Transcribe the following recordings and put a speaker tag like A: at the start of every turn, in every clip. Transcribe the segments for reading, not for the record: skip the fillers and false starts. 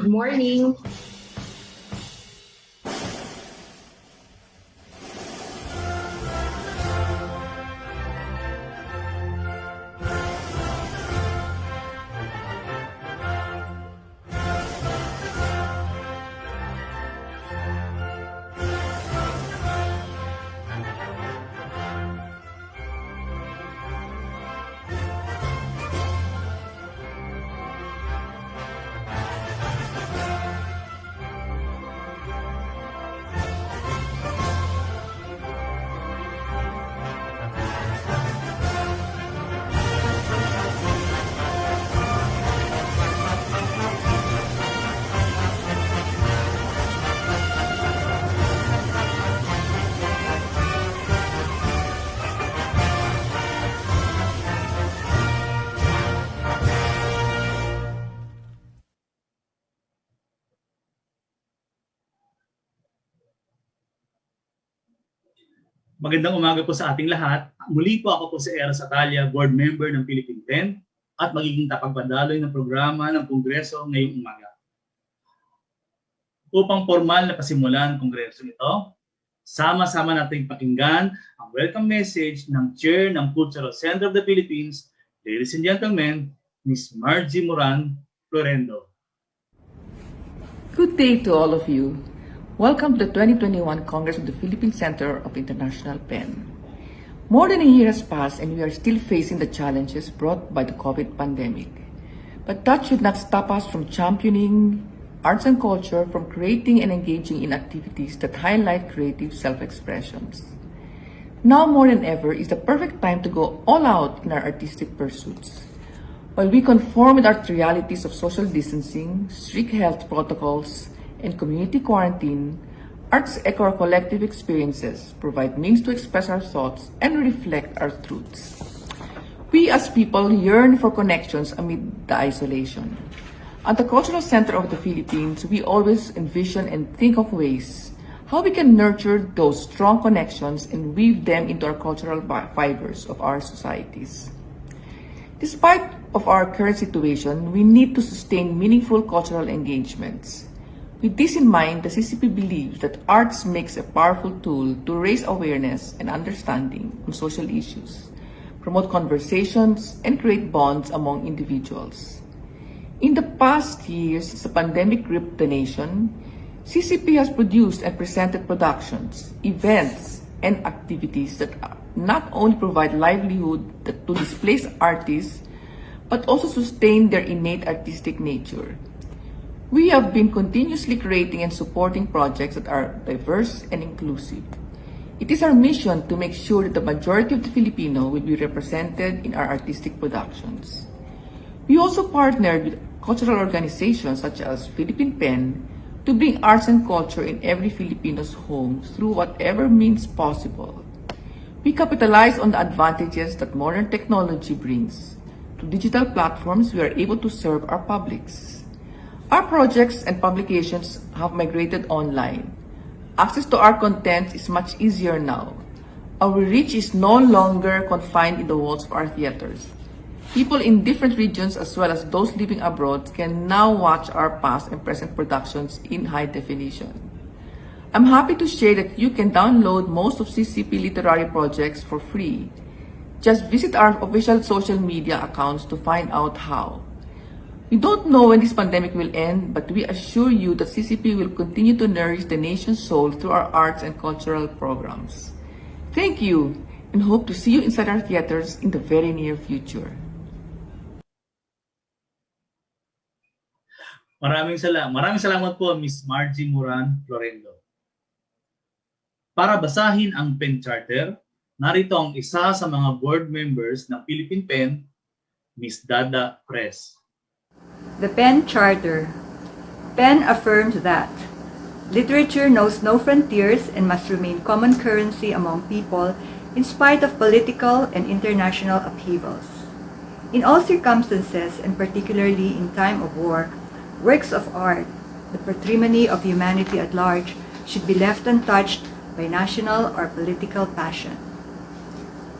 A: Good morning.
B: Magandang umaga po sa ating lahat. Muli po ako po si Eros Atalia, board member ng Philippine Pen at magiging tapagbadaloy ng programa ng Kongreso ngayong umaga. Upang formal na pasimulan ang Kongreso nito, sama-sama nating pakinggan ang welcome message ng Chair ng Cultural Center of the Philippines, ladies and gentlemen, Ms. Margie Moran Florendo.
C: Good day to all of you. Welcome to the 2021 Congress of the Philippine Center of International Pen. More than a year has passed and we are still facing the challenges brought by the COVID pandemic. But that should not stop us from championing arts and culture, from creating and engaging in activities that highlight creative self-expressions. Now more than ever is the perfect time to go all out in our artistic pursuits. While we conform with our realities of social distancing, strict health protocols, and community quarantine, arts echo our collective experiences, provide means to express our thoughts, and reflect our truths. We as people yearn for connections amid the isolation. At the Cultural Center of the Philippines, we always envision and think of ways how we can nurture those strong connections and weave them into our cultural fibers of our societies. Despite of our current situation, we need to sustain meaningful cultural engagements. With this in mind, the CCP believes that arts makes a powerful tool to raise awareness and understanding on social issues, promote conversations, and create bonds among individuals. In the past years, as the pandemic gripped the nation, CCP has produced and presented productions, events, and activities that not only provide livelihood to displaced artists, but also sustain their innate artistic nature. We have been continuously creating and supporting projects that are diverse and inclusive. It is our mission to make sure that the majority of the Filipino will be represented in our artistic productions. We also partnered with cultural organizations such as Philippine Pen to bring arts and culture in every Filipino's home through whatever means possible. We capitalize on the advantages that modern technology brings. Through digital platforms, we are able to serve our publics. Our projects and publications have migrated online. Access to our content is much easier now. Our reach is no longer confined in the walls of our theaters. People in different regions as well as those living abroad can now watch our past and present productions in high definition. I'm happy to share that you can download most of CCP literary projects for free. Just visit our official social media accounts to find out how. We don't know when this pandemic will end, but we assure you that CCP will continue to nourish the nation's soul through our arts and cultural programs. Thank you, and hope to see you inside our theaters in the very near future.
B: Maraming salamat po, Ms. Margie Moran Florendo. Para basahin ang PEN Charter, narito ang isa sa mga board members ng Philippine Pen, Ms. Dada Pres.
D: The PEN Charter. PEN affirms that literature knows no frontiers and must remain common currency among people in spite of political and international upheavals. In all circumstances, and particularly in time of war, works of art, the patrimony of humanity at large, should be left untouched by national or political passion.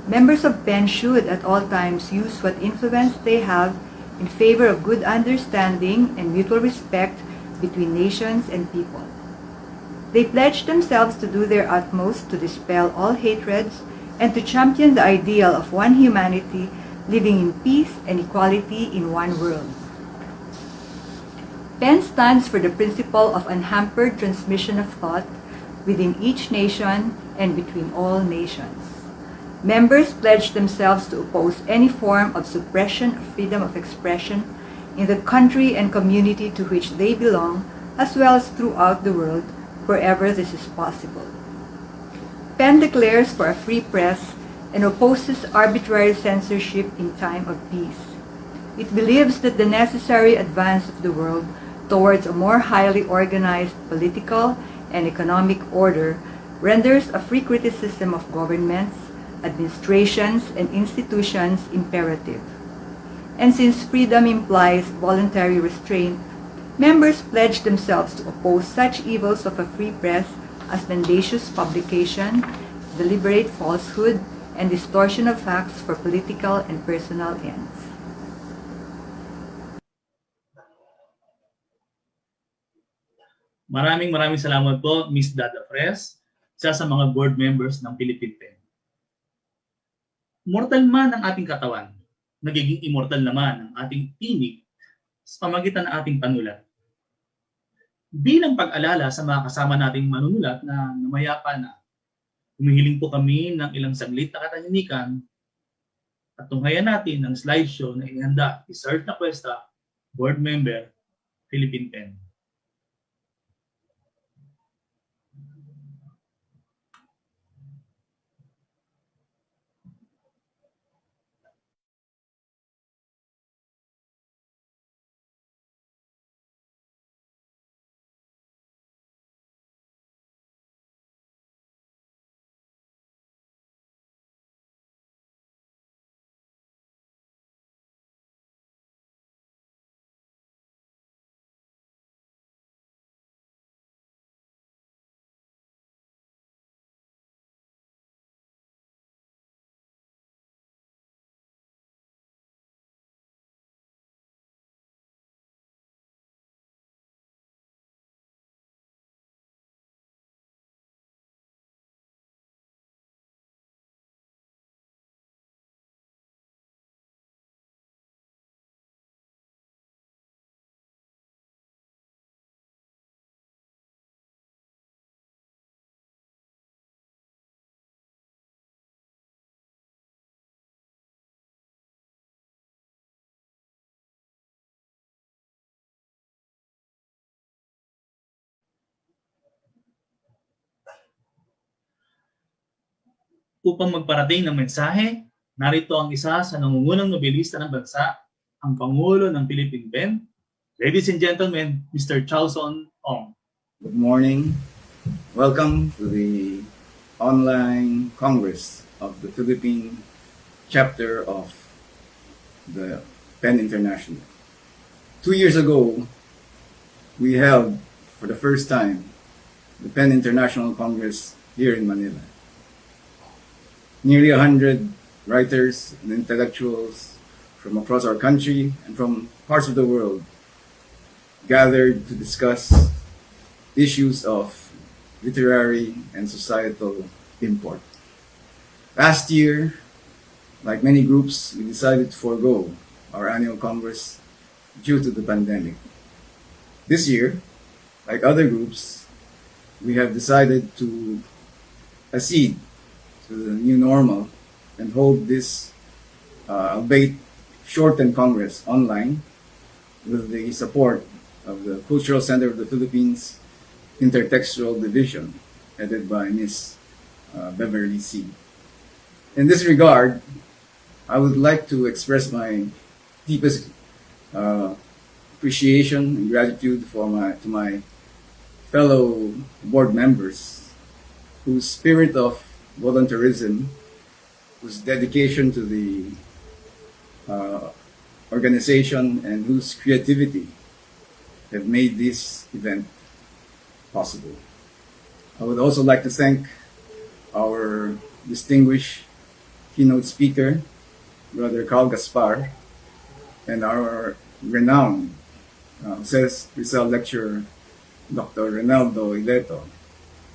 D: Members of PEN should at all times use what influence they have in favor of good understanding and mutual respect between nations and people. They pledged themselves to do their utmost to dispel all hatreds and to champion the ideal of one humanity living in peace and equality in one world. PEN stands for the principle of unhampered transmission of thought within each nation and between all nations. Members pledge themselves to oppose any form of suppression of freedom of expression in the country and community to which they belong, as well as throughout the world, wherever this is possible. PEN declares for a free press and opposes arbitrary censorship in time of peace. It believes that the necessary advance of the world towards a more highly organized political and economic order renders a free criticism of governments, administrations, and institutions imperative. And since freedom implies voluntary restraint, members pledge themselves to oppose such evils of a free press as mendacious publication, deliberate falsehood, and distortion of facts for political and personal ends.
B: Maraming salamat po, Ms. Dada Fres, isa sa mga board members ng Philippine PEN. Mortal man ang ating katawan, nagiging immortal naman ang ating tinig sa pamagitan ng ating panulat. Bilang pag-alala sa mga kasama nating manunulat na namayapa na, humihiling po kami ng ilang saglit na katahimikan at tunghayan natin ang slideshow na ihanda ni Sir na Cuesta, board member, Philippine PEN. Upang magparating ng mensahe, narito ang isa sa nangungunang nobelista ng bansa, ang Pangulo ng Philippine PEN. Ladies and gentlemen, Mr. Chowson Ong.
A: Good morning. Welcome to the online Congress of the Philippine chapter of the PEN International. 2 years ago, we held for the first time the PEN International Congress here in Manila. Nearly 100 writers and intellectuals from across our country and from parts of the world gathered to discuss issues of literary and societal import. Last year, like many groups, we decided to forego our annual Congress due to the pandemic. This year, like other groups, we have decided to accede to the new normal and hold this albeit shortened Congress online with the support of the Cultural Center of the Philippines Intertextual Division, headed by Ms. Beverly C. In this regard, I would like to express my deepest appreciation and gratitude to my fellow board members whose spirit of volunteerism, whose dedication to the organization, and whose creativity have made this event possible. I would also like to thank our distinguished keynote speaker, Brother Carl Gaspar, and our renowned says Rizal lecturer Dr. Ronaldo Ileto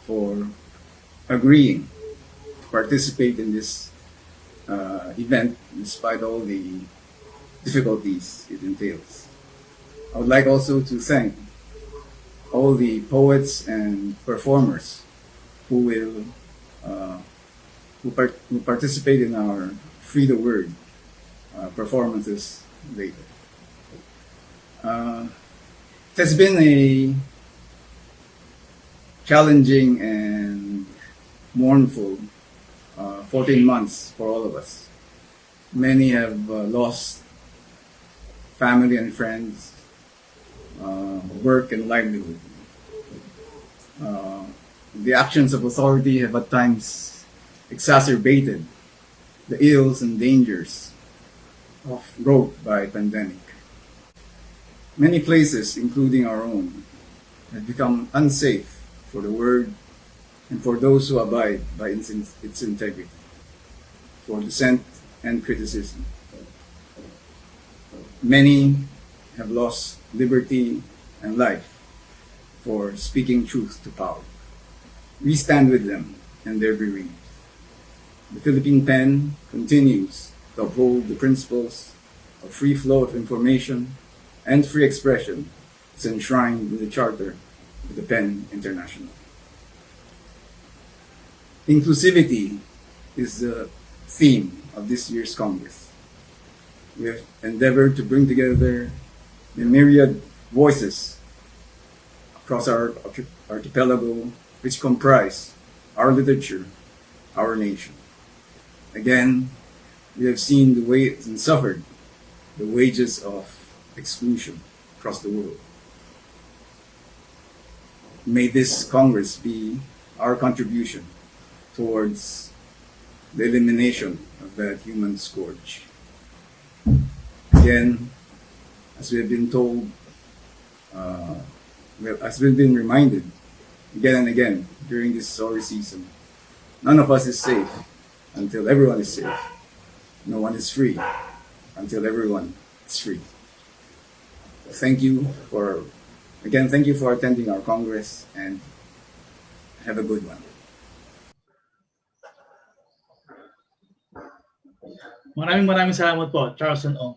A: for agreeing to participate in this event despite all the difficulties it entails. I would like also to thank all the poets and performers who will who participate in our Free the Word performances later. It has been a challenging and mournful 14 months for all of us. Many have lost family and friends, work and livelihood. The actions of authority have at times exacerbated the ills and dangers brought by pandemic. Many places, including our own, have become unsafe for the word and for those who abide by its integrity, for dissent and criticism. Many have lost liberty and life for speaking truth to power. We stand with them and their bereaved. The Philippine Pen continues to uphold the principles of free flow of information and free expression as enshrined in the Charter of the Pen International. Inclusivity is the theme of this year's Congress. We have endeavored to bring together the myriad voices across our archipelago which comprise our literature, our nation. Again, we have seen the way and suffered the wages of exclusion across the world. May this Congress be our contribution towards the elimination of that human scourge. Again, as we have been told, as we've been reminded again and again during this sorry season, none of us is safe until everyone is safe. No one is free until everyone is free. Thank you for attending our Congress and have a good one.
B: Maraming salamat po, Charleston Ong,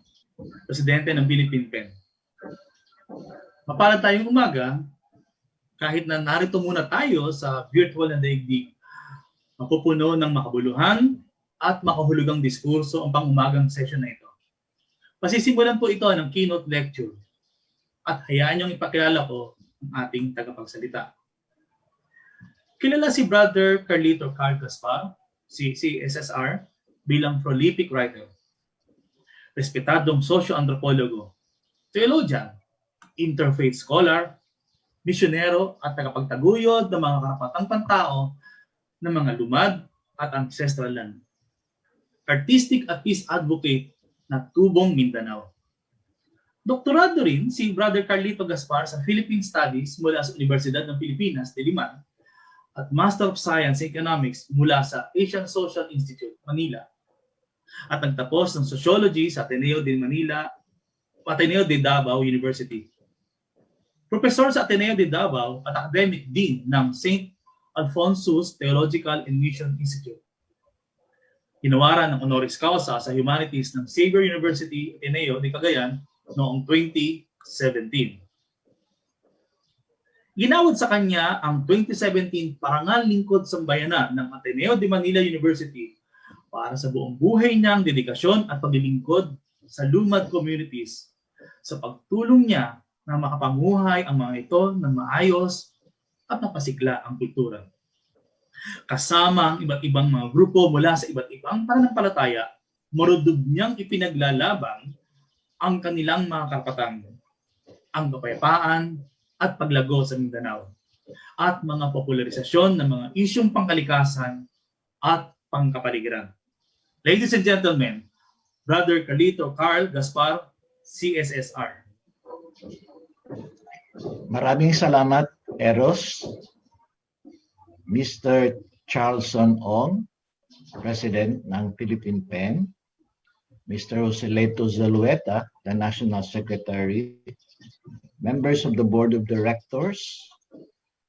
B: Presidente ng Philippine Pen. Mapalad tayong umaga, kahit na narito muna tayo sa virtual na daigdig, mapupuno ng makabuluhan at makahulugang diskurso ang pang-umagang session na ito. Pasisimulan po ito ng keynote lecture at hayaan niyong ipakilala ko ang ating tagapagsalita. Kilala si Brother Carlito Carl Gaspar, si CSSR, bilang prolific writer, respetadong socio-antropologo, theologian, interfaith scholar, misyonero at tagapagtaguyod ng mga karapatang pantao ng mga lumad at ancestral land. Artistic at peace advocate na tubong Mindanao. Doktorado rin si Brother Carlito Gaspar sa Philippine Studies mula sa Universidad ng Pilipinas, Diliman, at Master of Science in Economics mula sa Asian Social Institute, Manila. At nagtapos ng Sociology sa Ateneo de Davao University. Professor sa Ateneo de Davao at Academic Dean ng St. Alphonsus Theological and Mission Institute. Ginawaran ng honoris causa sa Humanities ng Xavier University, Ateneo de Cagayan noong 2017. Ginawad sa kanya ang 2017 Parangal Lingkod Sambayanan ng Ateneo de Manila University para sa buong buhay niyang dedikasyon at paglilingkod sa lumad communities sa pagtulong niya na makapamuhay ang mga ito ng maayos at napasigla ang kultura. Kasama ang iba't ibang mga grupo mula sa iba't ibang pananampalataya, marudog niyang ipinaglalaban ang kanilang mga karapatan, ang kapayapaan at paglago sa Mindanao, at mga popularisasyon ng mga isyong pangkalikasan at pangkapaligiran. Ladies and gentlemen, Brother Carlito Carl Gaspar, CSSR.
E: Maraming salamat, Eros. Mr. Charleston Ong, President ng Philippine Pen. Mr. Joseleto Zalueta, the National Secretary. members of the Board of Directors,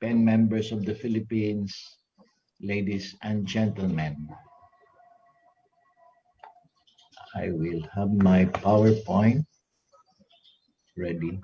E: PEN members of the Philippines, ladies and gentlemen. I will have my PowerPoint ready.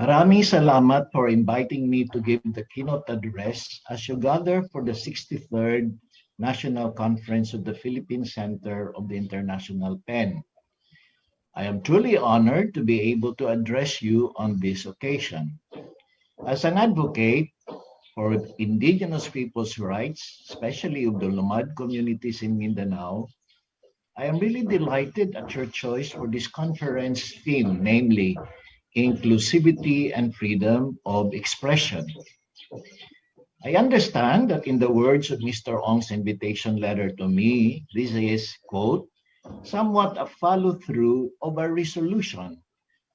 E: Maraming salamat for inviting me to give the keynote address as you gather for the 63rd National Conference of the Philippine Center of the International PEN. I am truly honored to be able to address you on this occasion. As an advocate for indigenous people's rights, especially of the Lumad communities in Mindanao, I am really delighted at your choice for this conference theme, namely inclusivity and freedom of expression. I understand that in the words of Mr. Ong's invitation letter to me, this is, quote, somewhat a follow-through of a resolution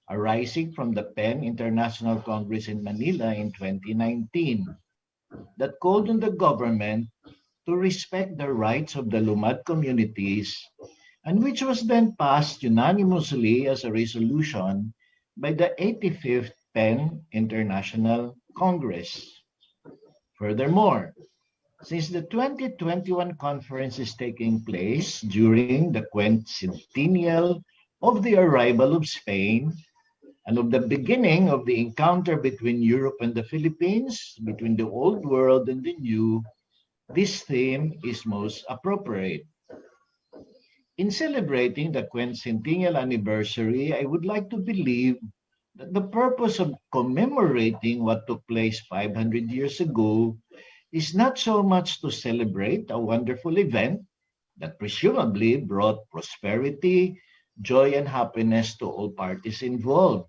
E: arising from the PEN International Congress in Manila in 2019 that called on the government to respect the rights of the Lumad communities and which was then passed unanimously as a resolution by the 85th PEN International Congress. Furthermore, since the 2021 conference is taking place during the quincentennial of the arrival of Spain and of the beginning of the encounter between Europe and the Philippines, between the old world and the new, this theme is most appropriate. In celebrating the quincentennial anniversary, I would like to believe that the purpose of commemorating what took place 500 years ago is not so much to celebrate a wonderful event that presumably brought prosperity, joy, and happiness to all parties involved.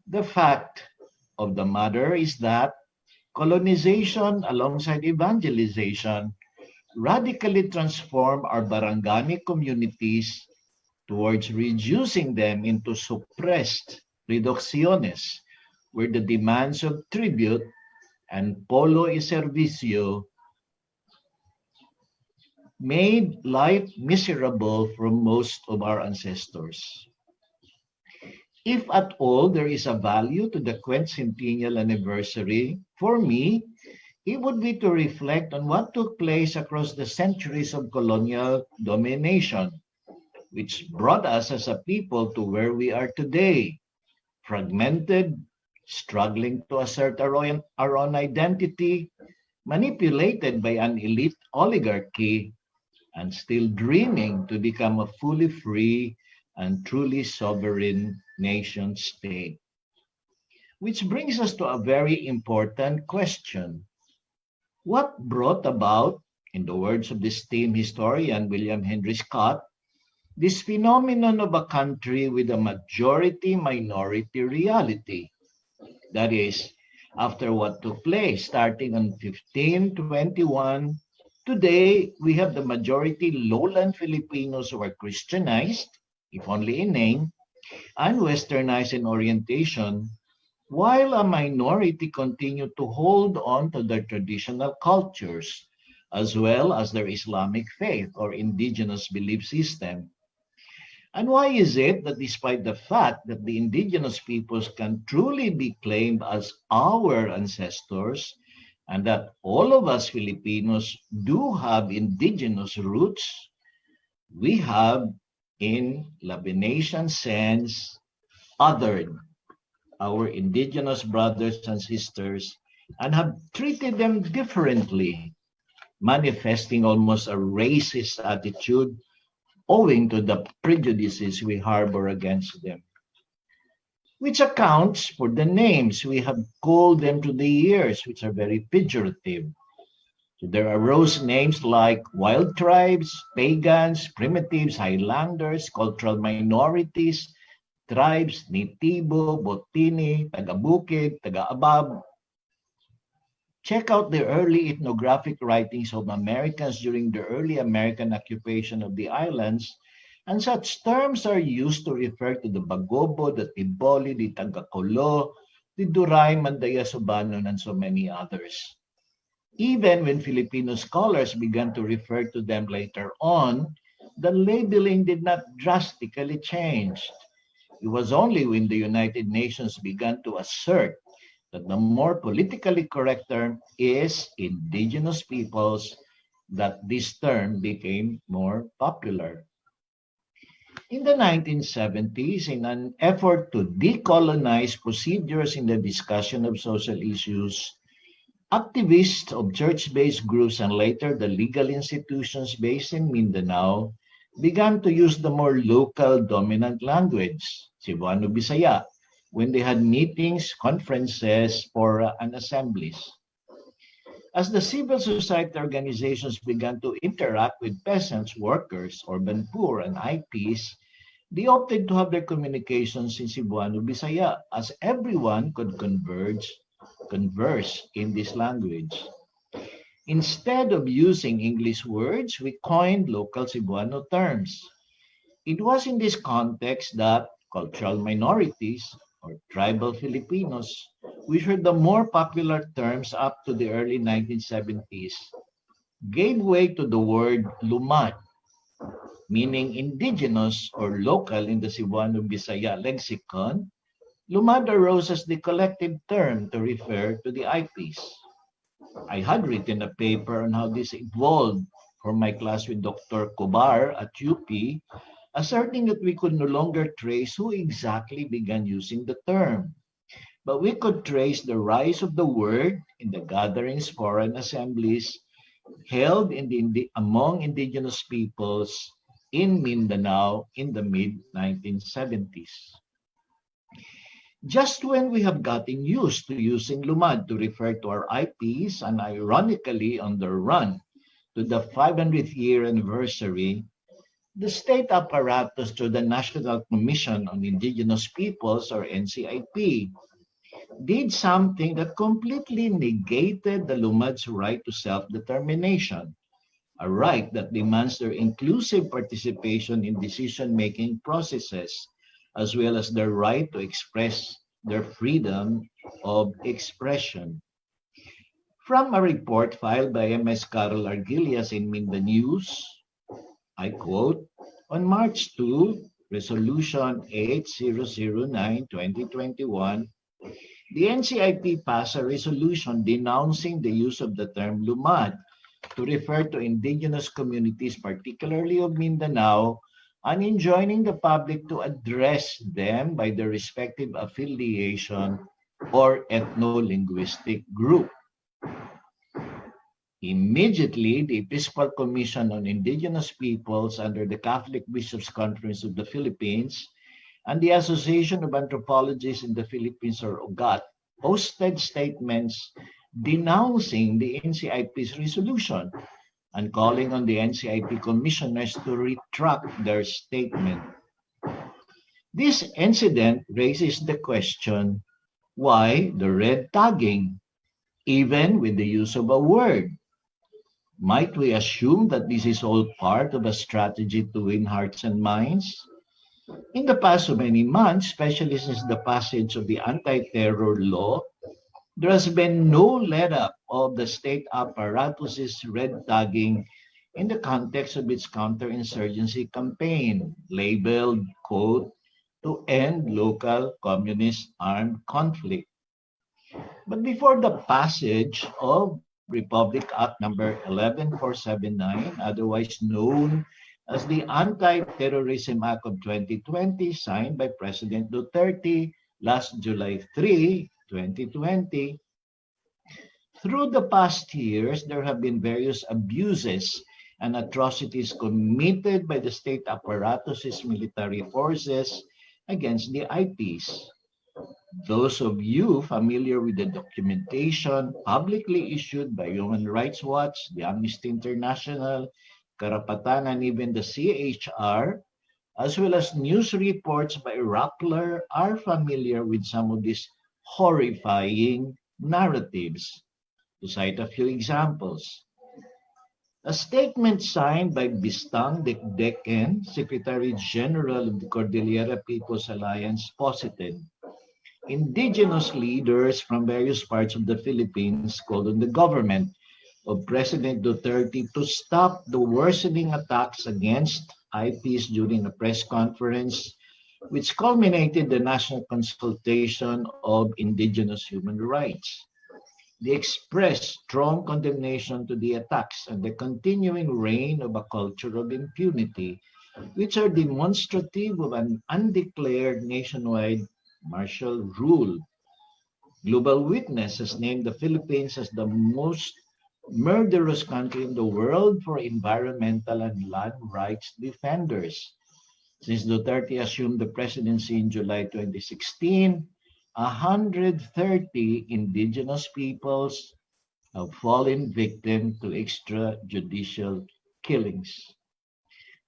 E: The fact of the matter is that colonization alongside evangelization radically transform our barangay communities towards reducing them into suppressed reducciones, where the demands of tribute and polo y servicio made life miserable for most of our ancestors. If at all there is a value to the quincentennial anniversary, for me, it would be to reflect on what took place across the centuries of colonial domination, which brought us as a people to where we are today, fragmented, struggling to assert our own identity, manipulated by an elite oligarchy, and still dreaming to become a fully free and truly sovereign nation state. Which brings us to a very important question. What brought about, in the words of the esteemed historian William Henry Scott, this phenomenon of a country with a majority-minority reality? That is, after what took place starting on 1521, today we have the majority lowland Filipinos who are Christianized, if only in name, and westernized in orientation, while a minority continue to hold on to their traditional cultures, as well as their Islamic faith or indigenous belief system. And why is it that despite the fact that the indigenous peoples can truly be claimed as our ancestors, and that all of us Filipinos do have indigenous roots, we have, in Labanesian sense, othered our indigenous brothers and sisters and have treated them differently, manifesting almost a racist attitude owing to the prejudices we harbor against them. which accounts for the names we have called them through the years, which are very pejorative. So there arose names like wild tribes, pagans, primitives, highlanders, cultural minorities, tribes, Nitibo, Botini, Taga-Bukid, Taga-Abab. Check out the early ethnographic writings of Americans during the early American occupation of the islands, and such terms are used to refer to the Bagobo, the Tiboli, the Tagakolo, the Duray, Mandaya, Subanon, and so many others. Even when Filipino scholars began to refer to them later on, the labeling did not drastically change. It was only when the United Nations began to assert that the more politically correct term is indigenous peoples that this term became more popular. In the 1970s, in an effort to decolonize procedures in the discussion of social issues, activists of church-based groups and later the legal institutions based in Mindanao began to use the more local dominant language, Cebuano Bisaya, when they had meetings, conferences, or and assemblies. As the civil society organizations began to interact with peasants, workers, urban poor, and IPs, they opted to have their communications in Cebuano Bisaya as everyone could converse in this language. Instead of using English words, we coined local Cebuano terms. It was in this context that cultural minorities or tribal Filipinos, which were the more popular terms up to the early 1970s, gave way to the word lumad, meaning indigenous or local in the Cebuano Bisaya lexicon. Lumad arose as the collective term to refer to the IPs. I had written a paper on how this evolved for my class with Dr. Kobar at UP, asserting that we could no longer trace who exactly began using the term, but we could trace the rise of the word in the gatherings, foreign assemblies held among indigenous peoples in Mindanao in the mid-1970s. Just when we have gotten used to using Lumad to refer to our IPs and ironically on the run to the 500th year anniversary, the state apparatus through the National Commission on Indigenous Peoples, or NCIP, did something that completely negated the Lumad's right to self-determination, a right that demands their inclusive participation in decision-making processes, as well as their right to express their freedom of expression. From a report filed by MS Carol Argilias in Minda News, I quote, on March 2, Resolution 8009-2021, the NCIP passed a resolution denouncing the use of the term Lumad to refer to indigenous communities, particularly of Mindanao, and enjoining the public to address them by their respective affiliation or ethno-linguistic group. Immediately, the Episcopal Commission on Indigenous Peoples under the Catholic Bishops' Conference of the Philippines and the Association of Anthropologists in the Philippines, or OGAT, posted statements denouncing the NCIP's resolution and calling on the NCIP commissioners to retract their statement. This incident raises the question, why the red tagging, even with the use of a word? Might we assume that this is all part of a strategy to win hearts and minds? In the past so many months, especially since the passage of the anti-terror law, there has been no let-up of the state apparatus's red tagging in the context of its counterinsurgency campaign, labeled, quote, to end local communist armed conflict. But before the passage of Republic Act number 11479, otherwise known as the Anti-Terrorism Act of 2020, signed by President Duterte last July 3, 2020, through the past years, there have been various abuses and atrocities committed by the state apparatus's military forces against the IPs. Those of you familiar with the documentation publicly issued by Human Rights Watch, the Amnesty International, Karapatan, and even the CHR, as well as news reports by Rappler, are familiar with some of these horrifying narratives. To cite a few examples, a statement signed by Bistang Dekdeken, Secretary General of the Cordillera People's Alliance, posited indigenous leaders from various parts of the Philippines called on the government of President Duterte to stop the worsening attacks against IPs during a press conference, which culminated the national consultation of indigenous human rights. They expressed strong condemnation to the attacks and the continuing reign of a culture of impunity, which are demonstrative of an undeclared nationwide martial rule. Global Witness has named the Philippines as the most murderous country in the world for environmental and land rights defenders. Since Duterte assumed the presidency in July 2016, 130 indigenous peoples have fallen victim to extrajudicial killings.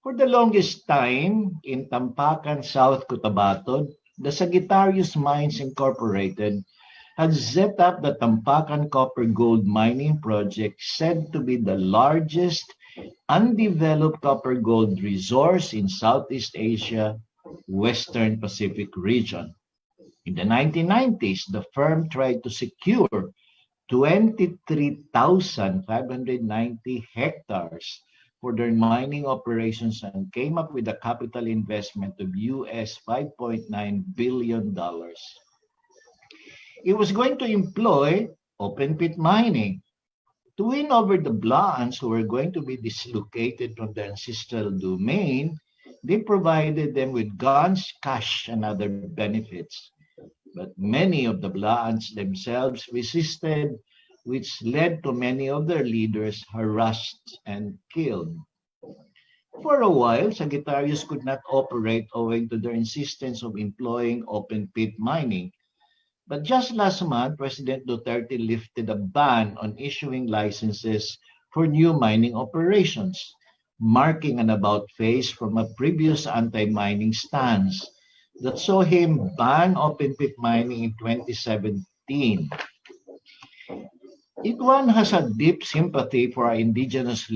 E: For the longest time, in Tampakan, South Cotabato, the Sagittarius Mines Incorporated had set up the Tampakan Copper Gold Mining Project, said to be the largest undeveloped copper gold resource in Southeast Asia, Western Pacific region. In the 1990s, the firm tried to secure 23,590 hectares for their mining operations and came up with a capital investment of US $5.9 billion. It was going to employ open pit mining to win over the Blaans who were going to be dislocated from their ancestral domain. They provided them with guns, cash, and other benefits. But many of the Blaans themselves resisted, which led to many of their leaders harassed and killed. For a while, Sagittarius could not operate owing to their insistence of employing open pit mining. But just last month, President Duterte lifted a ban on issuing licenses for new mining operations, marking an about-face from a previous anti-mining stance that saw him ban open pit mining in 2017. If one has a deep sympathy for our indigenous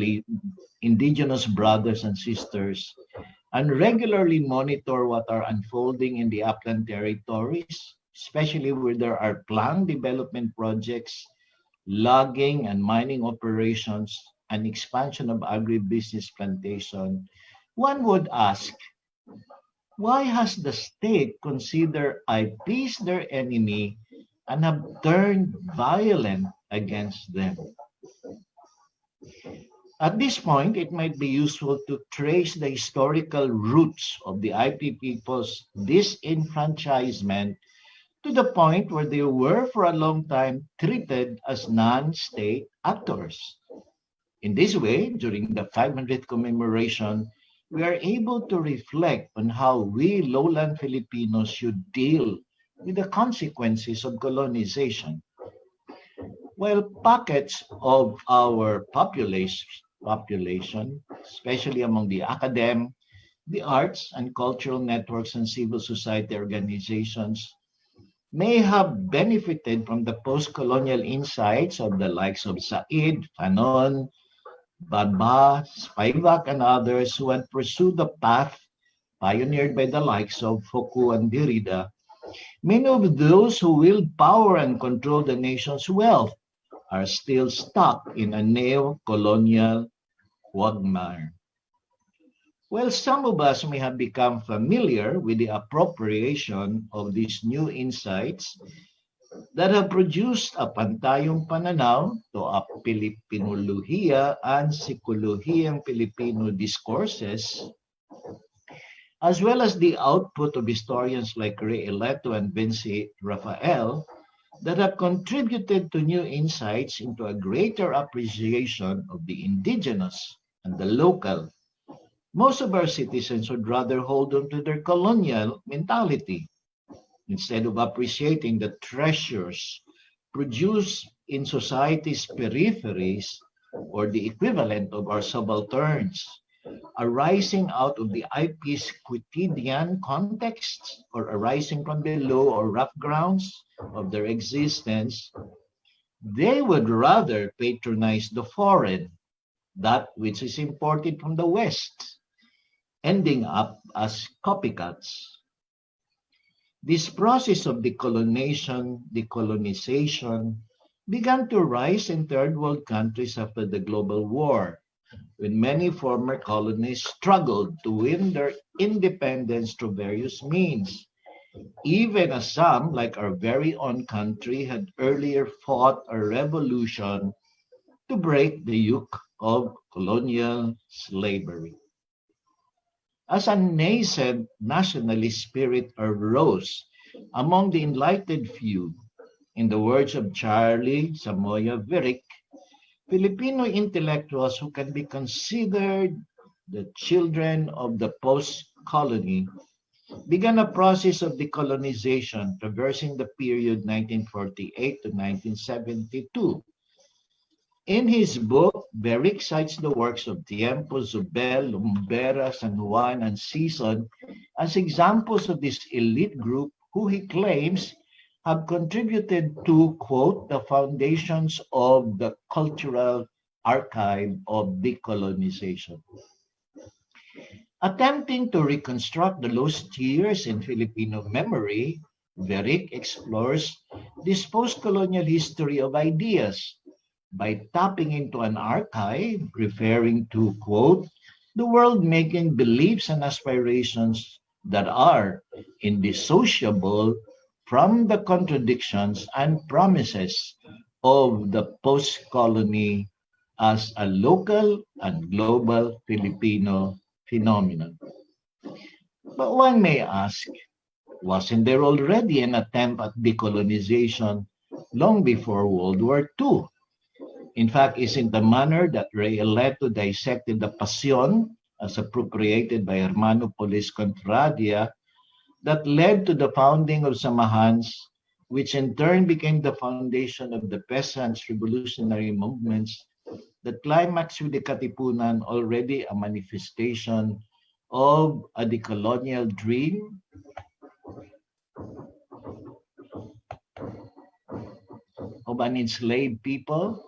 E: brothers and sisters and regularly monitor what are unfolding in the upland territories, especially where there are planned development projects, logging and mining operations, and expansion of agribusiness plantation, one would ask, why has the state considered IPs their enemy and have turned violent against them? At this point, it might be useful to trace the historical roots of the IP people's disenfranchisement to the point where they were for a long time treated as non-state actors. In this way, during the 500th commemoration, we are able to reflect on how we lowland Filipinos should deal with the consequences of colonization. While pockets of our population, especially among the academic, the arts and cultural networks and civil society organizations, may have benefited from the post-colonial insights of the likes of Said, Fanon, Badba, Spivak, and others who had pursued the path pioneered by the likes of Foucault and Derrida. Many of those who wield power and control the nation's wealth are still stuck in a neo-colonial quagmire. Well, some of us may have become familiar with the appropriation of these new insights that have produced a pantayong pananaw to a Pilipinolohiya and Psikolohiyang Filipino discourses, as well as the output of historians like Ray Eleto and Vinci Rafael that have contributed to new insights into a greater appreciation of the indigenous and the local. Most of our citizens would rather hold on to their colonial mentality. instead of appreciating the treasures produced in society's peripheries or the equivalent of our subalterns, arising out of the IP's quotidian contexts or arising from the low or rough grounds of their existence, they would rather patronize the foreign, that which is imported from the West, ending up as copycats. This process of decolonization began to rise in third world countries after the global war, when many former colonies struggled to win their independence through various means, even as some, like our very own country, had earlier fought a revolution to break the yoke of colonial slavery. As a nascent nationalist spirit arose among the enlightened few, in the words of Charlie Samoya Viric, Filipino intellectuals who can be considered the children of the post-colony began a process of decolonization traversing the period 1948 to 1972. In his book, Beric cites the works of Tiempo, Zubel, Lumbera, San Juan, and Sison as examples of this elite group who he claims have contributed to, quote, the foundations of the cultural archive of decolonization. Attempting to reconstruct the lost years in Filipino memory, Veric explores this post-colonial history of ideas by tapping into an archive referring to, quote, the world-making beliefs and aspirations that are indissociable from the contradictions and promises of the post-colony as a local and global Filipino phenomenon. But one may ask, wasn't there already an attempt at decolonization long before World War II? In fact, isn't the manner that Rey Eleto dissected the Pasión as appropriated by Hermano Polis Confradia that led to the founding of Samahans, which in turn became the foundation of the peasants' revolutionary movements that climaxed with the Katipunan, already a manifestation of a decolonial dream? Of an enslaved people?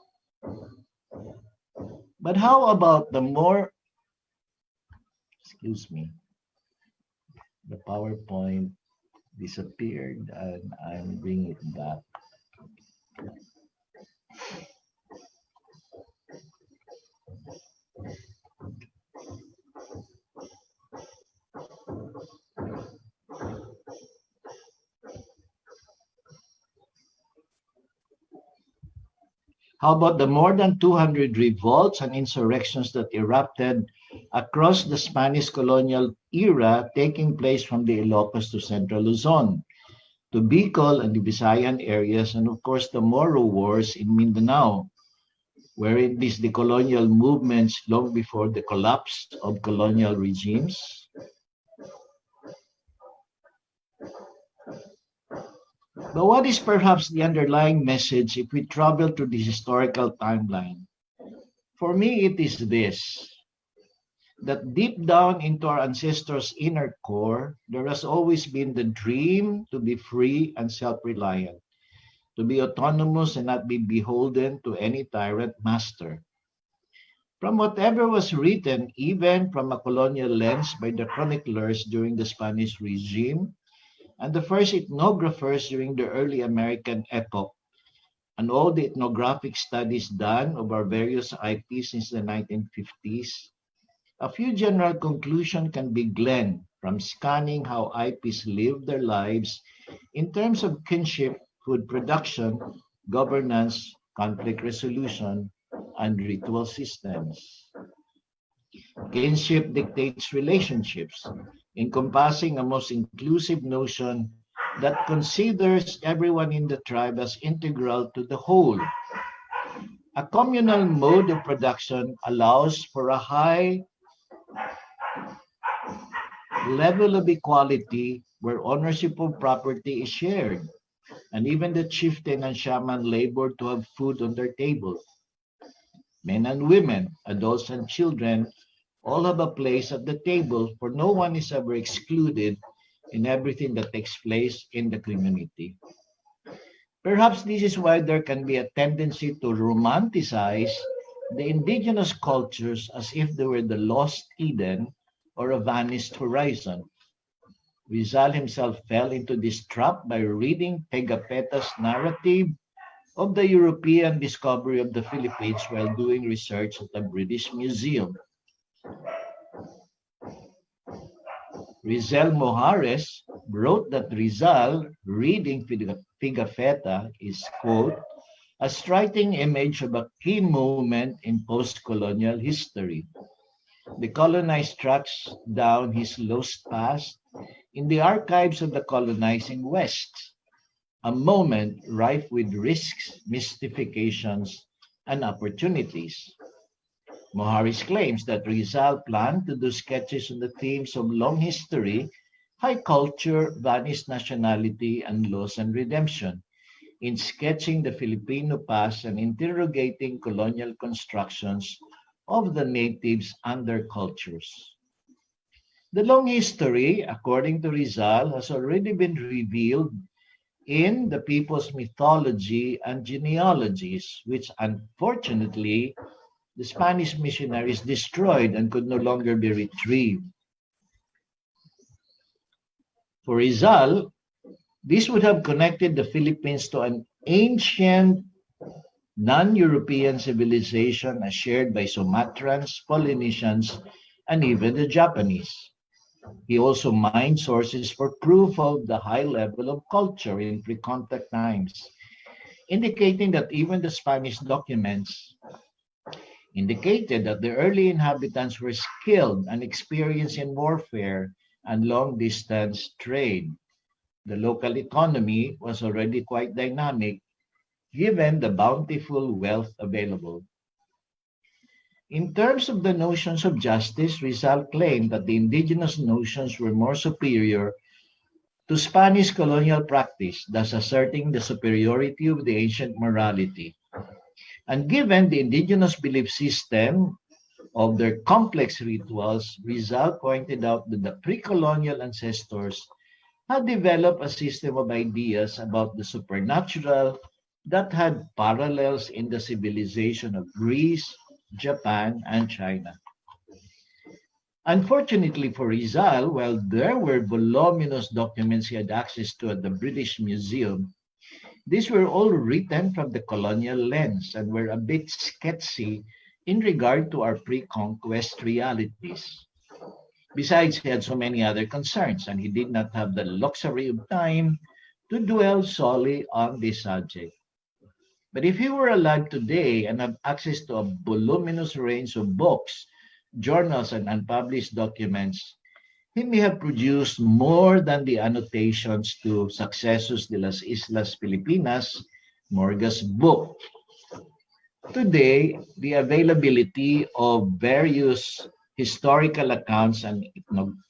E: But how about the more, excuse me, the PowerPoint disappeared and I'm bringing it back. How about the more than 200 revolts and insurrections that erupted across the Spanish colonial era, taking place from the Ilocos to Central Luzon, to Bicol and the Visayan areas, and of course the Moro Wars in Mindanao, wherein these decolonial movements long before the collapse of colonial regimes? But what is perhaps the underlying message if we travel through this historical timeline? For me, it is this, that deep down into our ancestors' inner core, there has always been the dream to be free and self-reliant, to be autonomous and not be beholden to any tyrant master. From whatever was written, even from a colonial lens by the chroniclers during the Spanish regime, and the first ethnographers during the early American epoch, and all the ethnographic studies done of our various IPs since the 1950s, a few general conclusions can be gleaned from scanning how IPs live their lives in terms of kinship, food production, governance, conflict resolution, and ritual systems. Kinship dictates relationships, encompassing a most inclusive notion that considers everyone in the tribe as integral to the whole. A communal mode of production allows for a high level of equality where ownership of property is shared, and even the chieftain and shaman labor to have food on their table. Men and women, adults and children, all have a place at the table, for no one is ever excluded in everything that takes place in the community. Perhaps this is why there can be a tendency to romanticize the indigenous cultures as if they were the lost Eden or a vanished horizon. Rizal himself fell into this trap by reading Pegapeta's narrative of the European discovery of the Philippines while doing research at the British Museum. Rizal Mojares wrote that Rizal reading Pigafetta is, quote, a striking image of a key moment in post-colonial history. The colonized tracks down his lost past in the archives of the colonizing West, a moment rife with risks, mystifications, and opportunities. Moharis claims that Rizal planned to do sketches on the themes of long history, high culture, vanished nationality, and loss and redemption, in sketching the Filipino past and interrogating colonial constructions of the natives and their cultures. The long history, according to Rizal, has already been revealed in the people's mythology and genealogies, which unfortunately the Spanish missionaries destroyed and could no longer be retrieved. For Rizal, this would have connected the Philippines to an ancient non-European civilization as shared by Sumatrans, Polynesians, and even the Japanese. He also mined sources for proof of the high level of culture in pre-contact times, indicating that even the Spanish documents indicated that the early inhabitants were skilled and experienced in warfare and long-distance trade. The local economy was already quite dynamic given the bountiful wealth available. In terms of the notions of justice, Rizal claimed that the indigenous notions were more superior to Spanish colonial practice, thus asserting the superiority of the ancient morality. And given the indigenous belief system of their complex rituals, Rizal pointed out that the pre-colonial ancestors had developed a system of ideas about the supernatural that had parallels in the civilization of Greece, Japan, and China. Unfortunately for Rizal, while there were voluminous documents he had access to at the British Museum, these were all written from the colonial lens and were a bit sketchy in regard to our pre-conquest realities. Besides, he had so many other concerns, and he did not have the luxury of time to dwell solely on this subject. But if he were alive today and had access to a voluminous range of books, journals, and unpublished documents, he may have produced more than the annotations to Sucesos de las Islas Filipinas, Morga's book. Today, the availability of various historical accounts and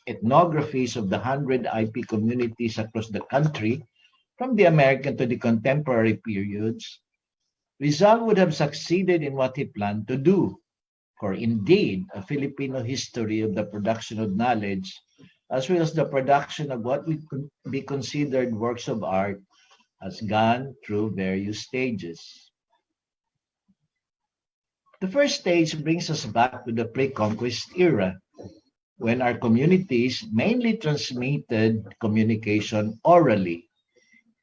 E: ethnographies of the 100 IP communities across the country, from the American to the contemporary periods, Rizal would have succeeded in what he planned to do. For indeed, a Filipino history of the production of knowledge, as well as the production of what would be considered works of art, has gone through various stages. The first stage brings us back to the pre-conquest era, when our communities mainly transmitted communication orally,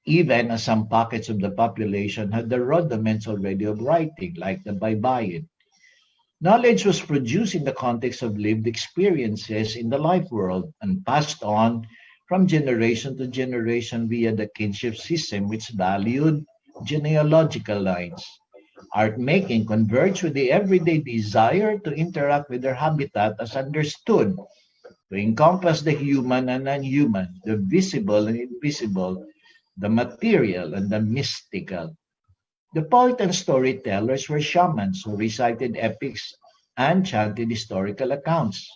E: even as some pockets of the population had the rudiments already of writing, like the Baybayin. Knowledge was produced in the context of lived experiences in the life world and passed on from generation to generation via the kinship system, which valued genealogical lines. Art making converged with the everyday desire to interact with their habitat as understood, to encompass the human and unhuman, the visible and invisible, the material and the mystical. The poet and storytellers were shamans who recited epics and chanted historical accounts.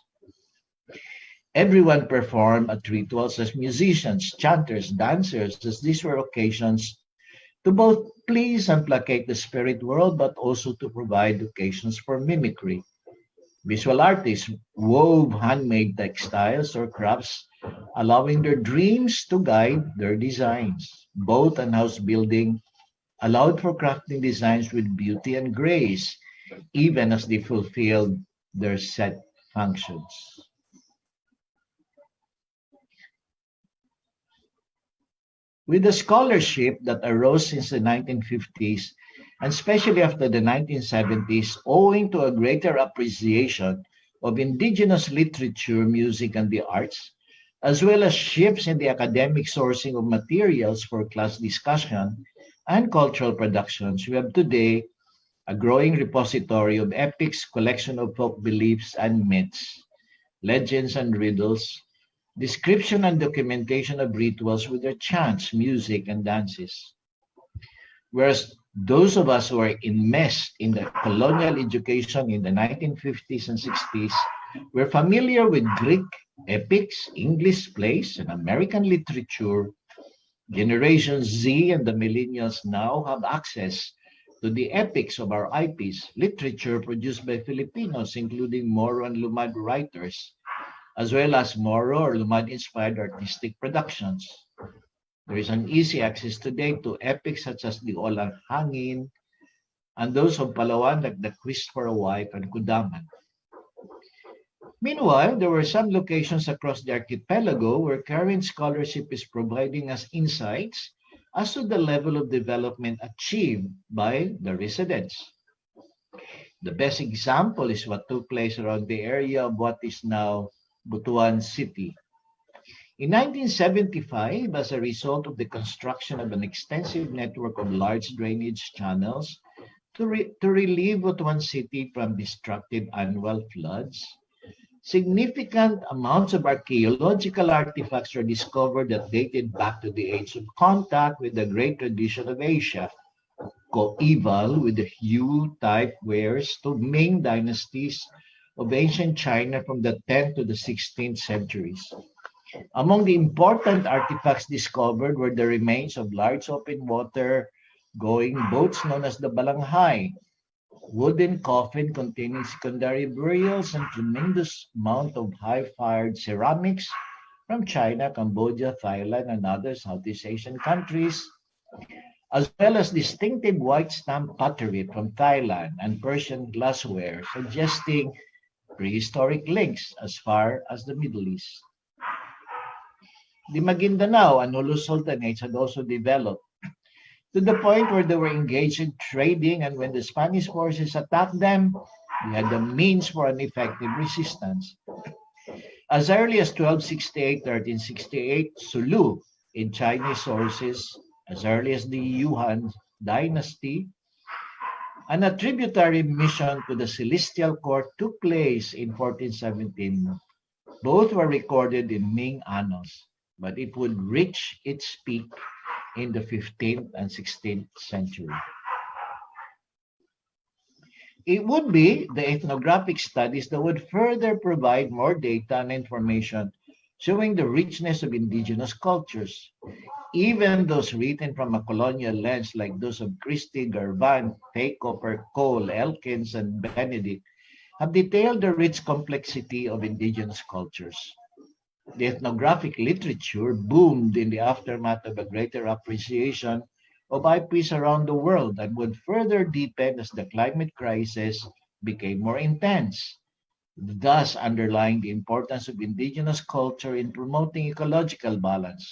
E: Everyone performed at rituals as musicians, chanters, dancers, as these were occasions to both please and placate the spirit world, but also to provide occasions for mimicry. Visual artists wove handmade textiles or crafts, allowing their dreams to guide their designs. Boat and house building allowed for crafting designs with beauty and grace, even as they fulfilled their set functions. With the scholarship that arose since the 1950s, and especially after the 1970s, owing to a greater appreciation of indigenous literature, music, and the arts, as well as shifts in the academic sourcing of materials for class discussion and cultural productions, we have today a growing repository of epics, collection of folk beliefs and myths, legends and riddles, description and documentation of rituals with their chants, music, and dances. Whereas those of us who are enmeshed in the colonial education in the 1950s and 60s were familiar with Greek epics, English plays, and American literature. Generation Z and the millennials now have access to the epics of our IPs, literature produced by Filipinos, including Moro and Lumad writers, as well as Moro or Lumad-inspired artistic productions. There is an easy access today to epics such as the Olang Hangin and those of Palawan like the Quest for a Wife and Kudaman. Meanwhile, there were some locations across the archipelago where current scholarship is providing us insights as to the level of development achieved by the residents. The best example is what took place around the area of what is now Butuan City. In 1975, as a result of the construction of an extensive network of large drainage channels to relieve Butuan City from destructive annual floods, significant amounts of archaeological artifacts were discovered that dated back to the age of contact with the great tradition of Asia, coeval with the Yu-type wares to Ming dynasties of ancient China from the 10th to the 16th centuries. Among the important artifacts discovered were the remains of large open water going boats known as the Balanghay, wooden coffin containing secondary burials, and tremendous amount of high-fired ceramics from China, Cambodia, Thailand, and other Southeast Asian countries, as well as distinctive white stamp pottery from Thailand and Persian glassware, suggesting prehistoric links as far as the Middle East. The Maguindanao and Hulu Sultanates had also developed to the point where they were engaged in trading, and when the Spanish forces attacked them, they had the means for an effective resistance. As early as 1268, 1368, Sulu in Chinese sources, as early as the Yuan dynasty, and a tributary mission to the Celestial Court took place in 1417. Both were recorded in Ming annals, but it would reach its peak in the 15th and 16th century. It would be the ethnographic studies that would further provide more data and information showing the richness of indigenous cultures. Even those written from a colonial lens like those of Christie, Garvan, Tay Copper, Cole, Elkins, and Benedict have detailed the rich complexity of indigenous cultures. The ethnographic literature boomed in the aftermath of a greater appreciation of IPs around the world and would further deepen as the climate crisis became more intense, thus underlying the importance of indigenous culture in promoting ecological balance.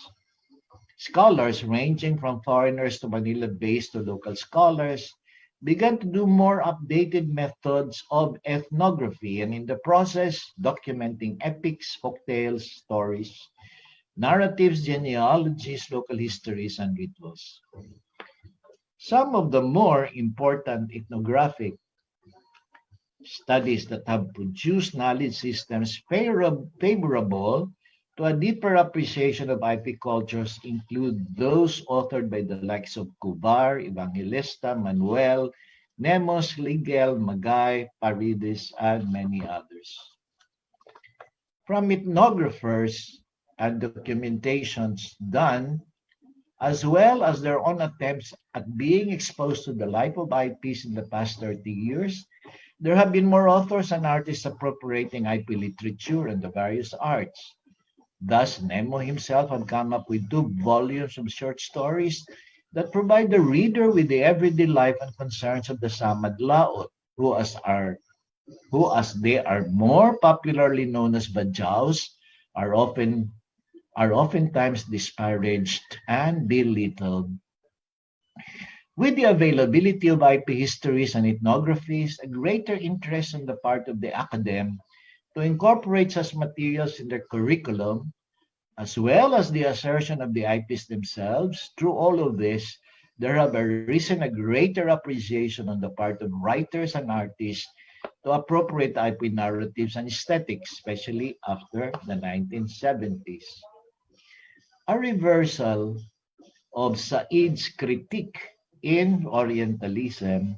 E: Scholars ranging from foreigners to Manila-based to local scholars began to do more updated methods of ethnography and in the process documenting epics, folktales, stories, narratives, genealogies, local histories, and rituals. Some of the more important ethnographic studies that have produced knowledge systems favorable to a deeper appreciation of IP cultures include those authored by the likes of Cubar, Evangelista, Manuel, Nemos, Ligel, Magay, Paredes, and many others. from ethnographers and documentations done, as well as their own attempts at being exposed to the life of IPs in the past 30 years, there have been more authors and artists appropriating IP literature and the various arts. Thus, Nemo himself had come up with 2 volumes of short stories that provide the reader with the everyday life and concerns of the Samad Laot, who as they are more popularly known as Bajaus, are often are oftentimes disparaged and belittled. With the availability of IP histories and ethnographies, a greater interest on the part of the academe to incorporate such materials in their curriculum, as well as the assertion of the IPs themselves, through all of this, there have arisen a greater appreciation on the part of writers and artists to appropriate IP narratives and aesthetics, especially after the 1970s. A reversal of Said's critique in Orientalism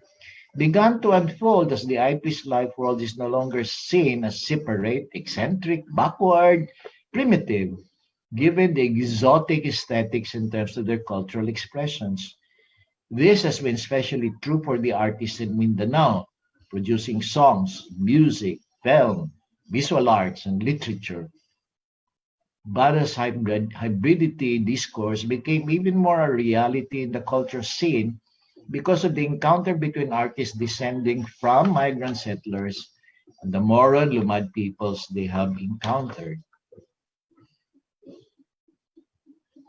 E: began to unfold as the IP's life world is no longer seen as separate, eccentric, backward, primitive, given the exotic aesthetics in terms of their cultural expressions. This has been especially true for the artists in Mindanao, producing songs, music, film, visual arts, and literature. But as hybridity discourse became even more a reality in the culture scene because of the encounter between artists descending from migrant settlers and the Moro and Lumad peoples they have encountered.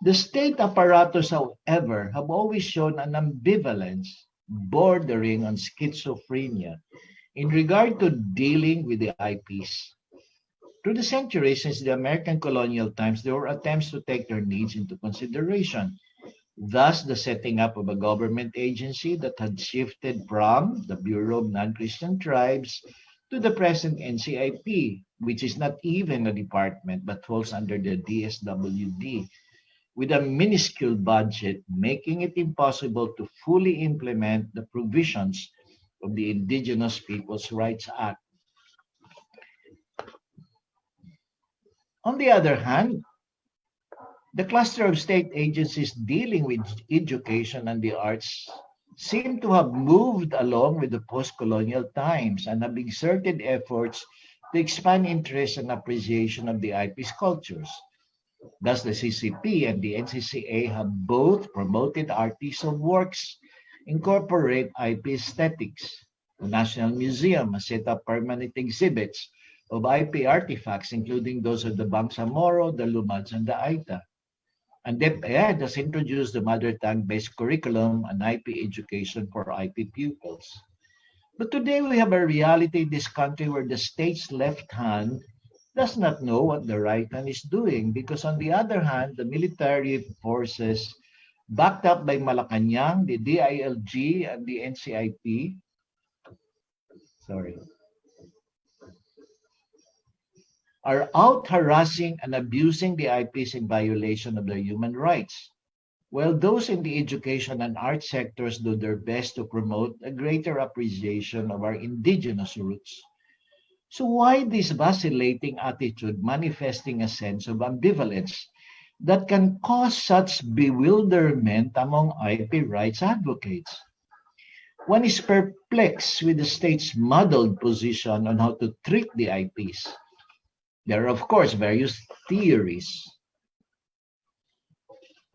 E: The state apparatus, however, have always shown an ambivalence bordering on schizophrenia in regard to dealing with the IPs. Through the centuries since the American colonial times, there were attempts to take their needs into consideration. Thus, the setting up of a government agency that had shifted from the Bureau of Non-Christian Tribes to the present NCIP, which is not even a department but falls under the DSWD, with a minuscule budget, making it impossible to fully implement the provisions of the Indigenous Peoples' Rights Act. On the other hand, the cluster of state agencies dealing with education and the arts seem to have moved along with the post-colonial times and have exerted efforts to expand interest and appreciation of the IP's cultures. Thus, the CCP and the NCCA have both promoted artists of works incorporate IP aesthetics. The National Museum has set up permanent exhibits of IP artifacts, including those of the Bangsamoro, the Lumads, and the Aita. And DepEd has introduced the mother tongue-based curriculum and IP education for IP pupils. But today we have a reality in this country where the state's left hand does not know what the right hand is doing because on the other hand, the military forces backed up by Malacanang, the DILG, and the NCIP, are out harassing and abusing the IPs in violation of their human rights, while those in the education and art sectors do their best to promote a greater appreciation of our indigenous roots. So why this vacillating attitude manifesting a sense of ambivalence that can cause such bewilderment among IP rights advocates? One is perplexed with the state's muddled position on how to treat the IPs. There are, of course, various theories,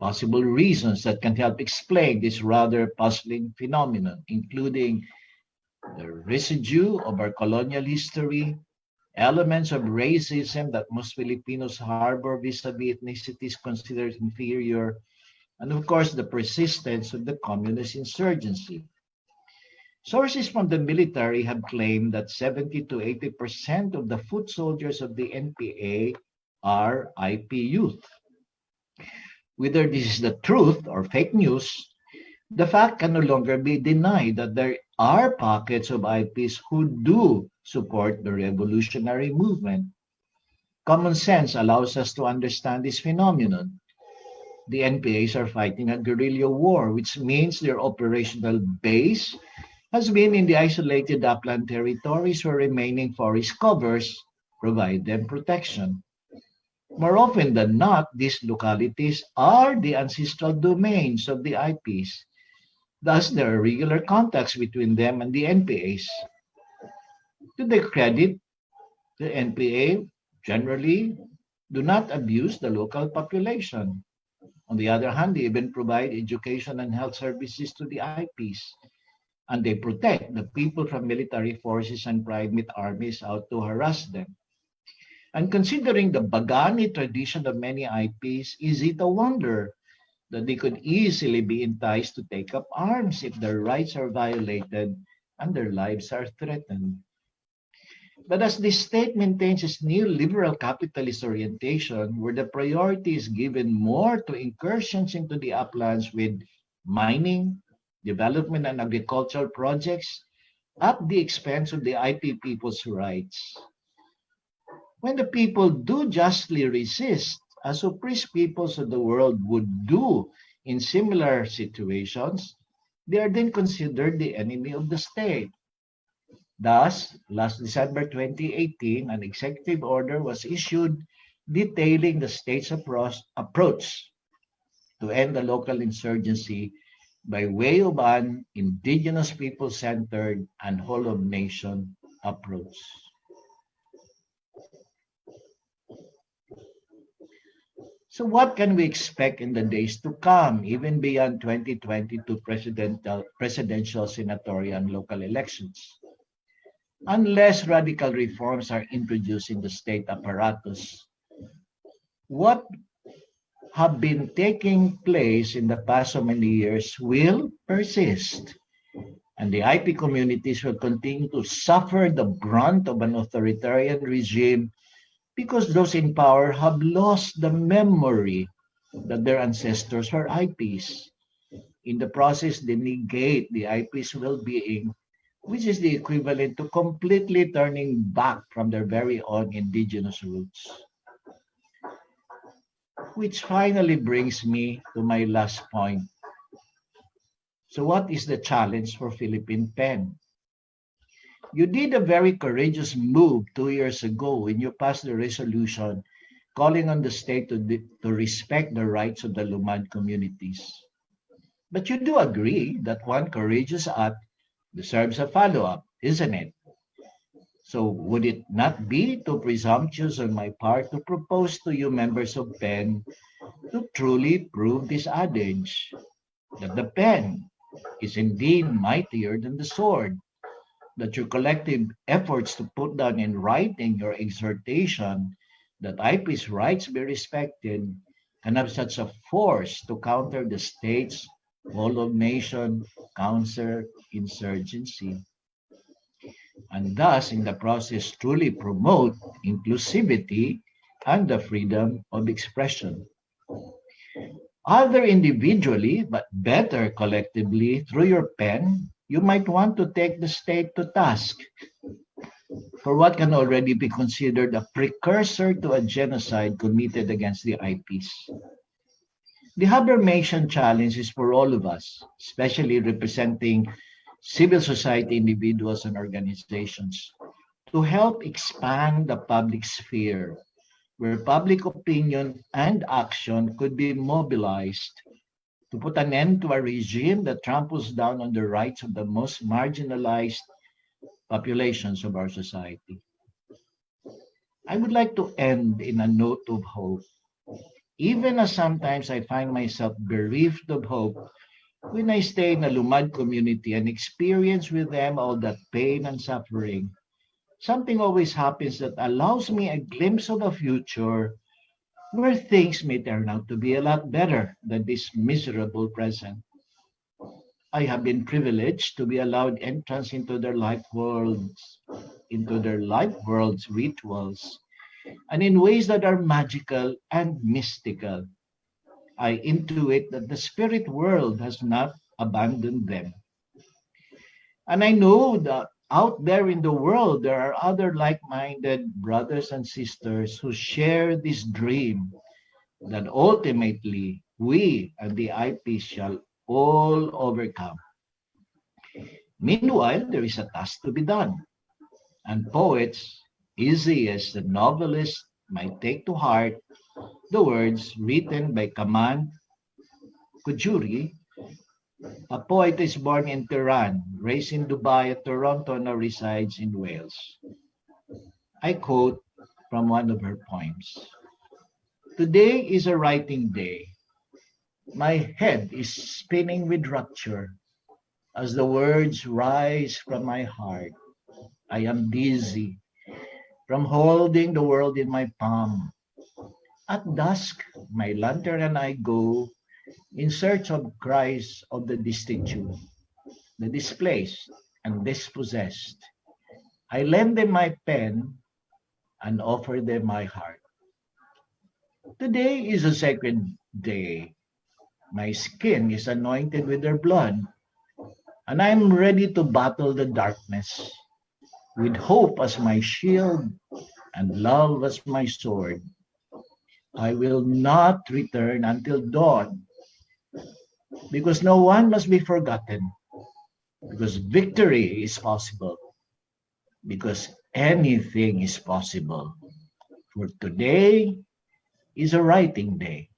E: possible reasons that can help explain this rather puzzling phenomenon, including the residue of our colonial history, elements of racism that most Filipinos harbor vis-a-vis ethnicities considered inferior, and of course, the persistence of the communist insurgency. Sources from the military have claimed that 70 to 80% of the foot soldiers of the NPA are IP youth. Whether this is the truth or fake news, the fact can no longer be denied that there are pockets of IPs who do support the revolutionary movement. Common sense allows us to understand this phenomenon. The NPAs are fighting a guerrilla war, which means their operational base has been in the isolated upland territories where remaining forest covers provide them protection. More often than not, these localities are the ancestral domains of the IPs. Thus, there are regular contacts between them and the NPAs. To their credit, the NPA generally do not abuse the local population. On the other hand, they even provide education and health services to the IPs, and they protect the people from military forces and private armies out to harass them. And considering the Bagani tradition of many IPs, is it a wonder that they could easily be enticed to take up arms if their rights are violated and their lives are threatened? But as the state maintains its neoliberal capitalist orientation, where the priority is given more to incursions into the uplands with mining, development, and agricultural projects at the expense of the IP people's rights. When the people do justly resist, as oppressed peoples of the world would do in similar situations, they are then considered the enemy of the state. Thus, last December 2018, an executive order was issued detailing the state's approach to end the local insurgency by way of an indigenous people-centered and whole-of-nation approach. So what can we expect in the days to come, even beyond 2022 presidential, senatorial, and local elections? Unless radical reforms are introduced in the state apparatus, what have been taking place in the past so many years will persist, and the IP communities will continue to suffer the brunt of an authoritarian regime because those in power have lost the memory that their ancestors were IPs. In the process, they negate the IP's well-being, which is the equivalent to completely turning back from their very own indigenous roots. Which finally brings me to my last point. So what is the challenge for Philippine Pen? You did a very courageous move 2 years ago when you passed the resolution calling on the state to respect the rights of the Lumad communities. But you do agree that one courageous act deserves a follow-up, isn't it? So would it not be too presumptuous on my part to propose to you members of PEN to truly prove this adage, that the pen is indeed mightier than the sword, that your collective efforts to put down in writing your exhortation that IP's rights be respected can have such a force to counter the state's whole of nation counter-insurgency, and thus in the process truly promote inclusivity and the freedom of expression. Either individually, but better collectively through your pen, you might want to take the state to task for what can already be considered a precursor to a genocide committed against the IPs. The Habermasian challenge is for all of us, especially representing civil society individuals and organizations, to help expand the public sphere where public opinion and action could be mobilized to put an end to a regime that tramples down on the rights of the most marginalized populations of our society. I would like to end in a note of hope, even as sometimes I find myself bereft of hope when I stay in a Lumad community and experience with them all that pain and suffering. Something always happens that allows me a glimpse of a future where things may turn out to be a lot better than this miserable present. I have been privileged to be allowed entrance into their life worlds rituals, and in ways that are magical and mystical. I intuit that the spirit world has not abandoned them. And I know that out there in the world, there are other like-minded brothers and sisters who share this dream that ultimately we and the IP shall all overcome. Meanwhile, there is a task to be done, and poets Essayists and novelists might take to heart the words written by Kaman Kujuri, a poet is born in Tehran, raised in Dubai and Toronto, now resides in Wales. I quote from one of her poems. Today is a writing day. My head is spinning with rapture as the words rise from my heart. I am dizzy from holding the world in my palm. At dusk, my lantern and I go in search of cries of the destitute, the displaced and dispossessed. I lend them my pen and offer them my heart. Today is a sacred day. My skin is anointed with their blood, and I am ready to battle the darkness with hope as my shield and love as my sword. I will not return until dawn, because no one must be forgotten, because victory is possible, because anything is possible. For today is a writing day.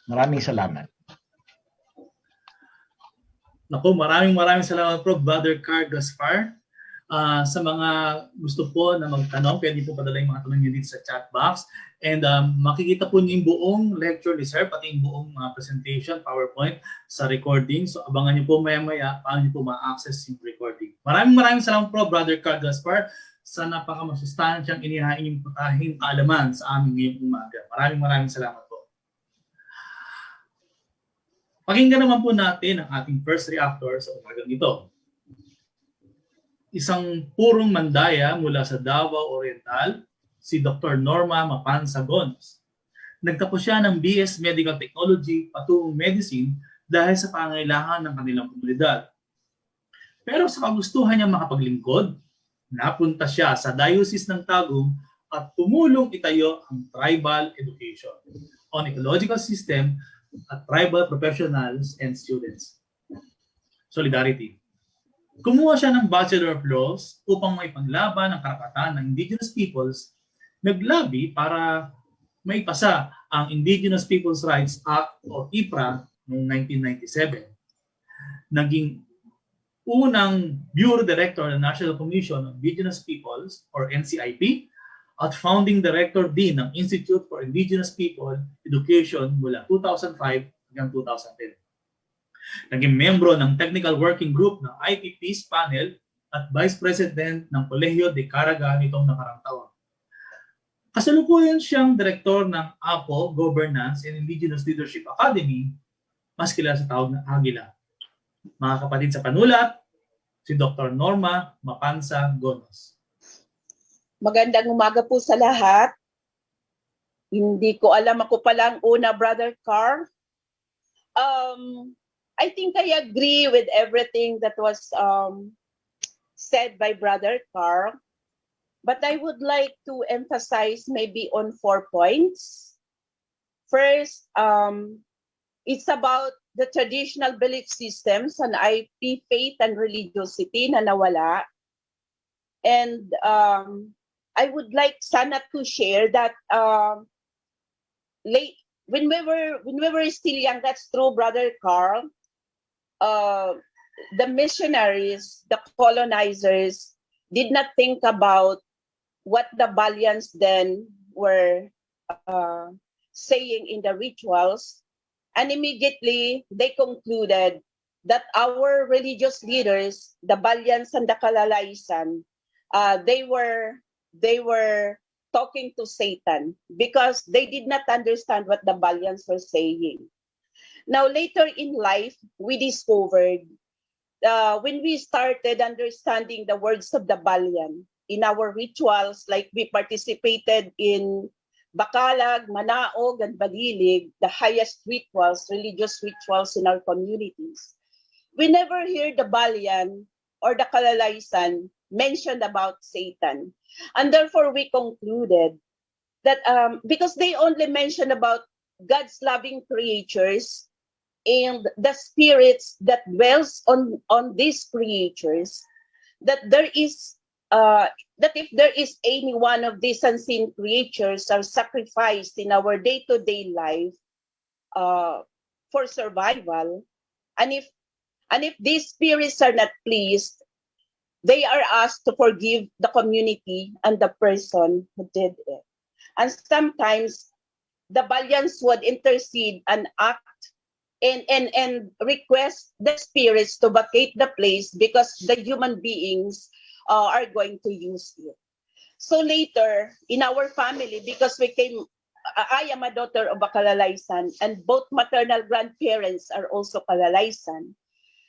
E: Maraming salamat.
B: Naku, maraming salamat po, Brother Carl Gaspar. Sa mga gusto po na magtanong, pwede po padala yung mga tanong nyo dito sa chat box. And makikita po niyo yung buong lecture ni Sir, pati yung buong presentation, PowerPoint sa recording. So abangan niyo po maya-maya paano niyo po ma-access yung recording. Maraming salamat po, Brother Carl Gaspar, sa napakamasustansyang inihain yung putahin kaalaman sa amin ngayong umaga. Maraming salamat po. Pakinggan naman po natin ang ating first reactor sa umagang ito. Isang purong mandaya mula sa Davao Oriental, si Dr. Norma Mapansa-Gonos. Nagtapos siya ng BS Medical Technology patungong medicine dahil sa pangailangan ng kanilang komunidad. Pero sa kagustuhan niya makapaglingkod, napunta siya sa Diocese ng Tagum at tumulong itayo ang Tribal Education on Ecological System at Tribal Professionals and Students. Solidarity. Kumuha siya ng Bachelor of Laws upang may panglaban ang karapatan ng Indigenous Peoples, naglabi para may pasa ang Indigenous Peoples' Rights Act o IPRA noong 1997. Naging unang Bureau Director ng National Commission on Indigenous Peoples or NCIP at founding director din ng Institute for Indigenous People Education mula 2005 hanggang 2010. Naging membro ng Technical Working Group ng IPP's panel at Vice President ng Colegio de Caraga nitong nakarang taon. Kasalukuyan siyang direktor ng APO Governance and Indigenous Leadership Academy, mas kilala sa tawag na Agila. Mga kapatid sa panulat, si Dr. Norma Mapansa-Gonos.
F: Magandang umaga po sa lahat. Hindi ko alam, ako palang una, Brother Carl. I think I agree with everything that was said by Brother Carl, but I would like to emphasize maybe on 4 points. First, it's about the traditional belief systems on IP, faith, and religiosity na nawala. And I would like sana to share that when we were still young, that's true, Brother Carl, the missionaries, the colonizers did not think about what the Balians then were saying in the rituals, and immediately they concluded that our religious leaders, the Balians and the Kalalaisan, they were talking to Satan because they did not understand what the Balians were saying. Now, later in life, we discovered when we started understanding the words of the Balian in our rituals, like we participated in Bakalag, Manaog, and Balilig, the highest rituals, religious rituals in our communities. We never hear the Balian or the Kalalaisan mentioned about Satan. And therefore, we concluded that because they only mentioned about God's loving creatures and the spirits that dwells on these creatures, that there is that if there is any one of these unseen creatures are sacrificed in our day-to-day life for survival, and if these spirits are not pleased, they are asked to forgive the community and the person who did it. And sometimes the Balyans would intercede and act and request the spirits to vacate the place because the human beings are going to use it. So later, in our family, because I am a daughter of a Kalalaisan, and both maternal grandparents are also Kalalaisan.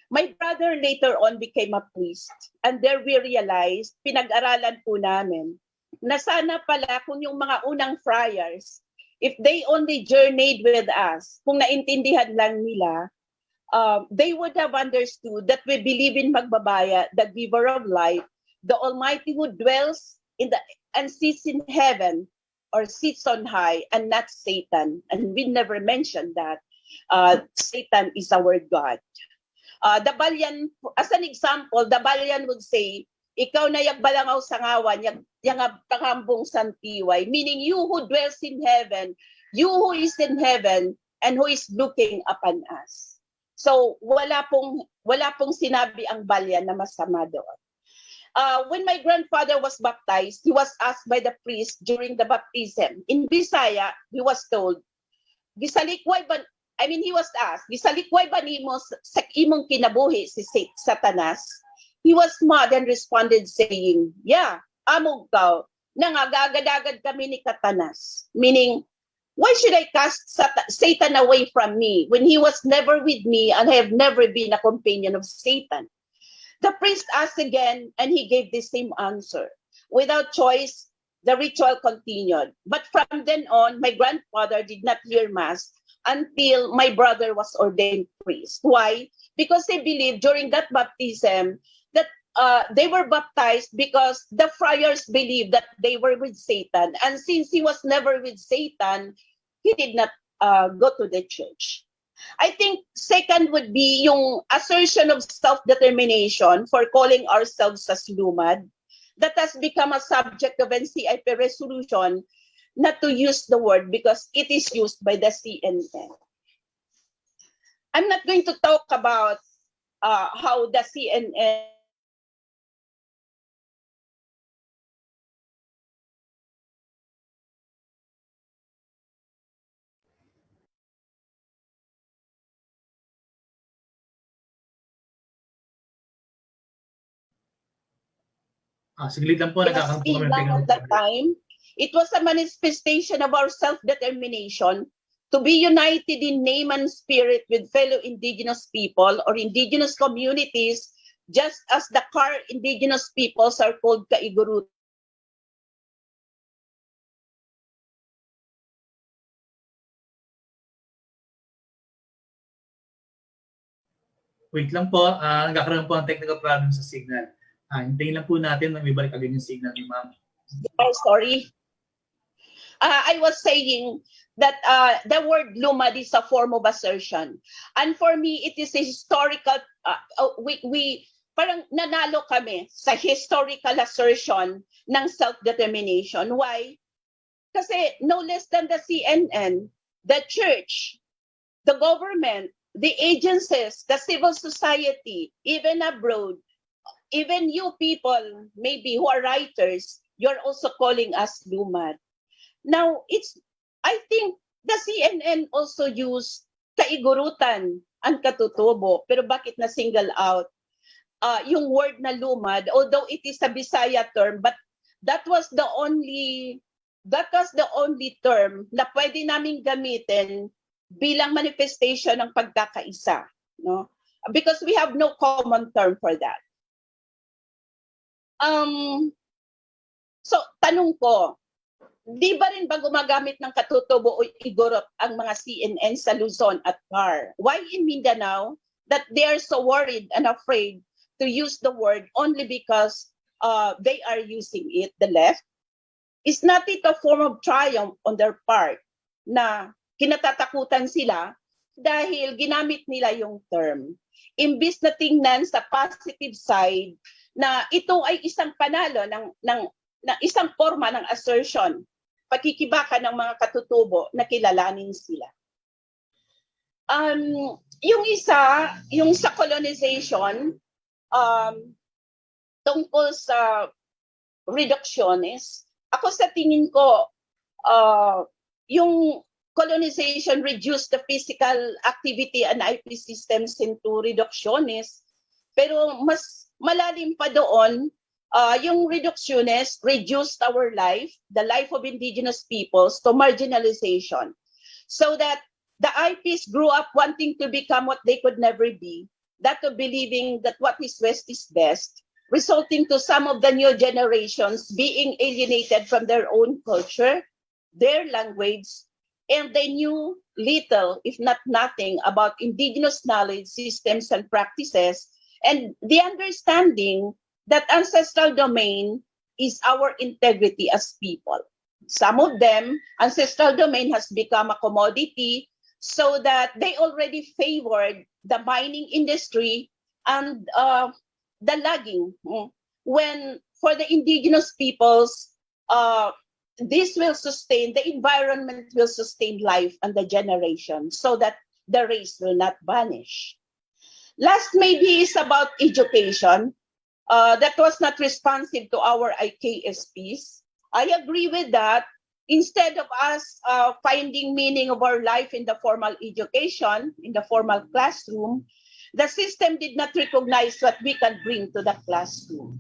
F: My brother later on became a priest, and there we realized, pinag-aralan po namin, na sana pala kung yung mga unang friars, if they only journeyed with us, kung naintindihan lang nila, they would have understood that we believe in Magbabaya, the giver of life, the Almighty who dwells in the and sits in heaven or sits on high, and not Satan. And we never mentioned that Satan is our God. The Balyan, as an example, the Balyan would say, ikaw na yagbalangaw sangawan, yangab kakambong santiway, meaning you who dwells in heaven, you who is in heaven, and who is looking upon us. So wala pong sinabi ang Balyan na masama doon. When my grandfather was baptized, he was asked by the priest during the baptism. In Bisaya, he was told, Gisalikway ba, he was asked, Gisalikway ba nimo sa imong kinabuhi si Satanas? He was mad and responded saying, yeah, amog ka, nangagagad-agad kami ni Katanas. Meaning, why should I cast Satan away from me when he was never with me and I have never been a companion of Satan? The priest asked again, and he gave the same answer. Without choice, the ritual continued. But from then on, my grandfather did not hear Mass until my brother was ordained priest. Why? Because they believed during that baptism that they were baptized because the friars believed that they were with Satan. And since he was never with Satan, he did not go to the church. I think second would be yung assertion of self-determination for calling ourselves as lumad that has become a subject of NCIP resolution not to use the word because it is used by the CNN. I'm not going to talk about how the CNN
B: Saglit lang po, nagkakaroon po kami ng
F: lang at that time. It was a manifestation of our self-determination to be united in name and spirit with fellow indigenous people or indigenous communities, just as the Kar indigenous peoples are called Kaigurut.
B: Wait lang po, nagkakaroon po ng technical problem sa signal. Hintayin lang po natin na may balik agad yung signal ni ma'am.
F: Oh, sorry. I was saying that the word lumad is a form of assertion. And for me, it is a historical, we parang nanalo kami sa historical assertion ng self-determination. Why? Kasi no less than the CNN, the church, the government, the agencies, the civil society, even abroad, even you people, maybe who are writers, you're also calling us lumad. Now, I think the CNN also use kaigurutan ang katutubo, pero bakit na single out yung word na lumad, although it is a Bisaya term, but that was the only term na pwede naming gamitin bilang manifestation ng pagkakaisa, no? Because we have no common term for that. So tanong ko, di ba rin ba gumagamit ng katutubo o igorot ang mga CNN sa Luzon at Car? Why in Mindanao that they are so worried and afraid to use the word only because they are using it, the left? Is not it a form of triumph on their part na kinatatakutan sila dahil ginamit nila yung term? Imbis na tingnan sa positive side na ito ay isang panalo ng isang forma ng assertion, pakikibaka ng mga katutubo na kilalanin sila. Yung isa, yung sa colonization, tungkol sa reductionist, ako sa tingin ko, yung colonization reduced the physical activity and IP systems into reductionist, pero mas malalim pa doon, yung reductionist reduced our life, the life of indigenous peoples, to marginalization, so that the IPs grew up wanting to become what they could never be, that of believing that what is West is best, resulting to some of the new generations being alienated from their own culture, their language, and they knew little, if not nothing, about indigenous knowledge systems and practices, and the understanding that ancestral domain is our integrity as people. Some of them, ancestral domain has become a commodity, so that they already favored the mining industry and the logging. When for the indigenous peoples, this will sustain, the environment will sustain life and the generation, so that the race will not vanish. Last maybe is about education. That was not responsive to our IKSPs. I agree with that. Instead of us finding meaning of our life in the formal education, in the formal classroom, the system did not recognize what we can bring to the classroom.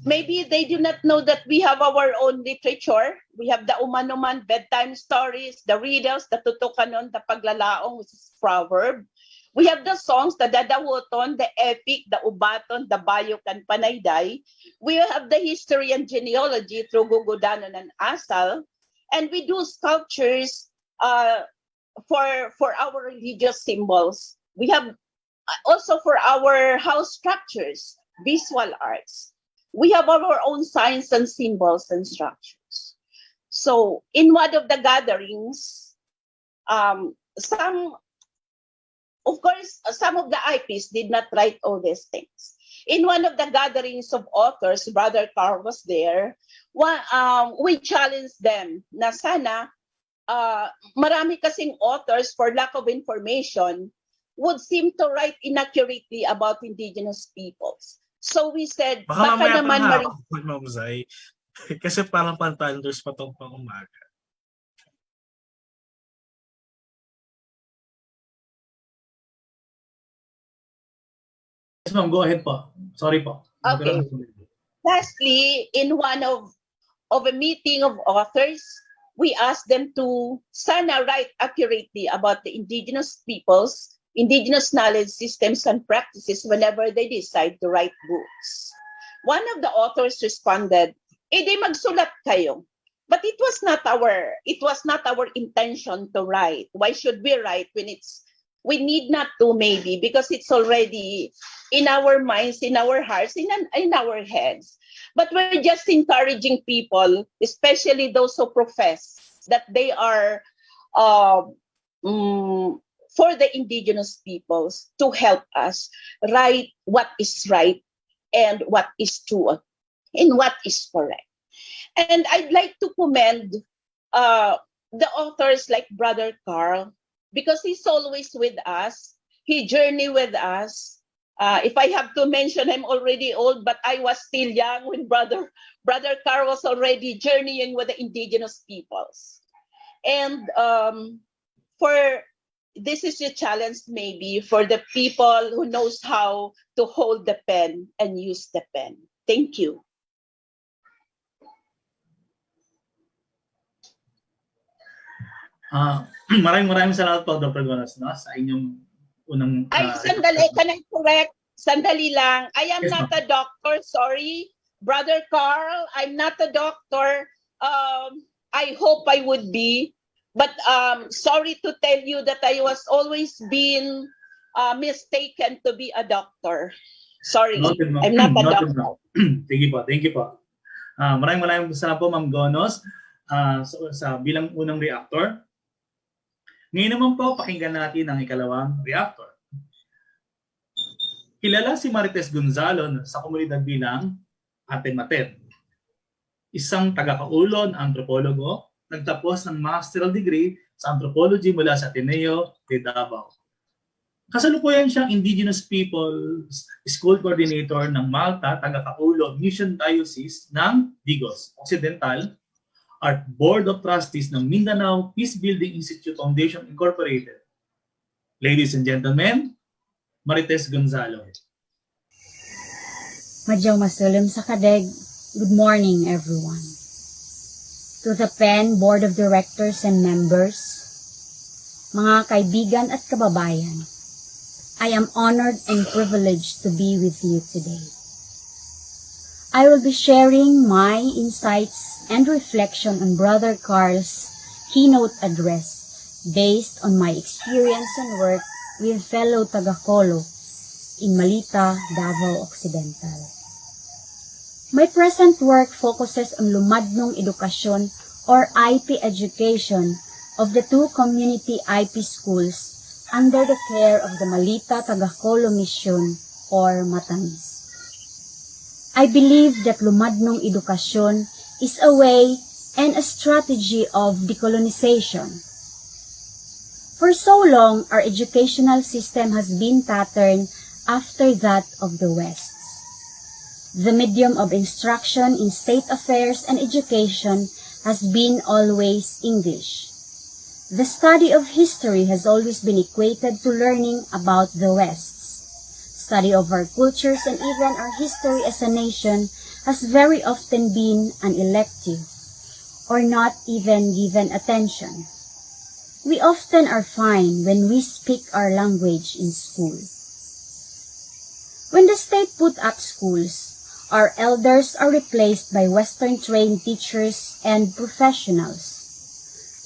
F: Maybe they do not know that we have our own literature. We have the umanuman, bedtime stories, the riddles, the tutukanon, the paglalaong, which is proverb. We have the songs, the dadawoton, the epic, the ubaton, the bayukan, panayday. We have the history and genealogy through Gugudanon and Asal. And we do sculptures for our religious symbols. We have also for our house structures, visual arts. We have our own signs and symbols and structures. So in one of the gatherings, some of the IPs did not write all these things. In one of the gatherings of authors, Brother Carl was there. We challenged them na sana marami kasing authors, for lack of information, would seem to write inaccurately about indigenous peoples. So we said,
G: Baka mamaya
F: naman
G: pa Ma'am Zay. Kasi parang pantanders pa itong pang umaga.
B: Yes, ma'am, go ahead po. Sorry po.
F: Okay. Lastly, in one of a meeting of authors, we asked them to sana write accurately about the indigenous peoples, indigenous knowledge systems and practices whenever they decide to write books. One of the authors responded, di magsulat kayo. But it was not our intention to write. Why should we write when we need not to, maybe, because it's already in our minds, in our hearts, in our heads. But we're just encouraging people, especially those who profess that they are for the indigenous peoples, to help us write what is right and what is true and what is correct. And I'd like to commend the authors like Brother Carl, because he's always with us. He journeyed with us. If I have to mention, I'm already old, but I was still young when Brother Carl was already journeying with the indigenous peoples. And this is a challenge maybe for the people who knows how to hold the pen and use the pen. Thank you.
B: Maraming salamat po, Dr. Gonas, no, sa inyong unang...
F: Sandali, can I correct? Sandali lang. I am
B: Yes,
F: not a doctor, sorry. Brother Carl, I'm not a doctor. I hope I would be. But sorry to tell you that I was always being mistaken to be a doctor. Sorry,
B: Noted,
F: I'm not a
B: noted,
F: doctor.
B: Thank you po. Maraming salamat po, Ma'am Gonos, sa bilang unang reactor. Ngayon naman po, pakinggan natin ang ikalawang reactor. Kilala si Marites Gonzalo sa komunidad bilang Ate Matet, isang taga-kaulo na antropologo, nagtapos ng masteral degree sa anthropology mula sa Ateneo de Davao. Kasalukuyan siyang Indigenous Peoples School Coordinator ng Malta, taga-kaulo Mission Diocese ng Digos Occidental, at Board of Trustees ng Mindanao Peace Building Institute Foundation Incorporated. Ladies and gentlemen, Marites Gonzalo.
H: Madyaw masulim sa kadeg, good morning everyone. To the PEN Board of Directors and Members, mga kaibigan at kababayan, I am honored and privileged to be with you today. I will be sharing my insights and reflection on Brother Carl's keynote address based on my experience and work with fellow Tagakolo in Malita, Davao Occidental. My present work focuses on lumadnong edukasyon or IP education of the two community IP schools under the care of the Malita Tagakolo Mission or Matamis. I believe that lumadnong edukasyon is a way and a strategy of decolonization. For so long, our educational system has been patterned after that of the West. The medium of instruction in state affairs and education has been always English. The study of history has always been equated to learning about the West. Study of our cultures and even our history as a nation has very often been an elective or not even given attention. We often are fine when we speak our language in school. When the state put up schools, our elders are replaced by Western-trained teachers and professionals.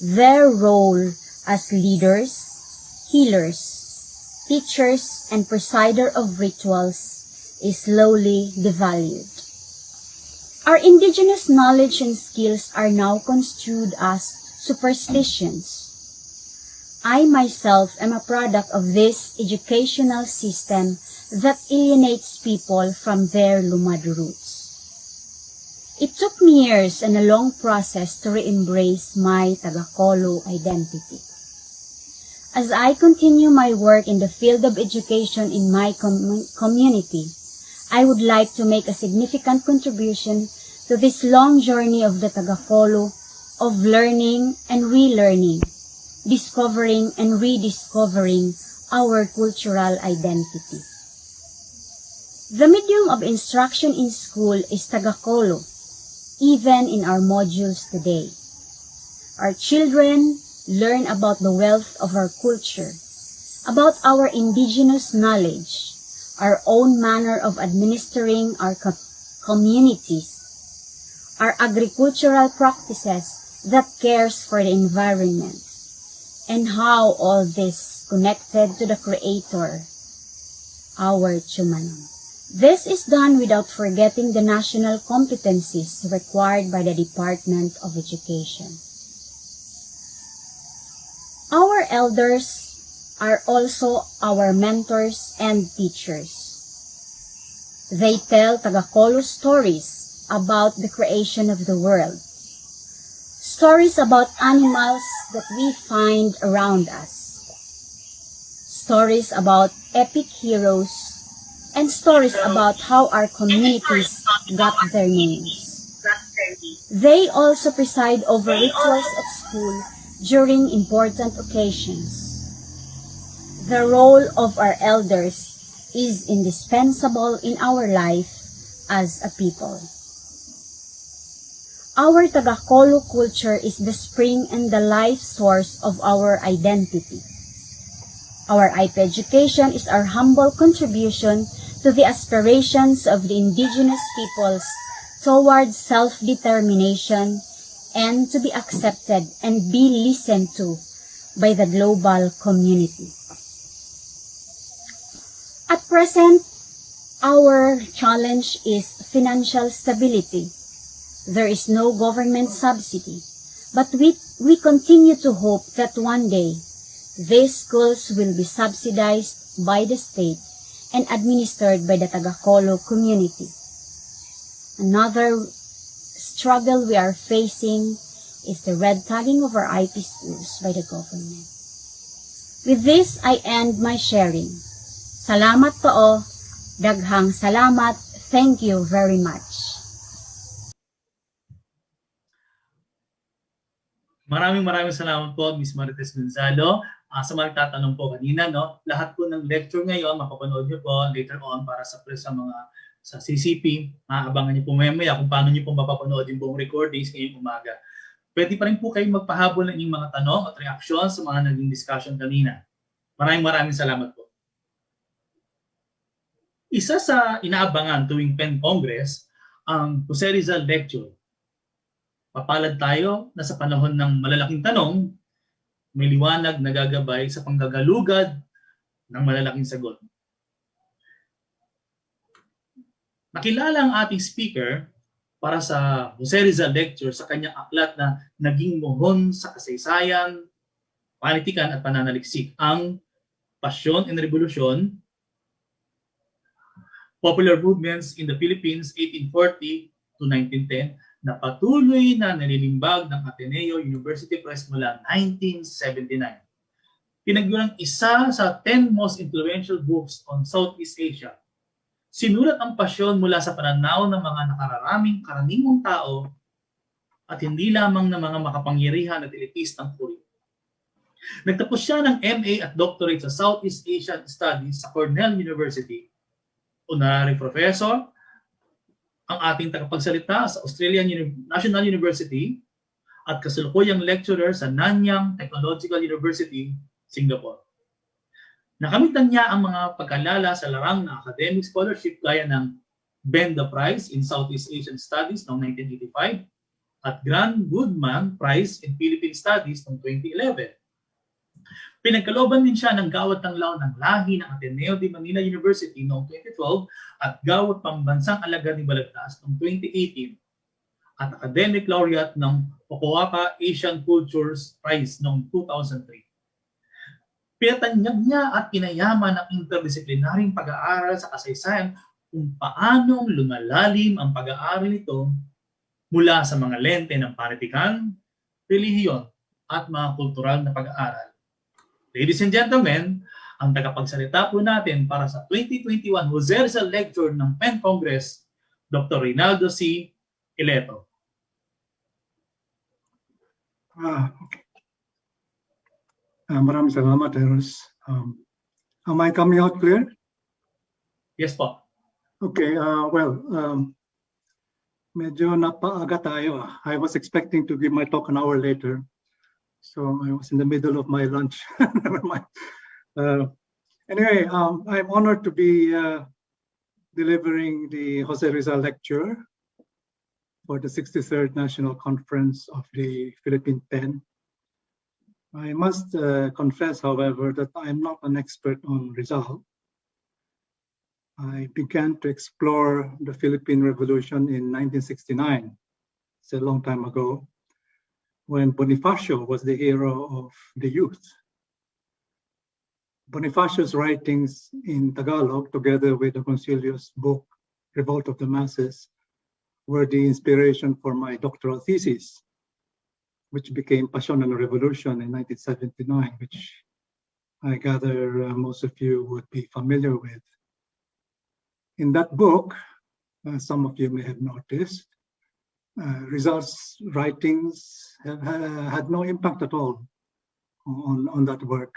H: Their role as leaders, healers, teachers, and presider of rituals is slowly devalued. Our indigenous knowledge and skills are now construed as superstitions. I myself am a product of this educational system that alienates people from their lumad roots. It took me years and a long process to re-embrace my Tagakolo identity. As I continue my work in the field of education in my community, I would like to make a significant contribution to this long journey of the Tagakolo of learning and relearning, discovering and rediscovering our cultural identity. The medium of instruction in school is Tagakolo, even in our modules today. Our children learn about the wealth of our culture, about our indigenous knowledge, our own manner of administering our communities, our agricultural practices that cares for the environment, and how all this connected to the Creator, our Chumanong. This is done without forgetting the national competencies required by the Department of Education. Our elders are also our mentors and teachers. They tell Tagakolo stories about the creation of the world, stories about animals that we find around us, stories about epic heroes, and stories about how our communities got their names. They also preside over rituals at school during important occasions. The role of our elders is indispensable in our life as a people. Our Tagakolo culture is the spring and the life source of our identity. Our IP education is our humble contribution to the aspirations of the indigenous peoples towards self-determination and to be accepted and be listened to by the global community. At present, our challenge is financial stability. There is no government subsidy, but we continue to hope that one day these schools will be subsidized by the state and administered by the Tagakolo community. Another struggle we are facing is the red tagging of our IP schools by the government. With this, I end my sharing. Salamat po, daghang salamat, thank you very much.
B: Maraming salamat po, Ms. Marites Gonzalo. Sa mga tatanong po kanina, no, lahat po ng lecture ngayon, mapapanood nyo po later on para sa mga sa CCP. Maabangan nyo po mamaya kung paano nyo po mapapanood yung buong recordings ngayong umaga. Pwede pa rin po kayong magpahabol ng inyong mga tanong at reaksyon sa mga naging discussion kanina. Maraming salamat po. Isa sa inaabangan tuwing PEN Congress, ang Jose Rizal Lecture. Papalad tayo na sa panahon ng malalaking tanong, may liwanag na gagabay sa panggagalugad ng malalaking sagot. Nakilala ang ating speaker para sa Jose Rizal Lecture sa kanyang aklat na naging mohon sa kasaysayan, panitikan at pananaliksik, ang Pasyon and Revolusyon, Popular Movements in the Philippines 1840 to 1910, na patuloy na nililimbag ng Ateneo University Press mula 1979. Pinagbilang isa sa 10 most influential books on Southeast Asia. Sinulat ang pasyon mula sa pananaw ng mga nakararaming karaniwang tao at hindi lamang ng mga makapangyarihan at elitistang puri. Nagtapos siya ng MA at doctorate sa Southeast Asian Studies sa Cornell University. Honorary Professor, ang ating tagapagsalita sa Australian National University at kasalukuyang lecturer sa Nanyang Technological University, Singapore. Nakamitan niya ang mga pagkalala sa larang na academic scholarship gaya ng Benda Prize in Southeast Asian Studies noong 1985 at Grand Goodman Prize in Philippine Studies noong 2011. Pinagkalooban din siya ng Gawad ng Laon ng Lahi ng Ateneo de Manila University noong 2012 at Gawad Pambansang Alagad ni Balagtas noong 2018 at Academic Laureate ng Fukuoka Asian Cultures Prize noong 2003. Pinatanyag niya at pinayaman ang interdisciplinaryong pag-aaral sa kasaysayan kung paanong lumalalim ang pag-aaral nito mula sa mga lente ng panitikan, relihiyon at mga kultural na pag-aaral. Ladies and gentlemen, ang tagapagsalita po natin para sa 2021 Jose Rizal Lecture ng PEN Congress, Dr. Reynaldo C. Ileto.
I: Okay. Maraming salamat, Eros. Am I coming out clear?
B: Yes po.
I: Okay, medyo napaaga tayo. I was expecting to give my talk an hour later. So I was in the middle of my lunch. Never mind. Anyway, I'm honored to be delivering the Jose Rizal Lecture for the 63rd National Conference of the Philippine PEN. I must confess, however, that I'm not an expert on Rizal. I began to explore the Philippine Revolution in 1969. It's a long time ago, when Bonifacio was the hero of the youth. Bonifacio's writings in Tagalog, together with Agoncillo's book, Revolt of the Masses, were the inspiration for my doctoral thesis, which became Passion and Revolution in 1979, which I gather most of you would be familiar with. In that book, some of you may have noticed, Rizal's writings had no impact at all on that work.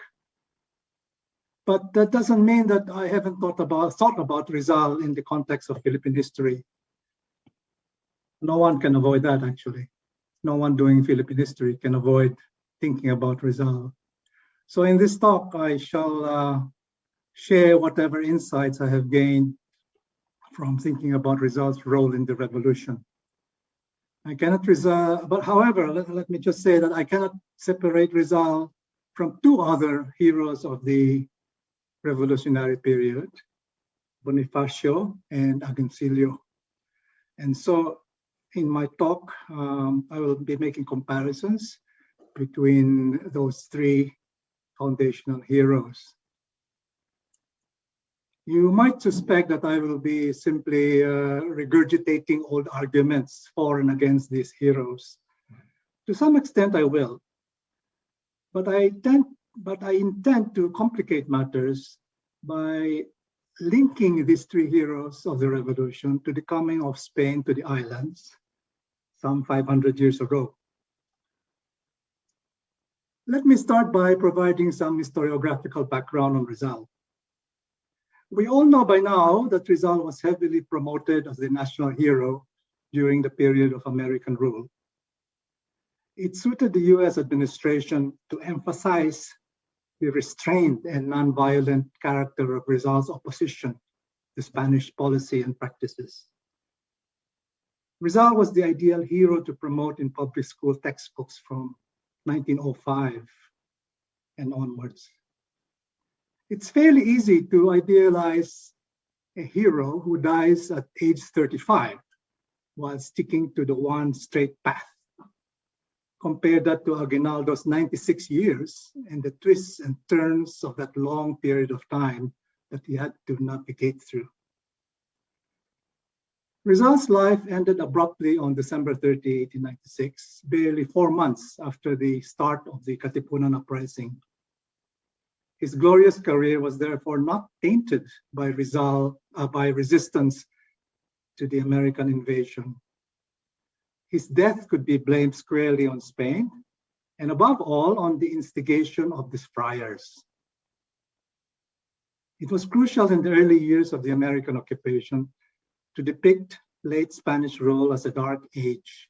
I: But that doesn't mean that I haven't thought about Rizal in the context of Philippine history. No one can avoid that, actually. No one doing Philippine history can avoid thinking about Rizal. So in this talk, I shall share whatever insights I have gained from thinking about Rizal's role in the revolution. I cannot but however, let me just say that I cannot separate Rizal from two other heroes of the revolutionary period, Bonifacio and Agoncillo. And so in my talk, I will be making comparisons between those three foundational heroes. You might suspect that I will be simply regurgitating old arguments for and against these heroes. To some extent, I will. But I intend to complicate matters by linking these three heroes of the revolution to the coming of Spain to the islands some 500 years ago. Let me start by providing some historiographical background on Rizal. We all know by now that Rizal was heavily promoted as the national hero during the period of American rule. It suited the US administration to emphasize the restrained and nonviolent character of Rizal's opposition to Spanish policy and practices. Rizal was the ideal hero to promote in public school textbooks from 1905 and onwards. It's fairly easy to idealize a hero who dies at age 35 while sticking to the one straight path. Compare that to Aguinaldo's 96 years and the twists and turns of that long period of time that he had to navigate through. Rizal's life ended abruptly on December 30, 1896, barely 4 months after the start of the Katipunan Uprising. His glorious career was therefore not tainted by resistance to the American invasion. His death could be blamed squarely on Spain, and above all, on the instigation of these friars. It was crucial in the early years of the American occupation to depict late Spanish rule as a dark age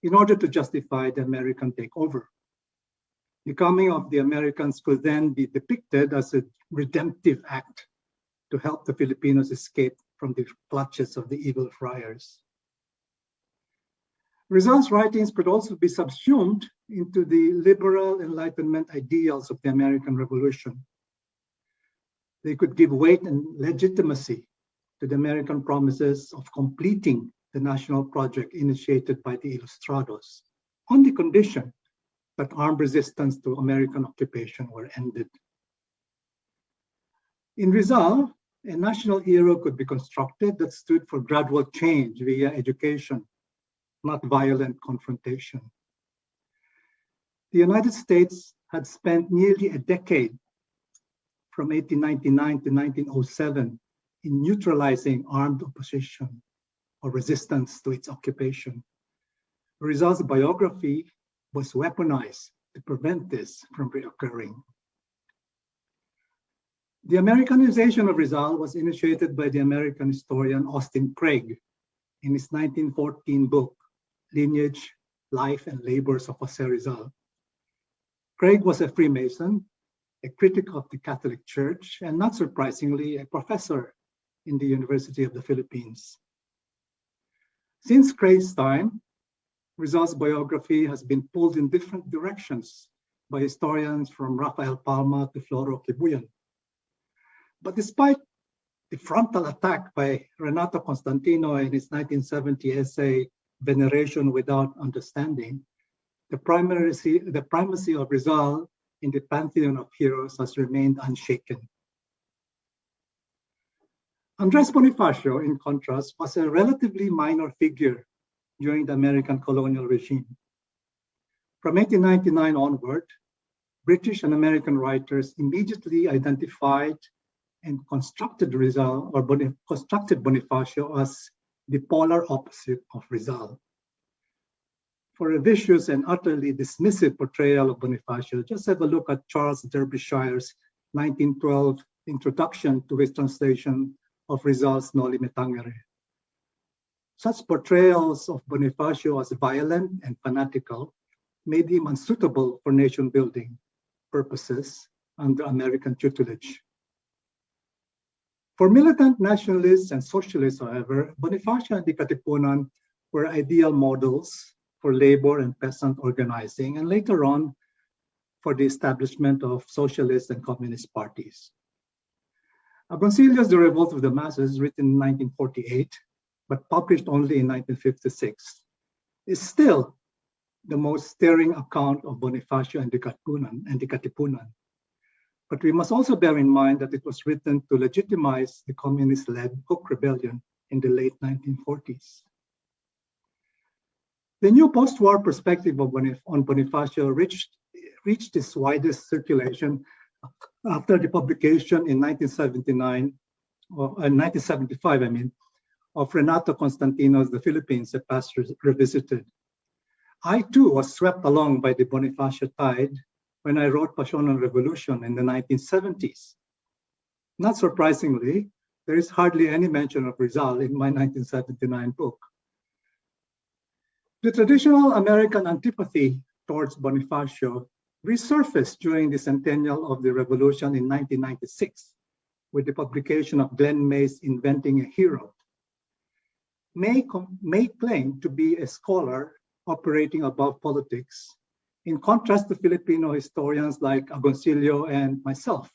I: in order to justify the American takeover. The coming of the Americans could then be depicted as a redemptive act to help the Filipinos escape from the clutches of the evil friars. Rizal's writings could also be subsumed into the liberal Enlightenment ideals of the American Revolution. They could give weight and legitimacy to the American promises of completing the national project initiated by the Ilustrados, on the condition that armed resistance to American occupation were ended. In Rizal, a national hero could be constructed that stood for gradual change via education, not violent confrontation. The United States had spent nearly a decade, from 1899 to 1907, in neutralizing armed opposition or resistance to its occupation. Rizal's biography was weaponized to prevent this from reoccurring. The Americanization of Rizal was initiated by the American historian Austin Craig in his 1914 book, Lineage, Life, and Labors of Jose Rizal. Craig was a Freemason, a critic of the Catholic Church, and not surprisingly, a professor in the University of the Philippines. Since Craig's time, Rizal's biography has been pulled in different directions by historians from Rafael Palma to Floro Kibuyan. But despite the frontal attack by Renato Constantino in his 1970 essay, Veneration Without Understanding, the primacy of Rizal in the pantheon of heroes has remained unshaken. Andres Bonifacio, in contrast, was a relatively minor figure during the American colonial regime. From 1899 onward, British and American writers immediately identified and constructed Rizal, or constructed Bonifacio, as the polar opposite of Rizal. For a vicious and utterly dismissive portrayal of Bonifacio, just have a look at Charles Derbyshire's 1912 introduction to his translation of Rizal's Noli Me Tangere. Such portrayals of Bonifacio as violent and fanatical made him unsuitable for nation-building purposes under American tutelage. For militant nationalists and socialists, however, Bonifacio and the Katipunan were ideal models for labor and peasant organizing, and later on for the establishment of socialist and communist parties. Agoncillo's The Revolt of the Masses, written in 1948, but published only in 1956, is still the most stirring account of Bonifacio and the Katipunan. But we must also bear in mind that it was written to legitimize the communist-led Cook Rebellion in the late 1940s. The new post-war perspective on Bonifacio reached its widest circulation after the publication in 1975, of Renato Constantino's The Philippines, a Past Revisited. I too was swept along by the Bonifacio tide when I wrote Passion and Revolution in the 1970s. Not surprisingly, there is hardly any mention of Rizal in my 1979 book. The traditional American antipathy towards Bonifacio resurfaced during the centennial of the revolution in 1996 with the publication of Glenn May's Inventing a Hero. May claimed to be a scholar operating above politics, in contrast to Filipino historians like Agoncillo and myself,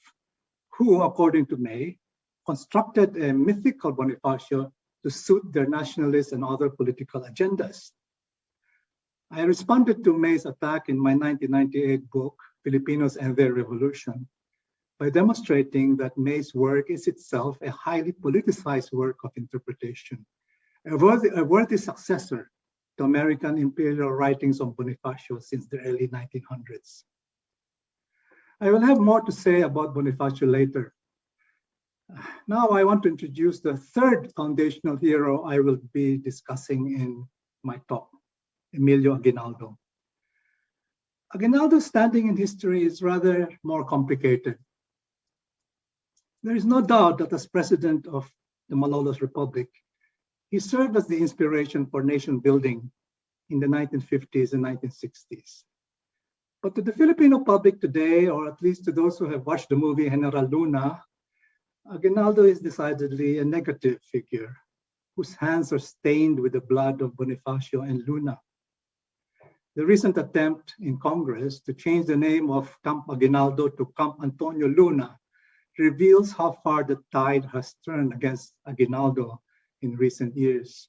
I: who, according to May, constructed a mythical Bonifacio to suit their nationalist and other political agendas. I responded to May's attack in my 1998 book, Filipinos and Their Revolution, by demonstrating that May's work is itself a highly politicized work of interpretation, a worthy successor to American imperial writings on Bonifacio since the early 1900s. I will have more to say about Bonifacio later. Now I want to introduce the third foundational hero I will be discussing in my talk, Emilio Aguinaldo. Aguinaldo's standing in history is rather more complicated. There is no doubt that as president of the Malolos Republic, he served as the inspiration for nation building in the 1950s and 1960s. But to the Filipino public today, or at least to those who have watched the movie General Luna, Aguinaldo is decidedly a negative figure whose hands are stained with the blood of Bonifacio and Luna. The recent attempt in Congress to change the name of Camp Aguinaldo to Camp Antonio Luna reveals how far the tide has turned against Aguinaldo in recent years.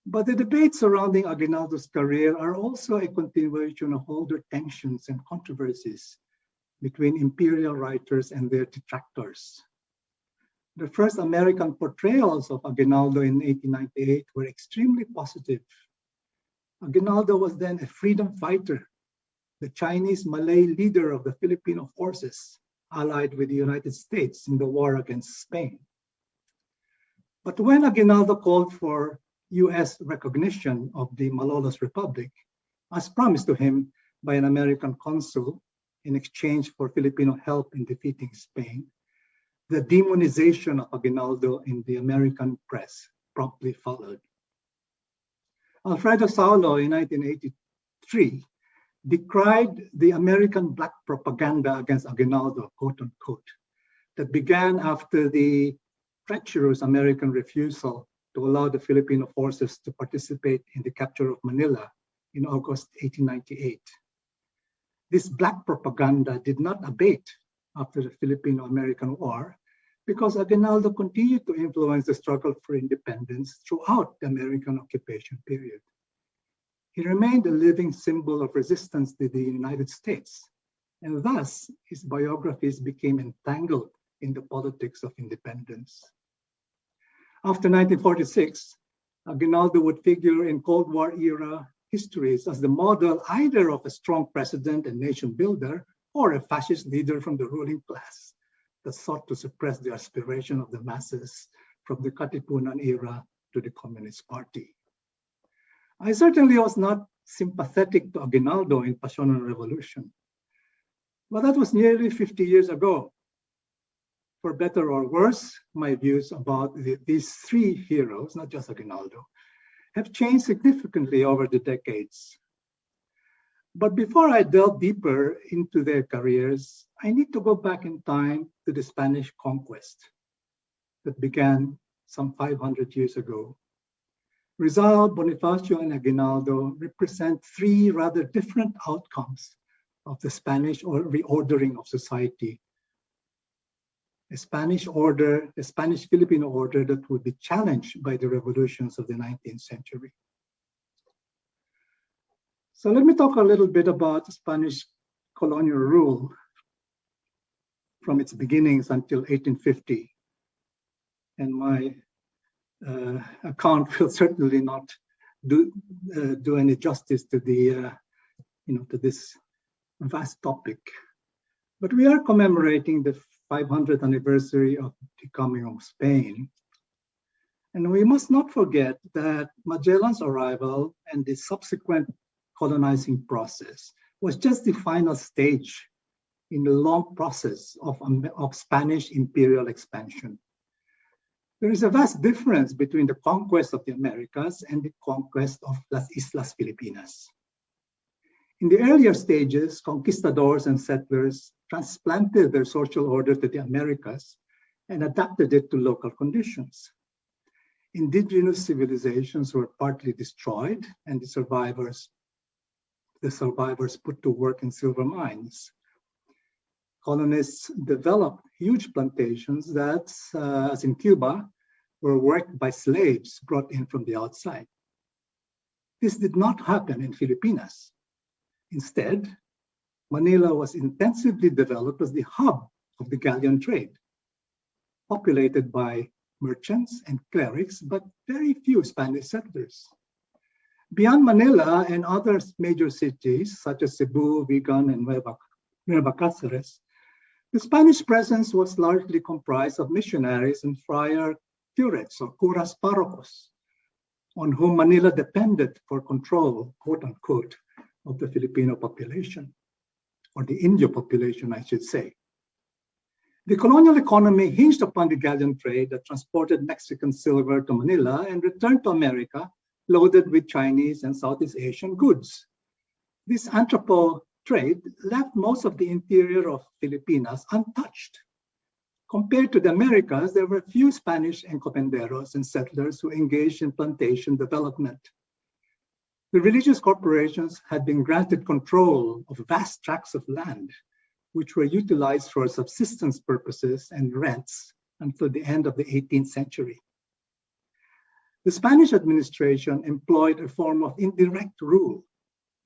I: But the debates surrounding Aguinaldo's career are also a continuation of older tensions and controversies between imperial writers and their detractors. The first American portrayals of Aguinaldo in 1898 were extremely positive. Aguinaldo was then a freedom fighter, the Chinese-Malay leader of the Filipino forces, allied with the United States in the war against Spain. But when Aguinaldo called for US recognition of the Malolos Republic, as promised to him by an American consul in exchange for Filipino help in defeating Spain, the demonization of Aguinaldo in the American press promptly followed. Alfredo Saulo in 1983 decried the American black propaganda against Aguinaldo, quote unquote, that began after the treacherous American refusal to allow the Filipino forces to participate in the capture of Manila in August 1898. This black propaganda did not abate after the Filipino-American War because Aguinaldo continued to influence the struggle for independence throughout the American occupation period. He remained a living symbol of resistance to the United States, and thus his biographies became entangled in the politics of independence. After 1946, Aguinaldo would figure in Cold War era histories as the model either of a strong president and nation builder or a fascist leader from the ruling class that sought to suppress the aspiration of the masses from the Katipunan era to the Communist Party. I certainly was not sympathetic to Aguinaldo in Passion and Revolution, but that was nearly 50 years ago. For better or worse, my views about these three heroes, not just Aguinaldo, have changed significantly over the decades. But before I delve deeper into their careers, I need to go back in time to the Spanish conquest that began some 500 years ago. Rizal, Bonifacio, and Aguinaldo represent three rather different outcomes of the Spanish reordering of society. A Spanish order, a Spanish Filipino order that would be challenged by the revolutions of the 19th century. So let me talk a little bit about Spanish colonial rule from its beginnings until 1850. And my account will certainly not do any justice to the to this vast topic. But we are commemorating the 500th anniversary of the coming of Spain. And we must not forget that Magellan's arrival and the subsequent colonizing process was just the final stage in the long process of Spanish imperial expansion. There is a vast difference between the conquest of the Americas and the conquest of las Islas Filipinas. In the earlier stages, conquistadors and settlers transplanted their social order to the Americas and adapted it to local conditions. Indigenous civilizations were partly destroyed and the survivors put to work in silver mines. Colonists developed huge plantations that, as in Cuba, were worked by slaves brought in from the outside. This did not happen in Filipinas. Instead, Manila was intensively developed as the hub of the galleon trade, populated by merchants and clerics, but very few Spanish settlers. Beyond Manila and other major cities, such as Cebu, Vigan, and Nueva Cáceres, the Spanish presence was largely comprised of missionaries and friar curates or curas parrocos, on whom Manila depended for control, quote unquote, of the Filipino population, or the Indio population, I should say. The colonial economy hinged upon the galleon trade that transported Mexican silver to Manila and returned to America loaded with Chinese and Southeast Asian goods. This anthropo trade left most of the interior of Filipinas untouched. Compared to the Americas, there were few Spanish encomenderos and settlers who engaged in plantation development. The religious corporations had been granted control of vast tracts of land, which were utilized for subsistence purposes and rents until the end of the 18th century. The Spanish administration employed a form of indirect rule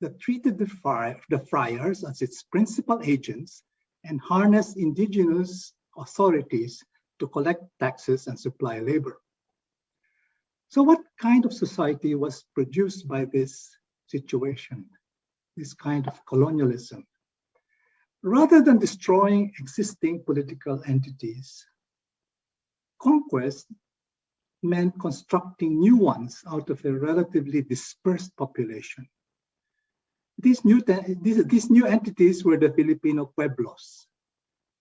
I: that treated the friars as its principal agents and harnessed indigenous authorities to collect taxes and supply labor. So what kind of society was produced by this situation, this kind of colonialism? Rather than destroying existing political entities, conquest meant constructing new ones out of a relatively dispersed population. These new entities were the Filipino pueblos,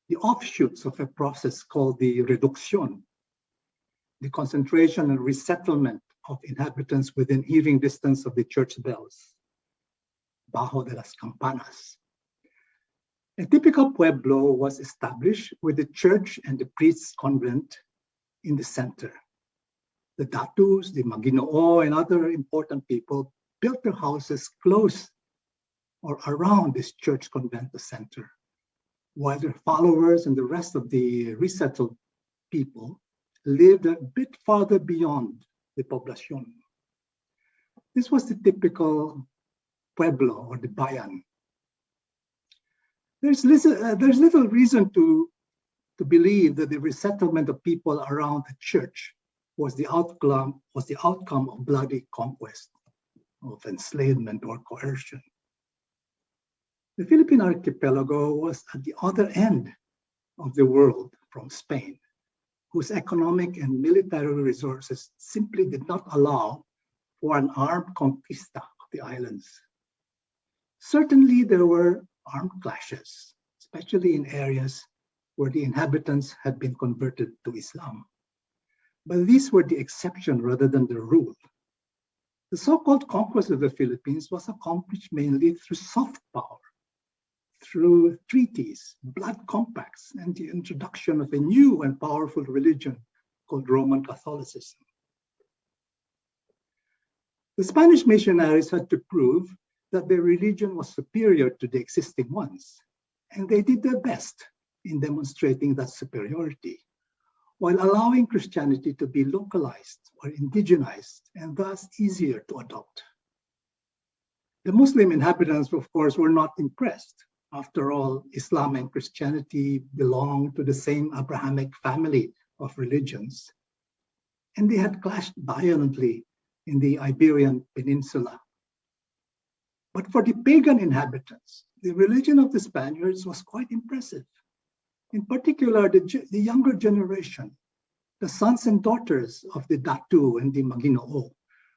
I: the offshoots of a process called the reducción, the concentration and resettlement of inhabitants within hearing distance of the church bells, bajo de las campanas. A typical pueblo was established with the church and the priest's convent in the center. The datus, the maginoo, and other important people built their houses close or around this church convent, the center, while their followers and the rest of the resettled people lived a bit farther beyond the poblacion. This was the typical pueblo or the bayan. There's little reason to believe that the resettlement of people around the church was the outcome of bloody conquest, of enslavement or coercion. The Philippine archipelago was at the other end of the world from Spain, whose economic and military resources simply did not allow for an armed conquista of the islands. Certainly there were armed clashes, especially in areas where the inhabitants had been converted to Islam. But these were the exception rather than the rule. The so-called conquest of the Philippines was accomplished mainly through soft power, through treaties, blood compacts, and the introduction of a new and powerful religion called Roman Catholicism. The Spanish missionaries had to prove that their religion was superior to the existing ones, and they did their best in demonstrating that superiority, while allowing Christianity to be localized or indigenized and thus easier to adopt. The Muslim inhabitants, of course, were not impressed After all, Islam and Christianity belong to the same Abrahamic family of religions, and they had clashed violently in the Iberian Peninsula. But for the pagan inhabitants, the religion of the Spaniards was quite impressive. In particular, the younger generation, the sons and daughters of the Datu and the Maginoo,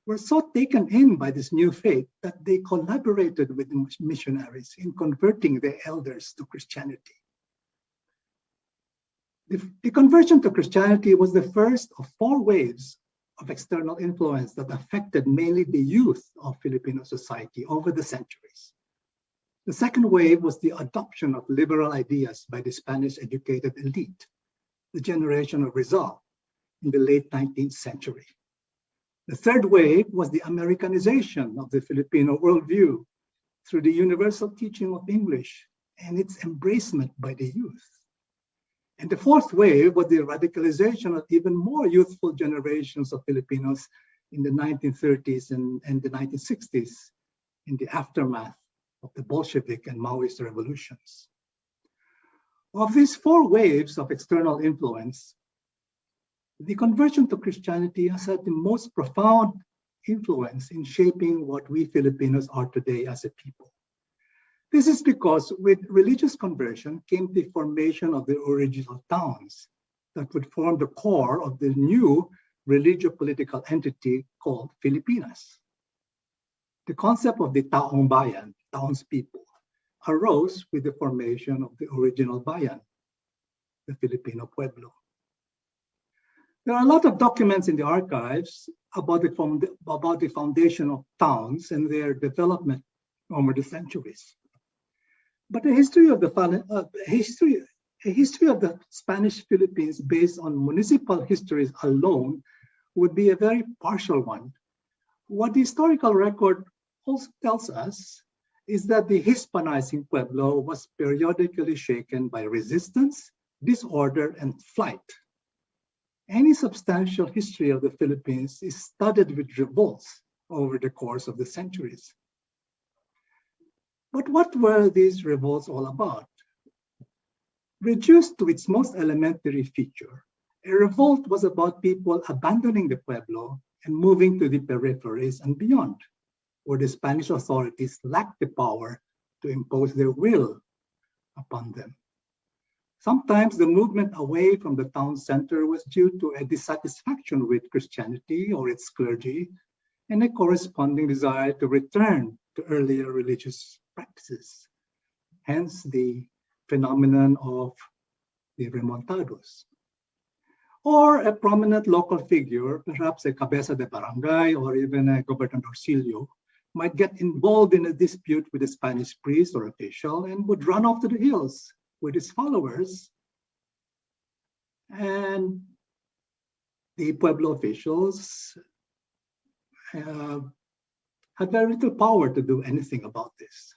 I: were so taken in by this new faith that they collaborated with the missionaries in converting their elders to Christianity. The conversion to Christianity was the first of 4 waves of external influence that affected mainly the youth of Filipino society over the centuries. The second wave was the adoption of liberal ideas by the Spanish-educated elite, the generation of Rizal, in the late 19th century. The third wave was the Americanization of the Filipino worldview through the universal teaching of English and its embracement by the youth. And the fourth wave was the radicalization of even more youthful generations of Filipinos in the 1930s and the 1960s in the aftermath of the Bolshevik and Maoist revolutions. Of these 4 waves of external influence, the conversion to Christianity has had the most profound influence in shaping what we Filipinos are today as a people. This is because with religious conversion came the formation of the original towns that would form the core of the new religio-political entity called Filipinas. The concept of the taong bayan, townspeople, arose with the formation of the original bayan, the Filipino pueblo. There are a lot of documents in the archives about the foundation of towns and their development over the centuries. But a history of the Spanish Philippines based on municipal histories alone would be a very partial one. What the historical record also tells us is that the Hispanizing pueblo was periodically shaken by resistance, disorder, and flight. Any substantial history of the Philippines is studded with revolts over the course of the centuries. But what were these revolts all about? Reduced to its most elementary feature, a revolt was about people abandoning the pueblo and moving to the peripheries and beyond, where the Spanish authorities lacked the power to impose their will upon them. Sometimes the movement away from the town center was due to a dissatisfaction with Christianity or its clergy and a corresponding desire to return to earlier religious practices. Hence the phenomenon of the remontados. Or a prominent local figure, perhaps a cabeza de barangay or even a gobernadorcillo, might get involved in a dispute with a Spanish priest or official and would run off to the hills with his followers. And the pueblo officials had very little power to do anything about this.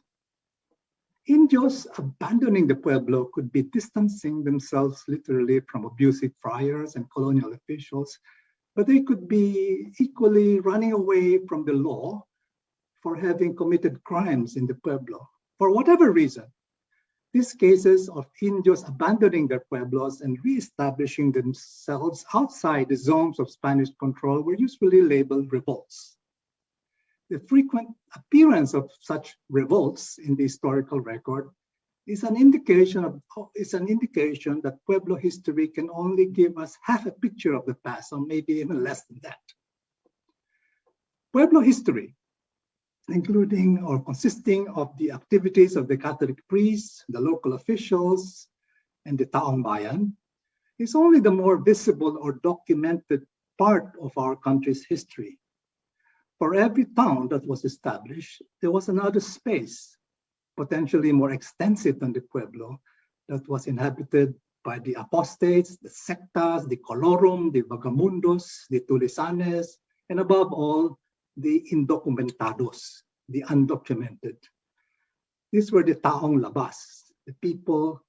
I: Indios abandoning the pueblo could be distancing themselves literally from abusive friars and colonial officials, but they could be equally running away from the law for having committed crimes in the pueblo. For whatever reason, these cases of Indios abandoning their pueblos and reestablishing themselves outside the zones of Spanish control were usually labeled revolts. The frequent appearance of such revolts in the historical record is an indication that Pueblo history can only give us half a picture of the past, or maybe even less than that. Pueblo history, including or consisting of the activities of the Catholic priests, the local officials, and the taong bayan, is only the more visible or documented part of our country's history. For every town that was established, there was another space, potentially more extensive than the pueblo, that was inhabited by the apostates, the sectas, the colorum, the vagamundos, the tulisanes, and above all, the indocumentados, the undocumented. These were the taong labas, the people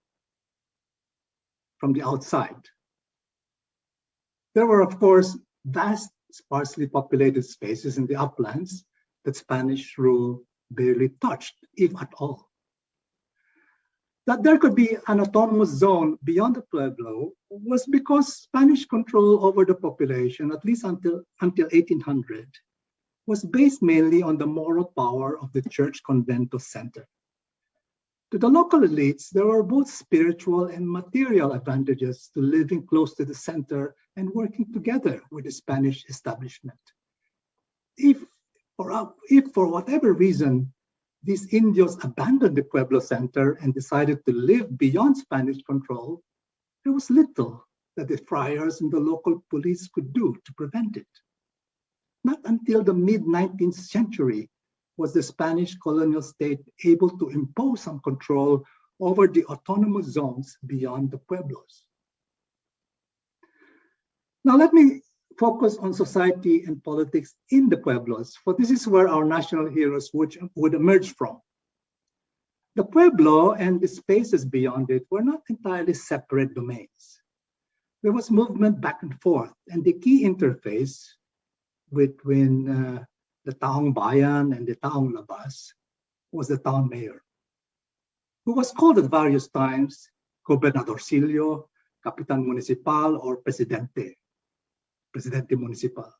I: from the outside. There were, of course, vast, sparsely populated spaces in the uplands that Spanish rule barely touched, if at all. That there could be an autonomous zone beyond the Pueblo was because Spanish control over the population, at least until 1800, was based mainly on the moral power of the church convento center. To the local elites, there were both spiritual and material advantages to living close to the center and working together with the Spanish establishment. If for whatever reason, these Indios abandoned the Pueblo center and decided to live beyond Spanish control, there was little that the friars and the local police could do to prevent it. Not until the mid-19th century was the Spanish colonial state able to impose some control over the autonomous zones beyond the pueblos. Now let me focus on society and politics in the pueblos, for this is where our national heroes would emerge from. The pueblo and the spaces beyond it were not entirely separate domains. There was movement back and forth, and the key interface between the taong bayan and the taong labas was the town mayor, who was called at various times gobernadorcillo, capitan municipal, or presidente municipal.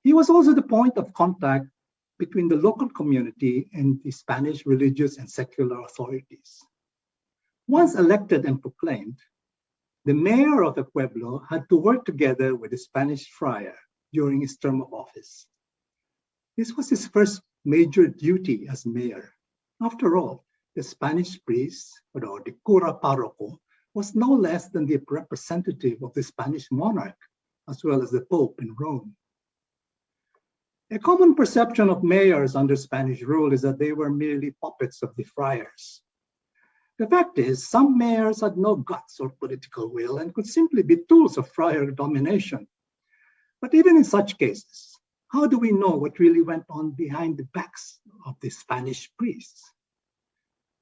I: He was also the point of contact between the local community and the Spanish religious and secular authorities. Once elected and proclaimed, the mayor of the pueblo had to work together with the Spanish friar during his term of office. This was his first major duty as mayor. After all, the Spanish priest, or the cura parroco, was no less than the representative of the Spanish monarch, as well as the Pope in Rome. A common perception of mayors under Spanish rule is that they were merely puppets of the friars. The fact is, some mayors had no guts or political will and could simply be tools of friar domination. But even in such cases, how do we know what really went on behind the backs of the Spanish priests?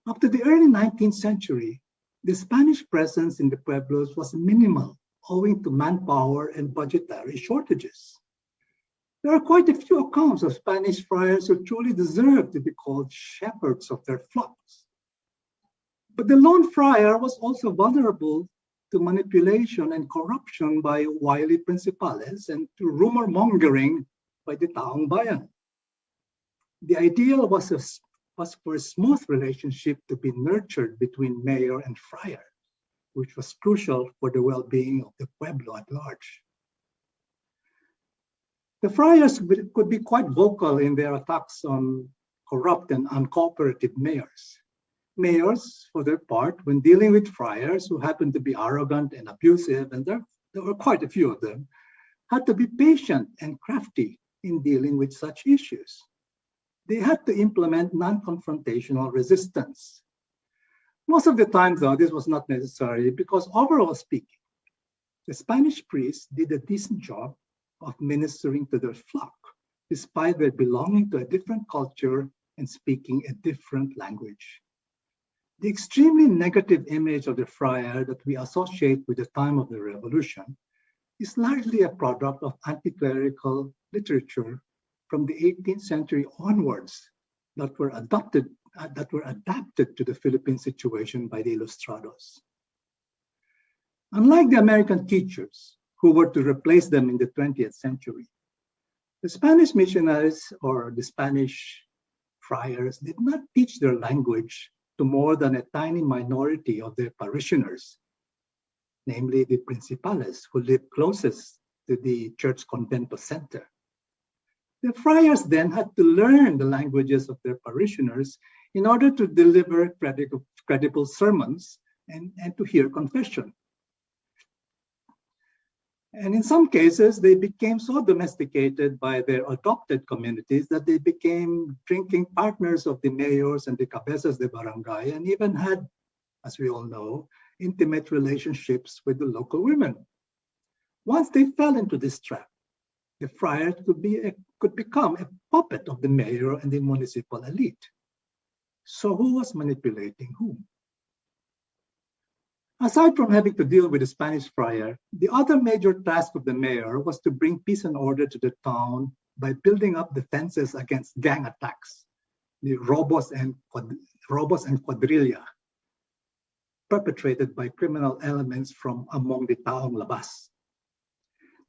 I: Up to the early 19th century, the Spanish presence in the pueblos was minimal, owing to manpower and budgetary shortages. There are quite a few accounts of Spanish friars who truly deserved to be called shepherds of their flocks. But the lone friar was also vulnerable to manipulation and corruption by wily principales and to rumor mongering by the taong bayan. The ideal was for a smooth relationship to be nurtured between mayor and friar, which was crucial for the well-being of the pueblo at large. The friars could be quite vocal in their attacks on corrupt and uncooperative mayors. Mayors, for their part, when dealing with friars who happened to be arrogant and abusive, and there were quite a few of them, had to be patient and crafty in dealing with such issues. They had to implement non-confrontational resistance. Most of the time, though, this was not necessary because overall speaking, the Spanish priests did a decent job of ministering to their flock, despite their belonging to a different culture and speaking a different language. The extremely negative image of the friar that we associate with the time of the revolution is largely a product of anti-clerical literature from the 18th century onwards that were adapted to the Philippine situation by the Ilustrados. Unlike the American teachers who were to replace them in the 20th century, the Spanish missionaries or the Spanish friars did not teach their language to more than a tiny minority of their parishioners, namely the principales who lived closest to the church convento center. The friars then had to learn the languages of their parishioners in order to deliver credible sermons and to hear confession. And in some cases, they became so domesticated by their adopted communities that they became drinking partners of the mayors and the cabezas de barangay, and even had, as we all know, intimate relationships with the local women. Once they fell into this trap, the friar could become a puppet of the mayor and the municipal elite. So who was manipulating whom? Aside from having to deal with the Spanish friar, the other major task of the mayor was to bring peace and order to the town by building up defenses against gang attacks, the robos and quadrilla, perpetrated by criminal elements from among the Taong Labas.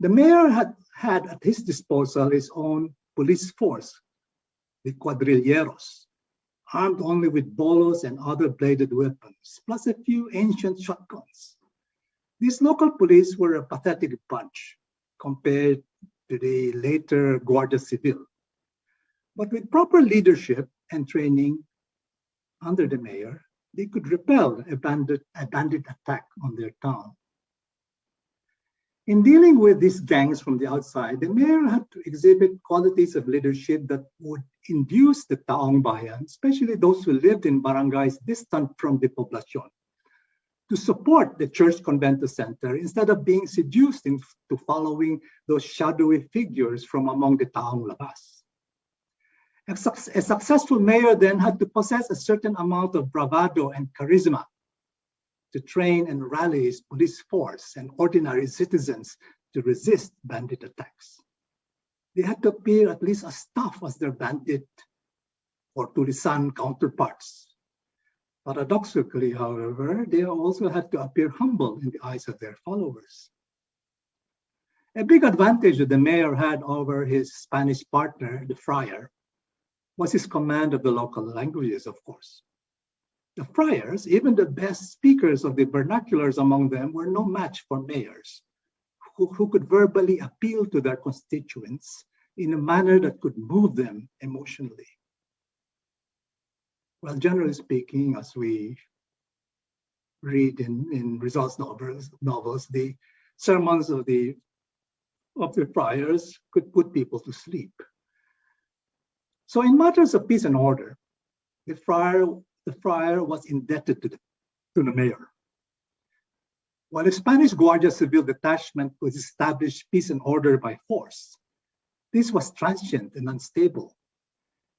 I: The mayor had at his disposal his own police force, the cuadrilleros, armed only with bolos and other bladed weapons, plus a few ancient shotguns. These local police were a pathetic bunch compared to the later Guardia Civil. But with proper leadership and training under the mayor, they could repel a bandit attack on their town. In dealing with these gangs from the outside, the mayor had to exhibit qualities of leadership that would induce the Taong Bayan, especially those who lived in barangays distant from the poblacion, to support the church convento center instead of being seduced into following those shadowy figures from among the Taong Labas. A successful mayor then had to possess a certain amount of bravado and charisma to train and rally his police force and ordinary citizens to resist bandit attacks. They had to appear at least as tough as their bandit or Tulisan counterparts. Paradoxically, however, they also had to appear humble in the eyes of their followers. A big advantage that the mayor had over his Spanish partner, the friar, was his command of the local languages, of course. The friars, even the best speakers of the vernaculars among them, were no match for mayors who could verbally appeal to their constituents in a manner that could move them emotionally. Well, generally speaking, as we read in Rizal's novels, the sermons of the friars could put people to sleep. So in matters of peace and order, the friar was indebted to the mayor. While the Spanish Guardia Civil detachment could establish peace and order by force, this was transient and unstable.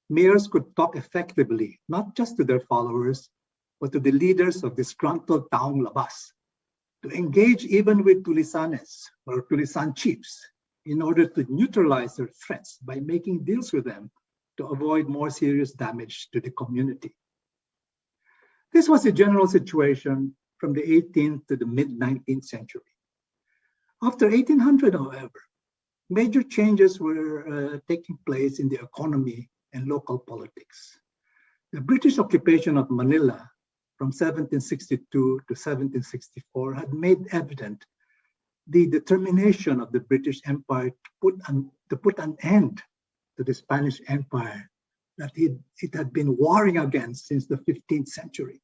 I: Mayors could talk effectively, not just to their followers, but to the leaders of disgruntled Taong Labas, to engage even with Tulisanes or Tulisan chiefs in order to neutralize their threats by making deals with them to avoid more serious damage to the community. This was the general situation from the 18th to the mid-19th century. After 1800, however, major changes were taking place in the economy and local politics. The British occupation of Manila from 1762 to 1764 had made evident the determination of the British Empire to put an end to the Spanish Empire that it had been warring against since the 15th century.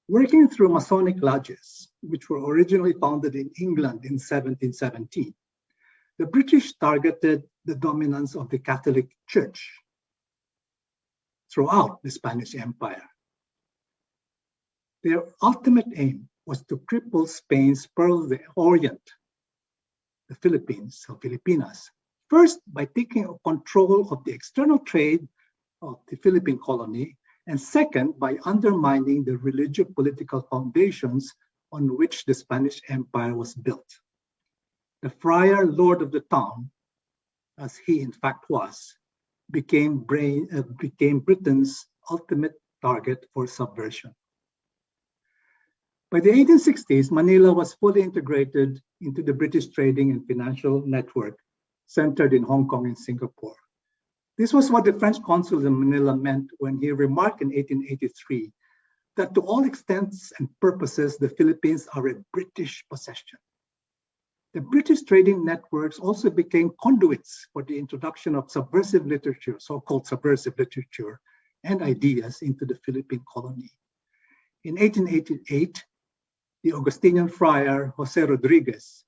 I: Working through Masonic lodges, which were originally founded in England in 1717, the British targeted the dominance of the Catholic Church throughout the Spanish Empire. Their ultimate aim was to cripple Spain's Pearl of the Orient, the Philippines, or Filipinas, first by taking control of the external trade of the Philippine colony, and second by undermining the religio-political foundations on which the Spanish Empire was built. The friar lord of the town, as he in fact was, became Britain's ultimate target for subversion. By the 1860s, Manila was fully integrated into the British trading and financial network centered in Hong Kong and Singapore. This was what the French consul in Manila meant when he remarked in 1883 that to all extents and purposes, the Philippines are a British possession. The British trading networks also became conduits for the introduction of subversive literature, so-called subversive literature, and ideas into the Philippine colony. In 1888, the Augustinian friar Jose Rodriguez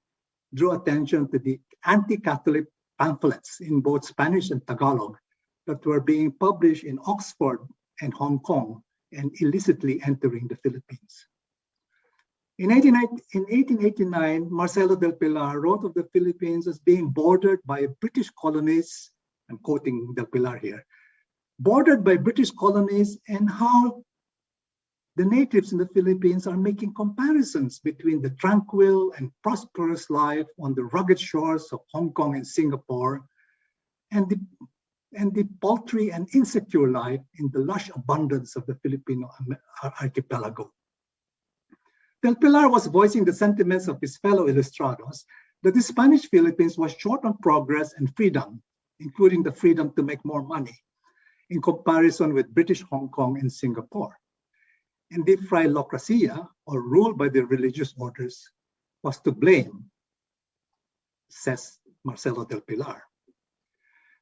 I: drew attention to the anti-Catholic pamphlets in both Spanish and Tagalog that were being published in Oxford and Hong Kong and illicitly entering the Philippines. In 1889, Marcelo del Pilar wrote of the Philippines as being bordered by British colonies, I'm quoting del Pilar here, bordered by British colonies, and how the natives in the Philippines are making comparisons between the tranquil and prosperous life on the rugged shores of Hong Kong and Singapore and the paltry and insecure life in the lush abundance of the Filipino archipelago. Del Pilar was voicing the sentiments of his fellow ilustrados that the Spanish Philippines was short on progress and freedom, including the freedom to make more money, in comparison with British Hong Kong and Singapore. And the philocracia, or rule by the religious orders, was to blame, says Marcelo Del Pilar.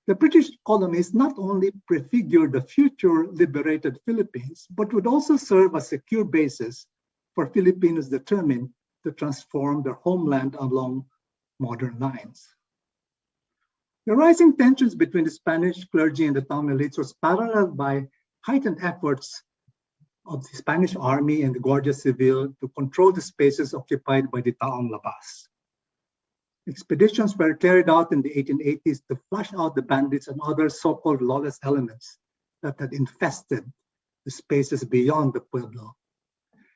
I: The British colonies not only prefigured the future liberated Philippines, but would also serve as a secure basis for Filipinos determined to transform their homeland along modern lines. The rising tensions between the Spanish clergy and the town elites was paralleled by heightened efforts of the Spanish army and the Guardia Civil to control the spaces occupied by the Taong Labas. Expeditions were carried out in the 1880s to flush out the bandits and other so-called lawless elements that had infested the spaces beyond the pueblo.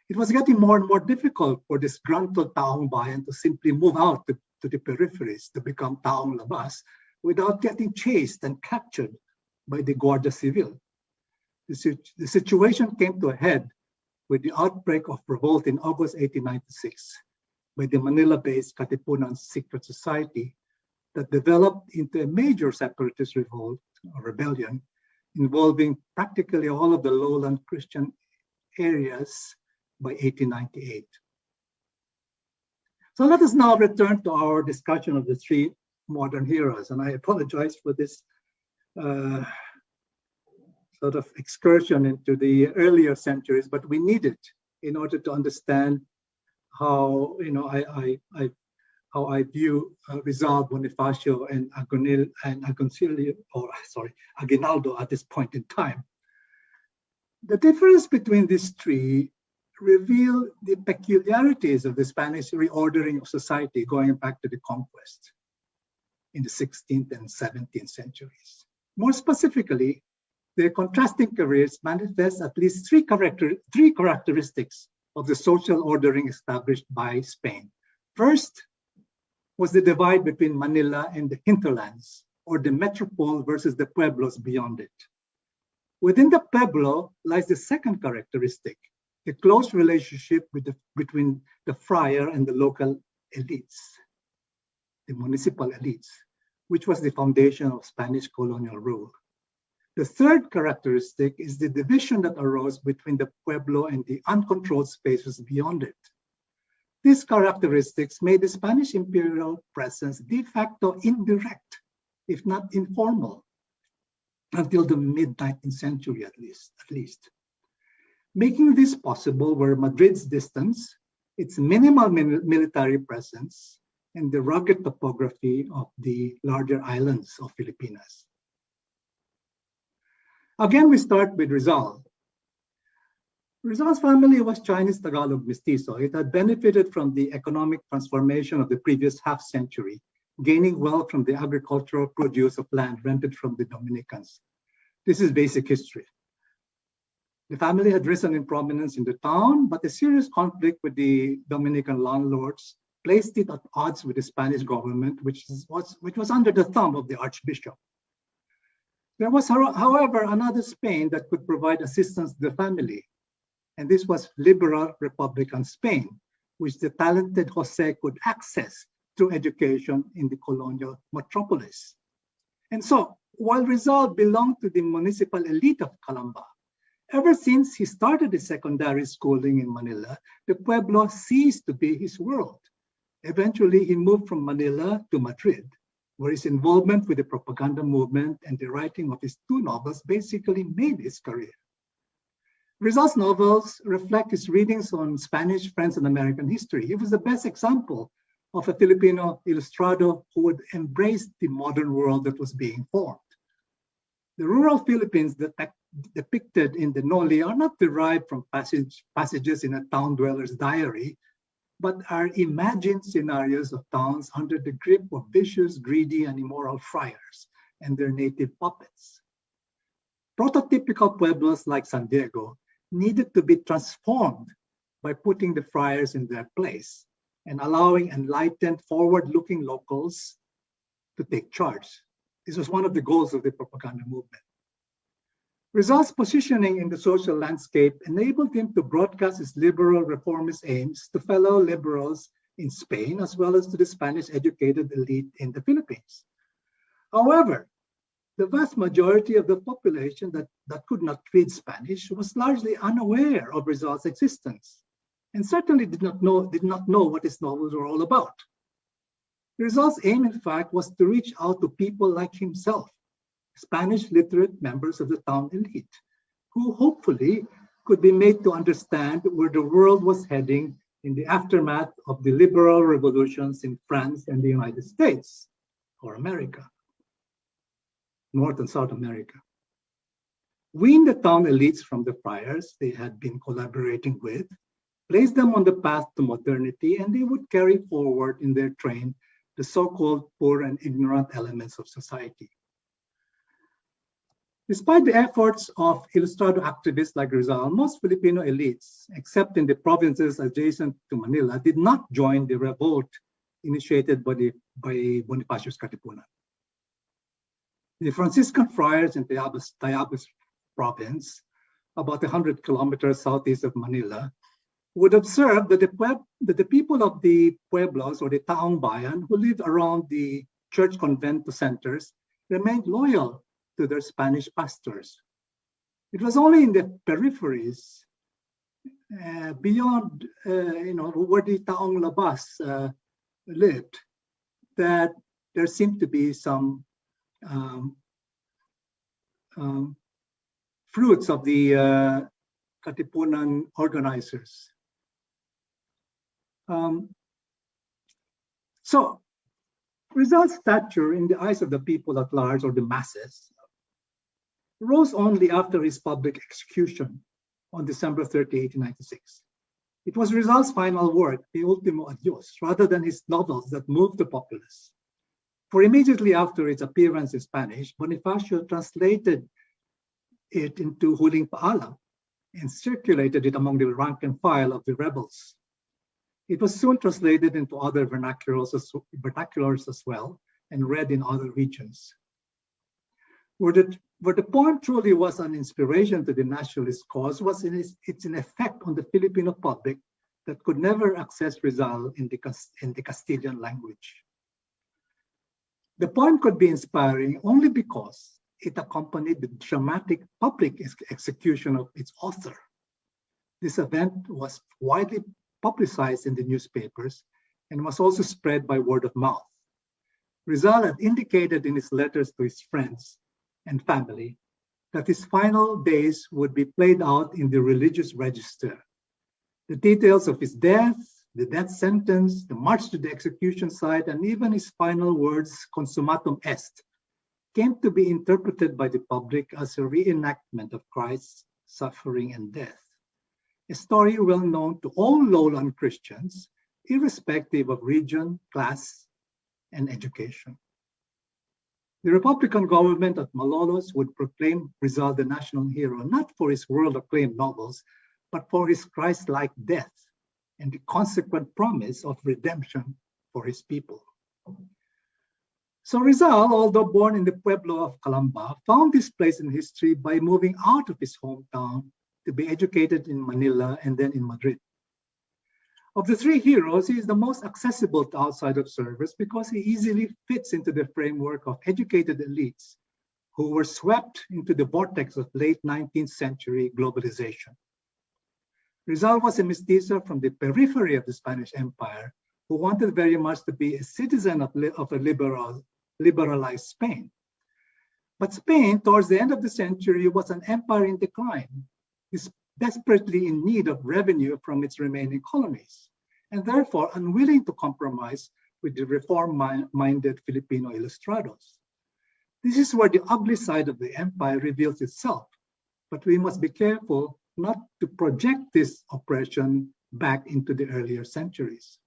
I: It was getting more and more difficult for disgruntled Taong Bayan to simply move out to the peripheries to become Taong Labas without getting chased and captured by the Guardia Civil. The situation came to a head with the outbreak of revolt in August 1896 by the Manila-based Katipunan Secret Society that developed into a major separatist revolt or rebellion involving practically all of the lowland Christian areas by 1898. So let us now return to our discussion of the three modern heroes. And I apologize for this sort of excursion into the earlier centuries, but we need it in order to understand how how I view Rizal, Bonifacio, and Aguinaldo at this point in time. The difference between these three reveal the peculiarities of the Spanish reordering of society going back to the conquest in the 16th and 17th centuries. More specifically, their contrasting careers manifest at least three characteristics of the social ordering established by Spain. First was the divide between Manila and the hinterlands, or the metropole versus the pueblos beyond it. Within the pueblo lies the second characteristic, the close relationship between the friar and the local elites, the municipal elites, which was the foundation of Spanish colonial rule. The third characteristic is the division that arose between the pueblo and the uncontrolled spaces beyond it. These characteristics made the Spanish imperial presence de facto indirect, if not informal, until the mid-19th century at least. Making this possible were Madrid's distance, its minimal military presence, and the rugged topography of the larger islands of Filipinas. Again, we start with Rizal. Rizal's family was Chinese Tagalog mestizo. It had benefited from the economic transformation of the previous half-century, gaining wealth from the agricultural produce of land rented from the Dominicans. This is basic history. The family had risen in prominence in the town, but a serious conflict with the Dominican landlords placed it at odds with the Spanish government, which was under the thumb of the Archbishop. There was, however, another Spain that could provide assistance to the family, and this was liberal Republican Spain, which the talented Jose could access through education in the colonial metropolis. And so, while Rizal belonged to the municipal elite of Calamba, ever since he started his secondary schooling in Manila, the pueblo ceased to be his world. Eventually, he moved from Manila to Madrid, where his involvement with the propaganda movement and the writing of his two novels basically made his career. Rizal's novels reflect his readings on Spanish, French, and American history. He was the best example of a Filipino ilustrado who would embrace the modern world that was being formed. The rural Philippines depicted in the Noli are not derived from passages in a town dweller's diary, but are imagined scenarios of towns under the grip of vicious, greedy, and immoral friars and their native puppets. Prototypical pueblos like San Diego needed to be transformed by putting the friars in their place and allowing enlightened, forward-looking locals to take charge. This was one of the goals of the propaganda movement. Rizal's positioning in the social landscape enabled him to broadcast his liberal reformist aims to fellow liberals in Spain, as well as to the Spanish-educated elite in the Philippines. However, the vast majority of the population that could not read Spanish was largely unaware of Rizal's existence, and certainly did not know what his novels were all about. Rizal's aim, in fact, was to reach out to people like himself, Spanish literate members of the town elite, who hopefully could be made to understand where the world was heading in the aftermath of the liberal revolutions in France and the United States, or America, North and South America. Wean the town elites from the friars they had been collaborating with, placed them on the path to modernity, and they would carry forward in their train the so-called poor and ignorant elements of society. Despite the efforts of Ilustrado activists like Rizal, most Filipino elites, except in the provinces adjacent to Manila, did not join the revolt initiated by Bonifacio's Katipunan. The Franciscan friars in Tayabas province, about 100 kilometers southeast of Manila, would observe that the people of the pueblos or the taong bayan who lived around the church convent centers remained loyal to their Spanish pastors. It was only in the peripheries, beyond where the taong labas lived, that there seemed to be some fruits of the Katipunan organizers. So Rizal's stature in the eyes of the people at large, or the masses, rose only after his public execution on December 30, 1896. It was Rizal's final work, De Ultimo Adios, rather than his novels that moved the populace. For immediately after its appearance in Spanish, Bonifacio translated it into Huling Paalam and circulated it among the rank and file of the rebels. It was soon translated into other vernaculars as well and read in other regions. Where the poem truly was an inspiration to the nationalist cause was in its effect on the Filipino public that could never access Rizal in the Castilian language. The poem could be inspiring only because it accompanied the dramatic public execution of its author. This event was widely publicized in the newspapers and was also spread by word of mouth. Rizal had indicated in his letters to his friends and family that his final days would be played out in the religious register. The details of his death, the death sentence, the march to the execution site, and even his final words, consummatum est, came to be interpreted by the public as a reenactment of Christ's suffering and death, a story well known to all lowland Christians, irrespective of region, class, and education. The Republican government of Malolos would proclaim Rizal the national hero, not for his world-acclaimed novels, but for his Christ-like death and the consequent promise of redemption for his people. So Rizal, although born in the pueblo of Calamba, found his place in history by moving out of his hometown to be educated in Manila and then in Madrid. Of the three heroes, he is the most accessible to outside observers because he easily fits into the framework of educated elites who were swept into the vortex of late 19th century globalization. Rizal was a mestizo from the periphery of the Spanish Empire who wanted very much to be a citizen of a liberalized Spain. But Spain, towards the end of the century, was an empire in decline, is desperately in need of revenue from its remaining colonies, and therefore unwilling to compromise with the reform-minded Filipino ilustrados. This is where the ugly side of the empire reveals itself, but we must be careful not to project this oppression back into the earlier centuries.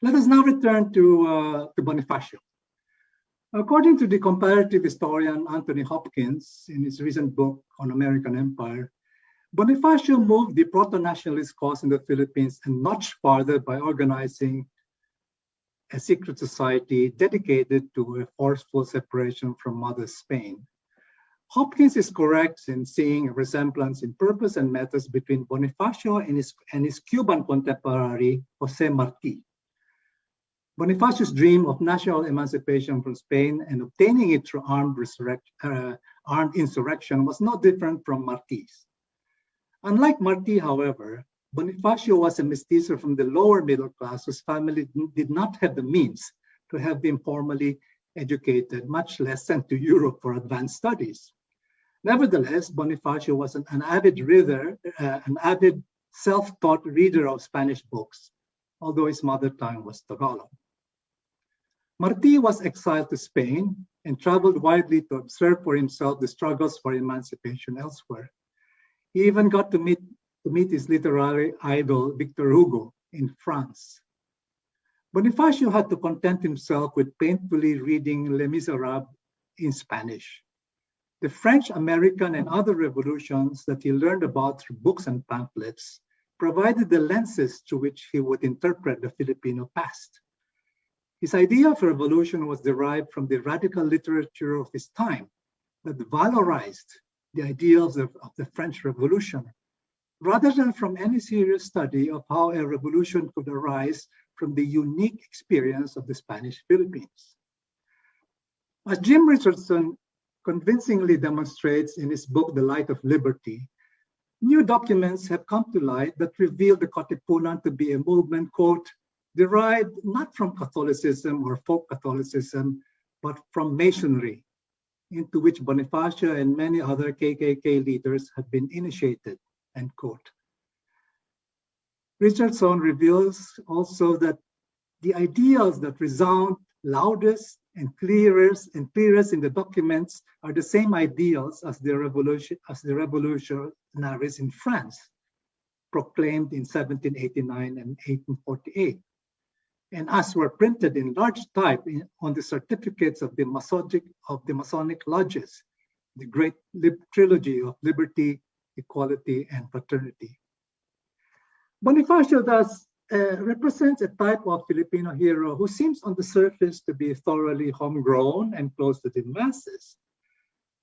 I: Let us now return to Bonifacio. According to the comparative historian Anthony Hopkins in his recent book on American Empire, Bonifacio moved the proto-nationalist cause in the Philippines a notch farther by organizing a secret society dedicated to a forceful separation from Mother Spain, Hopkins is correct in seeing a resemblance in purpose and methods between Bonifacio and his Cuban contemporary, Jose Marti. Bonifacio's dream of national emancipation from Spain and obtaining it through armed insurrection was no different from Marti's. Unlike Marti, however, Bonifacio was a mestizo from the lower middle class whose family did not have the means to have been formally educated, much less sent to Europe for advanced studies. Nevertheless, Bonifacio was an avid reader, an avid self-taught reader of Spanish books, although his mother tongue was Tagalog. Marti was exiled to Spain and traveled widely to observe for himself the struggles for emancipation elsewhere. He even got to meet his literary idol, Victor Hugo, in France. Bonifacio had to content himself with painfully reading Les Miserables in Spanish. The French, American, and other revolutions that he learned about through books and pamphlets provided the lenses through which he would interpret the Filipino past. His idea of revolution was derived from the radical literature of his time that valorized the ideals of the French Revolution, rather than from any serious study of how a revolution could arise from the unique experience of the Spanish Philippines. As Jim Richardson convincingly demonstrates in his book, The Light of Liberty, new documents have come to light that reveal the Katipunan to be a movement, quote, derived not from Catholicism or folk Catholicism, but from Masonry, into which Bonifacio and many other KKK leaders had been initiated, end quote. Richardson reveals also that the ideals that resound loudest and clearest in the documents are the same ideals as the revolutionaries in France proclaimed in 1789 and 1848, and as were printed in large type on the certificates of the Masonic lodges, the great trilogy of liberty, equality, and fraternity. Bonifacio thus represents a type of Filipino hero who seems on the surface to be thoroughly homegrown and close to the masses.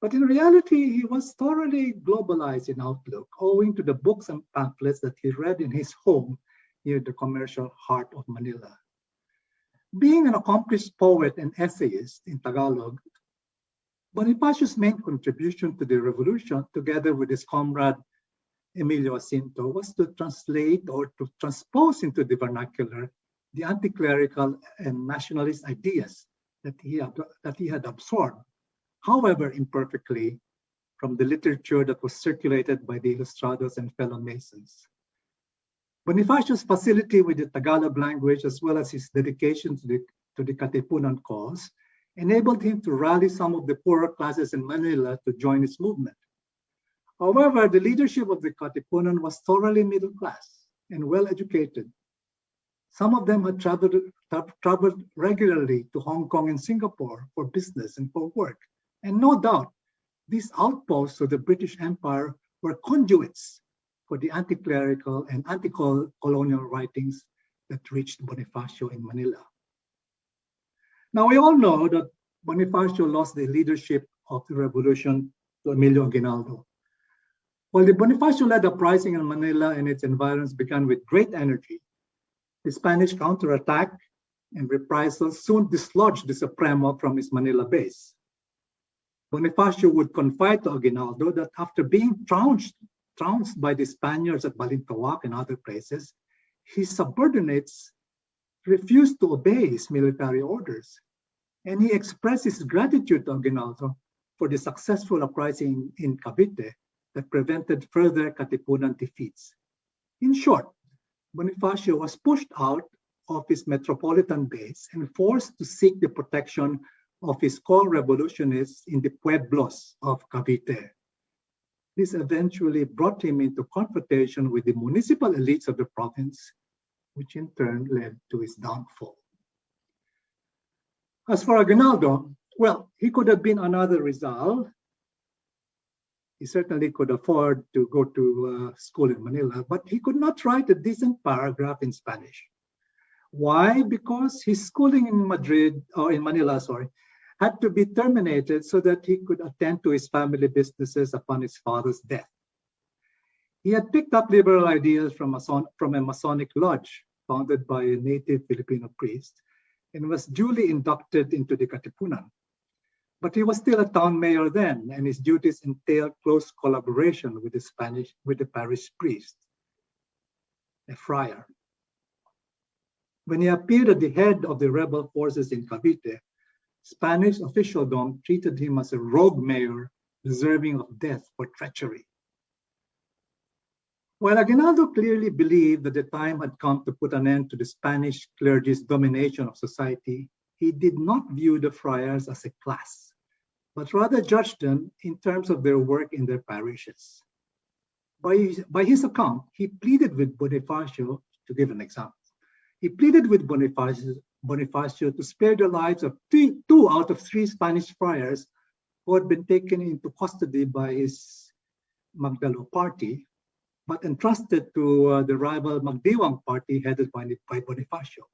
I: But in reality, he was thoroughly globalized in outlook, owing to the books and pamphlets that he read in his home near the commercial heart of Manila. Being an accomplished poet and essayist in Tagalog, Bonifacio's main contribution to the revolution, together with his comrade Emilio Jacinto, was to translate or to transpose into the vernacular the anti-clerical and nationalist ideas that he had absorbed, however imperfectly, from the literature that was circulated by the Ilustrados and fellow Masons. Bonifacio's facility with the Tagalog language, as well as his dedication to the Katipunan cause, enabled him to rally some of the poorer classes in Manila to join his movement. However, the leadership of the Katipunan was thoroughly middle class and well-educated. Some of them had traveled regularly to Hong Kong and Singapore for business and for work. And no doubt, these outposts of the British Empire were conduits for the anti-clerical and anti-colonial writings that reached Bonifacio in Manila. Now, we all know that Bonifacio lost the leadership of the revolution to Emilio Aguinaldo. While the Bonifacio-led uprising in Manila and its environs began with great energy, the Spanish counterattack and reprisals soon dislodged the Supremo from his Manila base. Bonifacio would confide to Aguinaldo that after being trounced by the Spaniards at Balintawak and other places, his subordinates refused to obey his military orders, and he expressed his gratitude to Aguinaldo for the successful uprising in Cavite that prevented further Katipunan defeats. In short, Bonifacio was pushed out of his metropolitan base and forced to seek the protection of his co-revolutionists in the pueblos of Cavite. This eventually brought him into confrontation with the municipal elites of the province, which in turn led to his downfall. As for Aguinaldo, well, he could have been another Rizal. He certainly could afford to go to school in Manila, but he could not write a decent paragraph in Spanish. Why? Because his schooling in Manila, had to be terminated so that he could attend to his family businesses upon his father's death. He had picked up liberal ideas from a Masonic lodge founded by a native Filipino priest and was duly inducted into the Katipunan. But he was still a town mayor then, and his duties entailed close collaboration with the parish priest, a friar. When he appeared at the head of the rebel forces in Cavite, Spanish officialdom treated him as a rogue mayor deserving of death for treachery. While Aguinaldo clearly believed that the time had come to put an end to the Spanish clergy's domination of society, he did not view the friars as a class, but rather judged them in terms of their work in their parishes. By his account, he pleaded with Bonifacio, to give an example, he pleaded with Bonifacio to spare the lives of two out of three Spanish friars who had been taken into custody by his Magdalo party, but entrusted to the rival Magdiwang party headed by Bonifacio.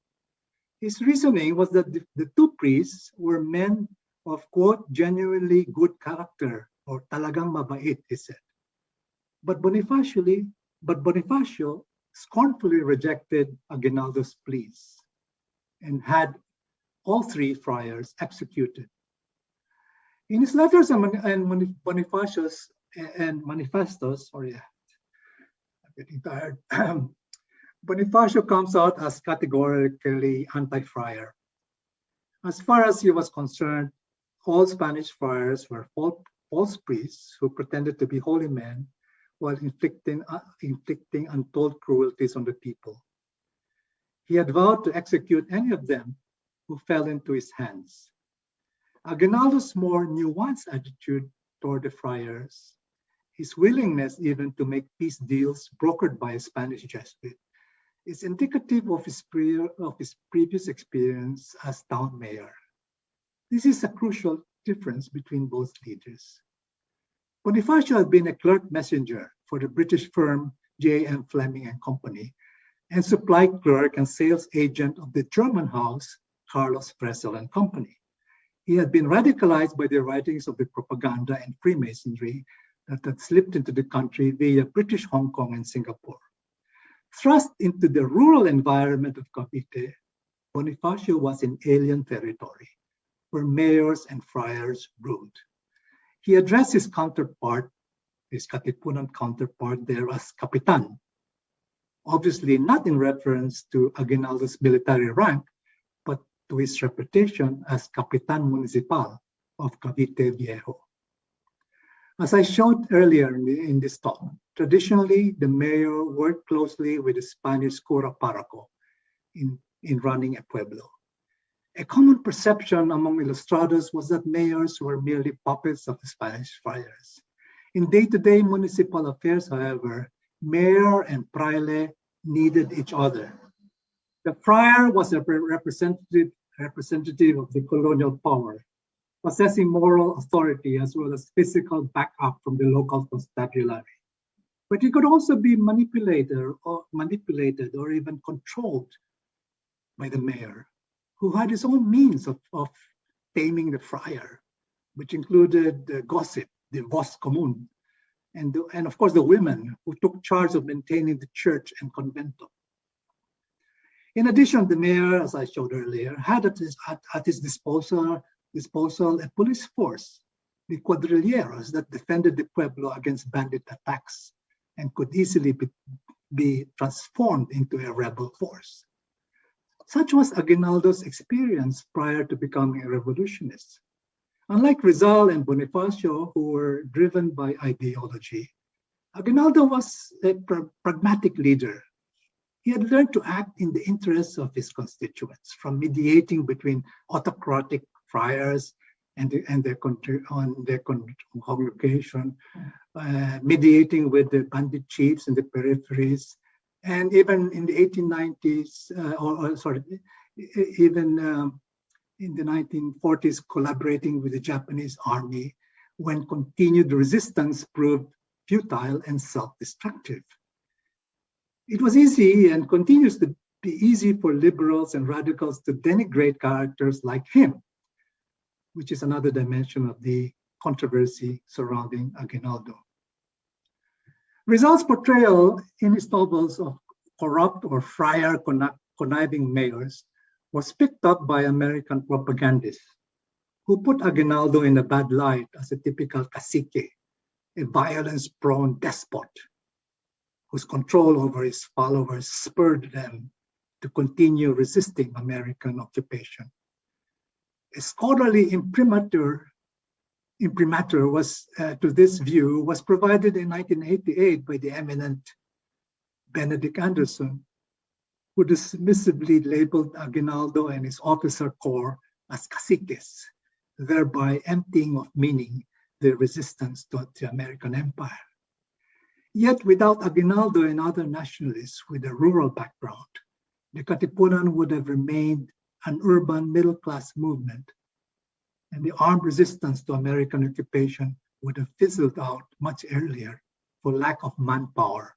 I: His reasoning was that the two priests were men of, quote, genuinely good character, or talagang mabait, he said. But Bonifacio scornfully rejected Aguinaldo's pleas and had all three friars executed. In his letters and Bonifacio's and manifestos, I'm getting tired. Bonifacio comes out as categorically anti-friar. As far as he was concerned, all Spanish friars were false priests who pretended to be holy men while inflicting untold cruelties on the people. He had vowed to execute any of them who fell into his hands. Aguinaldo's more nuanced attitude toward the friars, his willingness even to make peace deals brokered by a Spanish Jesuit, is indicative of his previous experience as town mayor. This is a crucial difference between both leaders. Bonifacio had been a clerk messenger for the British firm J.M. Fleming and Company, and supply clerk and sales agent of the German house Carlos Fresel and Company. He had been radicalized by the writings of the propaganda and Freemasonry that had slipped into the country via British Hong Kong and Singapore. Thrust into the rural environment of Cavite, Bonifacio was in alien territory, where mayors and friars ruled. He addressed his counterpart, his Katipunan counterpart there, as Kapitan, obviously not in reference to Aguinaldo's military rank, but to his reputation as Kapitan Municipal of Cavite Viejo. As I showed earlier in this talk, traditionally the mayor worked closely with the Spanish cura párroco in running a pueblo. A common perception among ilustrados was that mayors were merely puppets of the Spanish friars. In day-to-day municipal affairs, however, mayor and fraile needed each other. The friar was a representative of the colonial power, possessing moral authority as well as physical backup from the local constabulary. But he could also be manipulated or even controlled by the mayor, who had his own means of taming the friar, which included the gossip, the voz común, and of course the women who took charge of maintaining the church and convento. In addition, the mayor, as I showed earlier, had at his disposal a police force, the cuadrilleros, that defended the pueblo against bandit attacks and could easily be transformed into a rebel force. Such was Aguinaldo's experience prior to becoming a revolutionist. Unlike Rizal and Bonifacio, who were driven by ideology, Aguinaldo was a pragmatic leader. He had learned to act in the interests of his constituents, from mediating between autocratic friars and their congregation, mediating with the bandit chiefs in the peripheries, and even in the 1890s, in the 1940s, collaborating with the Japanese army when continued resistance proved futile and self-destructive. It was easy and continues to be easy for liberals and radicals to denigrate characters like him. which is another dimension of the controversy surrounding Aguinaldo. Rizal's portrayal in his novels of corrupt or friar conniving mayors was picked up by American propagandists who put Aguinaldo in a bad light as a typical cacique, a violence-prone despot whose control over his followers spurred them to continue resisting American occupation. A scholarly imprimatur was to this view was provided in 1988 by the eminent Benedict Anderson, who dismissively labeled Aguinaldo and his officer corps as caciques, thereby emptying of meaning their resistance to the American empire. Yet without Aguinaldo and other nationalists with a rural background, the Katipunan would have remained an urban middle-class movement, and the armed resistance to American occupation would have fizzled out much earlier for lack of manpower.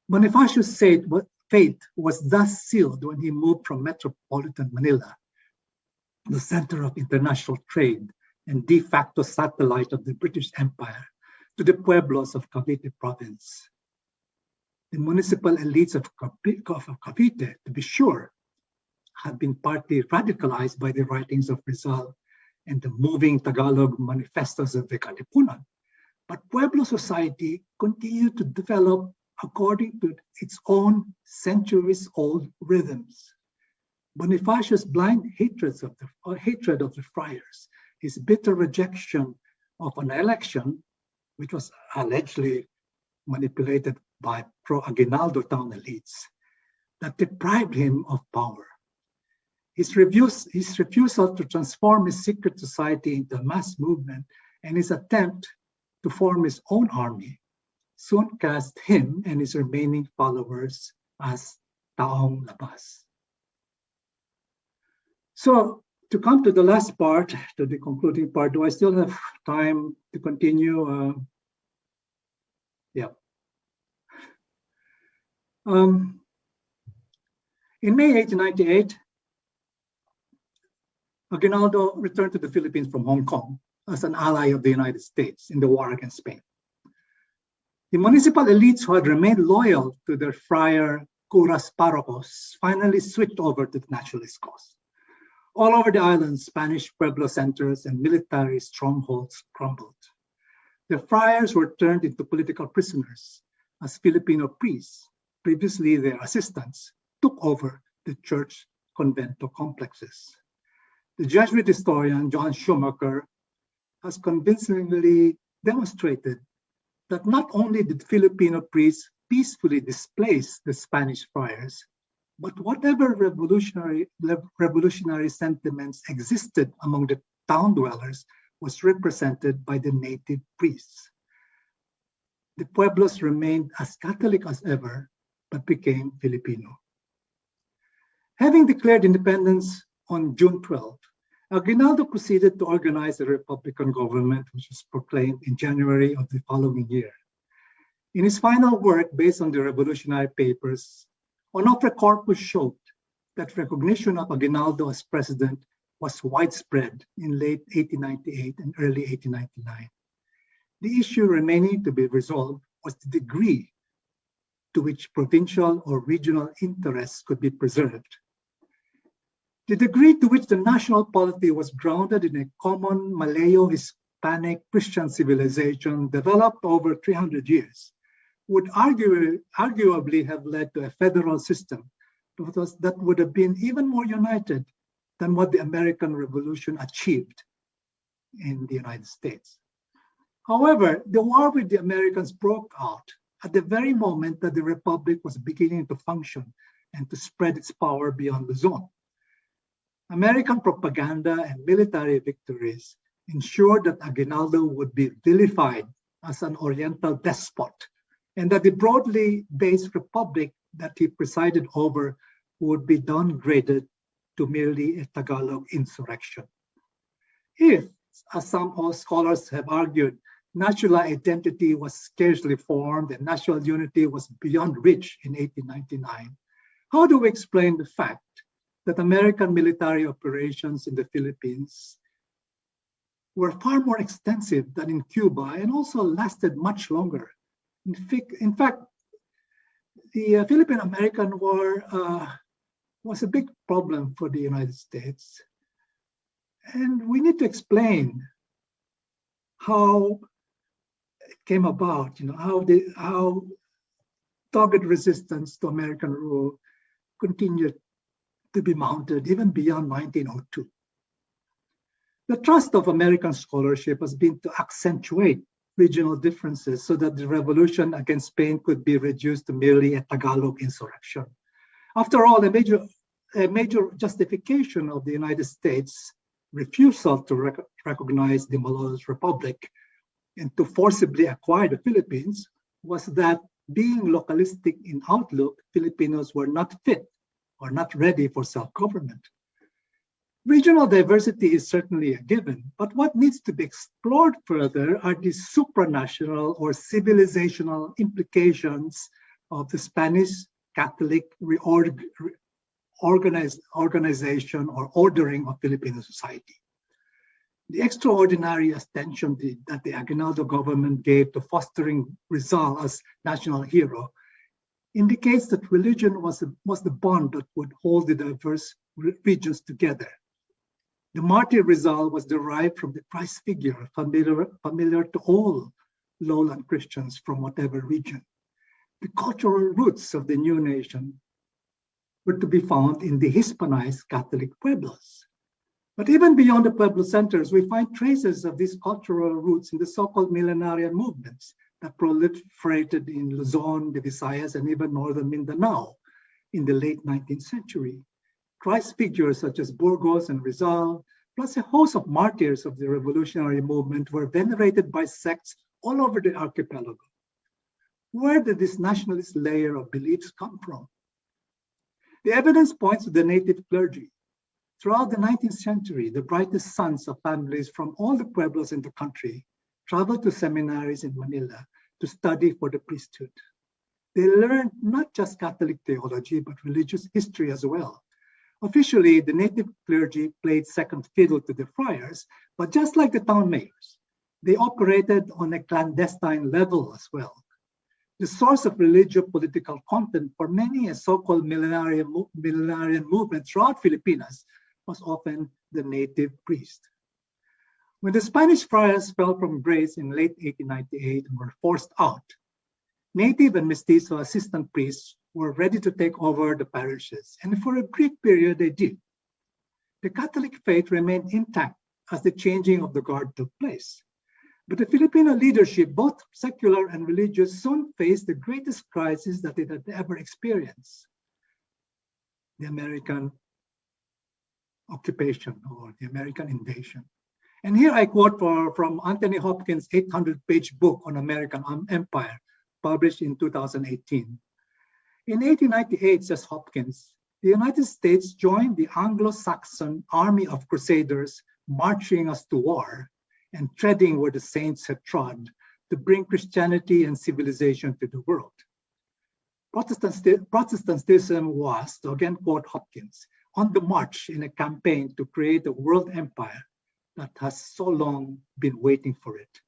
I: Bonifacio's fate was thus sealed when he moved from metropolitan Manila, the center of international trade and de facto satellite of the British Empire, to the pueblos of Cavite province. The municipal elites of Cavite, to be sure, had been partly radicalized by the writings of Rizal and the moving Tagalog manifestos of the Katipunan, but Pueblo society continued to develop according to its own centuries-old rhythms. Bonifacio's blind hatred of the friars, his bitter rejection of an election, which was allegedly manipulated by pro-Aguinaldo town elites, that deprived him of power. His refusal to transform his secret society into a mass movement and his attempt to form his own army soon cast him and his remaining followers as taong labas. So, to come to the last part, to the concluding part, do I still have time to continue? Yeah. In May 1898, Aguinaldo returned to the Philippines from Hong Kong as an ally of the United States in the war against Spain. The municipal elites who had remained loyal to their friar curas parocos finally switched over to the nationalist cause. All over the island, Spanish pueblo centers and military strongholds crumbled. The friars were turned into political prisoners as Filipino priests, previously their assistants, took over the church convento complexes. The Jesuit historian John Schumacher has convincingly demonstrated that not only did Filipino priests peacefully displace the Spanish friars, but whatever revolutionary sentiments existed among the town dwellers was represented by the native priests. The pueblos remained as Catholic as ever, but became Filipino. Having declared independence on June 12, Aguinaldo proceeded to organize a republican government, which was proclaimed in January of the following year. In his final work, based on the revolutionary papers, Onofre Corpus showed that recognition of Aguinaldo as president was widespread in late 1898 and early 1899. The issue remaining to be resolved was the degree to which provincial or regional interests could be preserved. The degree to which the national polity was grounded in a common Malayo-Hispanic Christian civilization developed over 300 years would arguably have led to a federal system that would have been even more united than what the American Revolution achieved in the United States. However, the war with the Americans broke out at the very moment that the Republic was beginning to function and to spread its power beyond Luzon. American propaganda and military victories ensured that Aguinaldo would be vilified as an Oriental despot, and that the broadly based republic that he presided over would be downgraded to merely a Tagalog insurrection. If, as some scholars have argued, national identity was scarcely formed and national unity was beyond reach in 1899, how do we explain the fact that American military operations in the Philippines were far more extensive than in Cuba and also lasted much longer. In fact, the Philippine-American War was a big problem for the United States. And we need to explain how it came about, how dogged resistance to American rule continued to be mounted even beyond 1902. The thrust of American scholarship has been to accentuate regional differences so that the revolution against Spain could be reduced to merely a Tagalog insurrection. After all, a major justification of the United States' refusal to recognize the Malolos Republic and to forcibly acquire the Philippines was that, being localistic in outlook, Filipinos were not fit or not ready for self-government. Regional diversity is certainly a given, but what needs to be explored further are the supranational or civilizational implications of the Spanish Catholic organization or ordering of Filipino society. The extraordinary attention that the Aguinaldo government gave to fostering Rizal as national hero indicates that religion was the bond that would hold the diverse regions together. The martyr Rizal was derived from the Christ figure, familiar to all lowland Christians from whatever region. The cultural roots of the new nation were to be found in the Hispanized Catholic pueblos. But even beyond the pueblo centers, we find traces of these cultural roots in the so-called millenarian movements that proliferated in Luzon, the Visayas, and even northern Mindanao in the late 19th century. Christ figures such as Burgos and Rizal, plus a host of martyrs of the revolutionary movement, were venerated by sects all over the archipelago. Where did this nationalist layer of beliefs come from? The evidence points to the native clergy. Throughout the 19th century, the brightest sons of families from all the pueblos in the country traveled to seminaries in Manila to study for the priesthood. They learned not just Catholic theology, but religious history as well. Officially, the native clergy played second fiddle to the friars, but just like the town mayors, they operated on a clandestine level as well. The source of religio-political content for many a so-called millenarian movement throughout Filipinas was often the native priest. When the Spanish friars fell from grace in late 1898 and were forced out, native and mestizo assistant priests were ready to take over the parishes, and for a brief period they did. The Catholic faith remained intact as the changing of the guard took place. But the Filipino leadership, both secular and religious, soon faced the greatest crisis that it had ever experienced: the American occupation or the American invasion. And here I quote from Anthony Hopkins' 800-page book on American Empire, published in 2018. In 1898, says Hopkins, the United States joined the Anglo-Saxon army of crusaders marching us to war and treading where the saints had trod to bring Christianity and civilization to the world. Protestantism was, to again quote Hopkins, on the march in a campaign to create a world empire that has so long been waiting for it.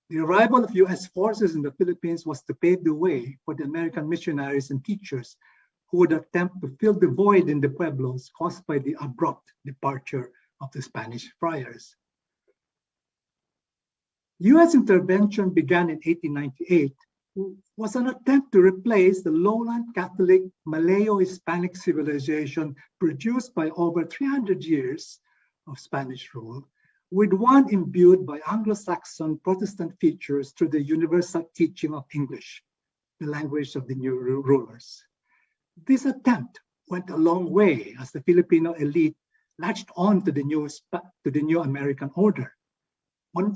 I: The arrival of US forces in the Philippines was to pave the way for the American missionaries and teachers who would attempt to fill the void in the pueblos caused by the abrupt departure of the Spanish friars. US intervention began in 1898, was an attempt to replace the lowland Catholic Malayo-Hispanic civilization produced by over 300 years of Spanish rule with one imbued by Anglo-Saxon Protestant features through the universal teaching of English, the language of the new rulers. This attempt went a long way as the Filipino elite latched on to the new American order,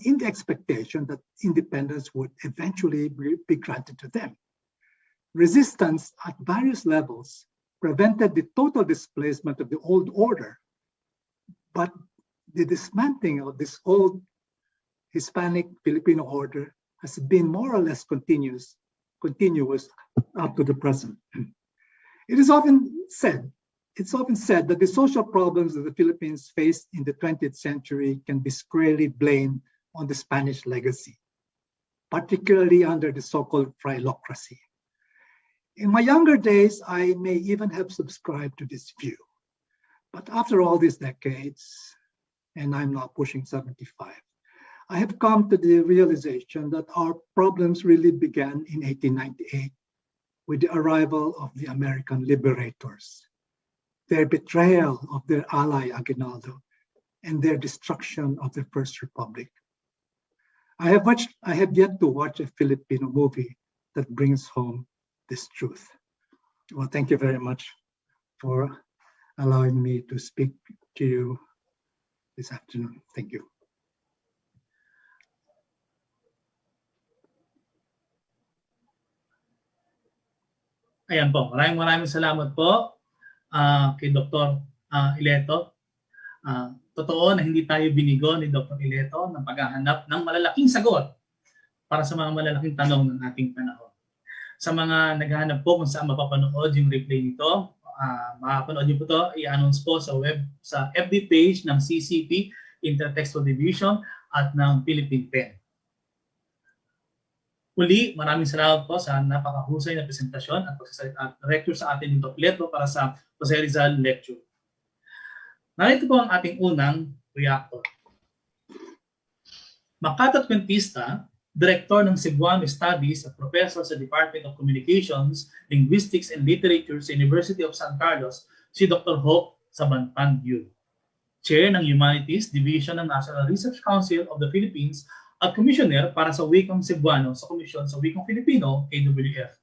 I: in the expectation that independence would eventually be granted to them. Resistance at various levels prevented the total displacement of the old order, but the dismantling of this old Hispanic Filipino order has been more or less continuous up to the present. It is often said It's often said that the social problems that the Philippines faced in the 20th century can be squarely blamed on the Spanish legacy, particularly under the so-called phylocracy. In my younger days, I may even have subscribed to this view. But after all these decades, and I'm now pushing 75, I have come to the realization that our problems really began in 1898 with the arrival of the American liberators, their betrayal of their ally Aguinaldo, and their destruction of the First Republic. I have yet to watch a Filipino movie that brings home this truth. Well, thank you very much for allowing me to speak to you this afternoon. Thank you.
B: Ayan po, maraming salamat po kay Dr. Ileto. Totoo na hindi tayo binigo ni Dr. Ileto ng paghahanap ng malalaking sagot para sa mga malalaking tanong ng ating panahon. Sa mga naghahanap po kung saan mapapanood yung replay nito, makapanood niyo po ito, i-announce po sa FB page ng CCP, Intertextual Division at ng Philippine Pen. Uli, maraming salamat po sa napakahusay na presentasyon at lecture sa atin ng Dr. Ileto para sa Jose Rizal Lecture. Narito po ang ating unang reactor. Makata Quintista, Director ng Cebuano Studies at Professor sa Department of Communications, Linguistics and Literature sa University of San Carlos, si Dr. Hope Sabanpan-Yul. Chair ng Humanities Division ng National Research Council of the Philippines at Commissioner para sa Wikang Cebuano sa Komisyon sa Wikang Filipino, KWF.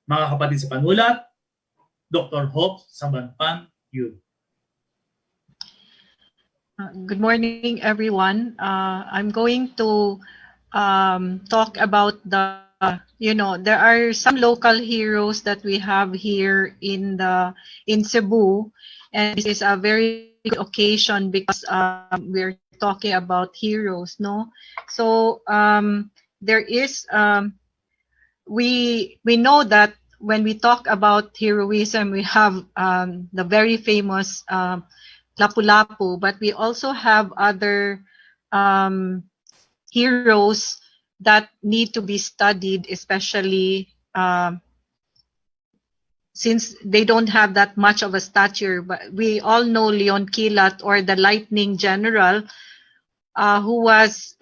B: Mga kapatid sa panulat, Dr. Hope Sabanpan-Yul.
J: Good morning, everyone. I'm going to talk about there are some local heroes that we have here in Cebu, and this is a very good occasion because we're talking about heroes, no? So there is we know that when we talk about heroism, we have the very famous Lapu-Lapu, but we also have other heroes that need to be studied, especially since they don't have that much of a stature. But we all know Leon Quilat, or the Lightning General, who was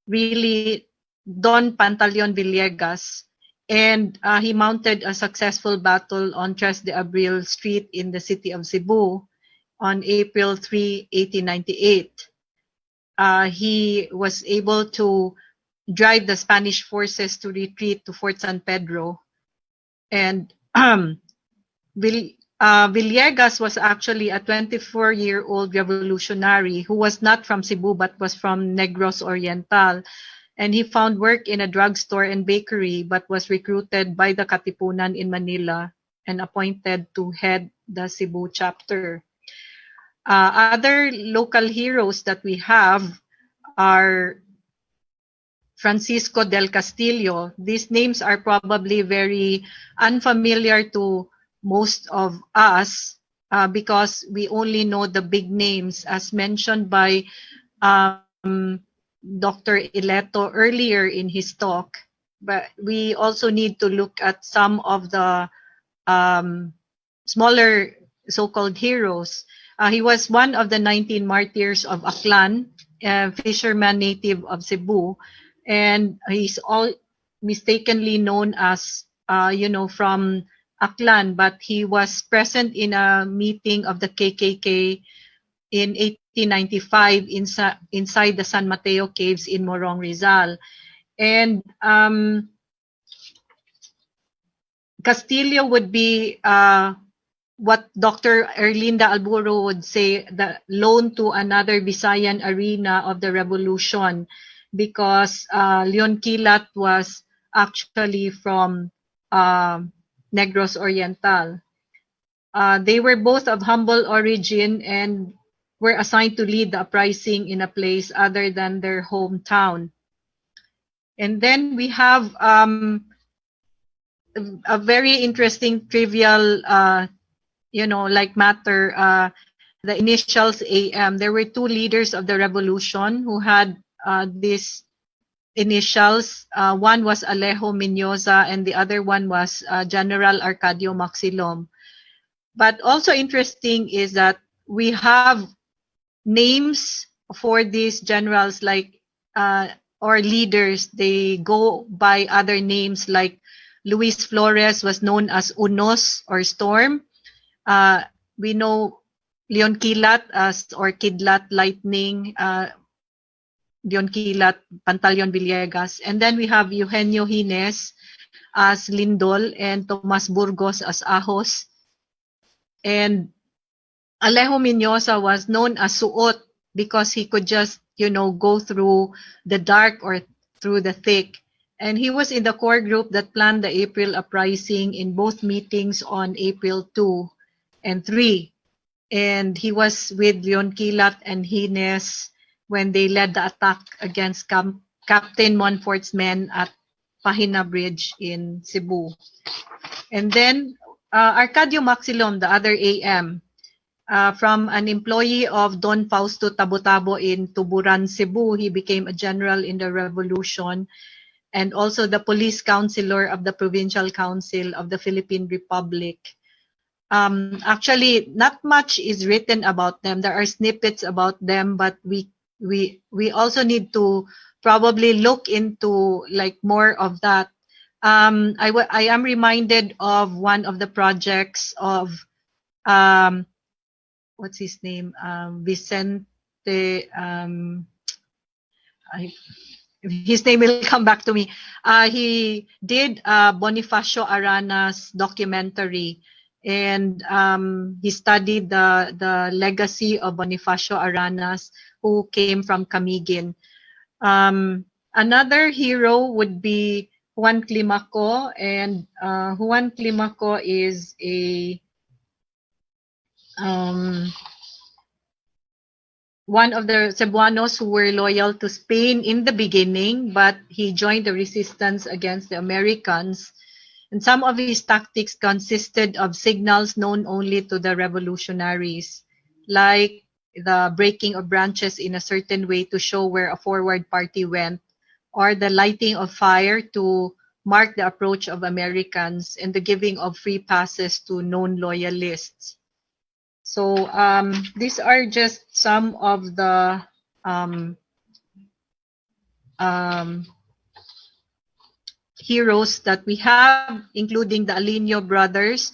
J: really Don Pantaleon Villegas, and he mounted a successful battle on Tres de Abril Street in the city of Cebu on April 3, 1898. He was able to drive the Spanish forces to retreat to Fort San Pedro. And Villegas was actually a 24-year-old revolutionary who was not from Cebu but was from Negros Oriental. And he found work in a drugstore and bakery but was recruited by the Katipunan in Manila and appointed to head the Cebu chapter. Other local heroes that we have are Francisco del Castillo. These names are probably very unfamiliar to most of us because we only know the big names as mentioned by Dr. Ileto earlier in his talk. But we also need to look at some of the smaller so-called heroes. He was one of the 19 martyrs of Aklan, a fisherman native of Cebu, and he's all mistakenly known as, from Aklan, but he was present in a meeting of the KKK in 1895 inside the San Mateo Caves in Morong, Rizal. And Castillo would be what Dr. Erlinda Alburo would say, the loan to another Visayan arena of the revolution, because Leon Quilat was actually from Negros Oriental. They were both of humble origin and were assigned to lead the uprising in a place other than their hometown. And then we have a very interesting trivial like matter, the initials AM. There were two leaders of the revolution who had these initials. One was Alejo Miñosa and the other one was General Arcadio Maxilom. But also interesting is that we have names for these generals, like or leaders. They go by other names, like Luis Flores was known as Unos or Storm. We know Leon Kilat as or Kidlat Lightning, Leon Kilat, Pantaleon Villegas. And then we have Eugenio Hines as Lindol and Tomas Burgos as Ahos. And Alejo Miñosa was known as Suot because he could just, go through the dark or through the thick. And he was in the core group that planned the April uprising in both meetings on April 2 and 3. And he was with Leon Kilat and Hines when they led the attack against Captain Monfort's men at Pahina Bridge in Cebu. And then Arcadio Maxilom, the other AM, from an employee of Don Fausto Tabo-Tabo in Tuburan, Cebu, he became a general in the revolution and also the police councilor of the Provincial Council of the Philippine Republic. Actually, not much is written about them. There are snippets about them, but we also need to probably look into like more of that. I am reminded of one of the projects of what's his name, Vicente. His name will come back to me. He did Bonifacio Arana's documentary, and he studied the legacy of Bonifacio Aranas, who came from Camiguin. Another hero would be Juan Climaco, and Juan Climaco is a one of the Cebuanos who were loyal to Spain in the beginning, but he joined the resistance against the Americans. And some of his tactics consisted of signals known only to the revolutionaries, like the breaking of branches in a certain way to show where a forward party went, or the lighting of fire to mark the approach of Americans, and the giving of free passes to known loyalists. So these are just some of the heroes that we have, including the Alinio brothers.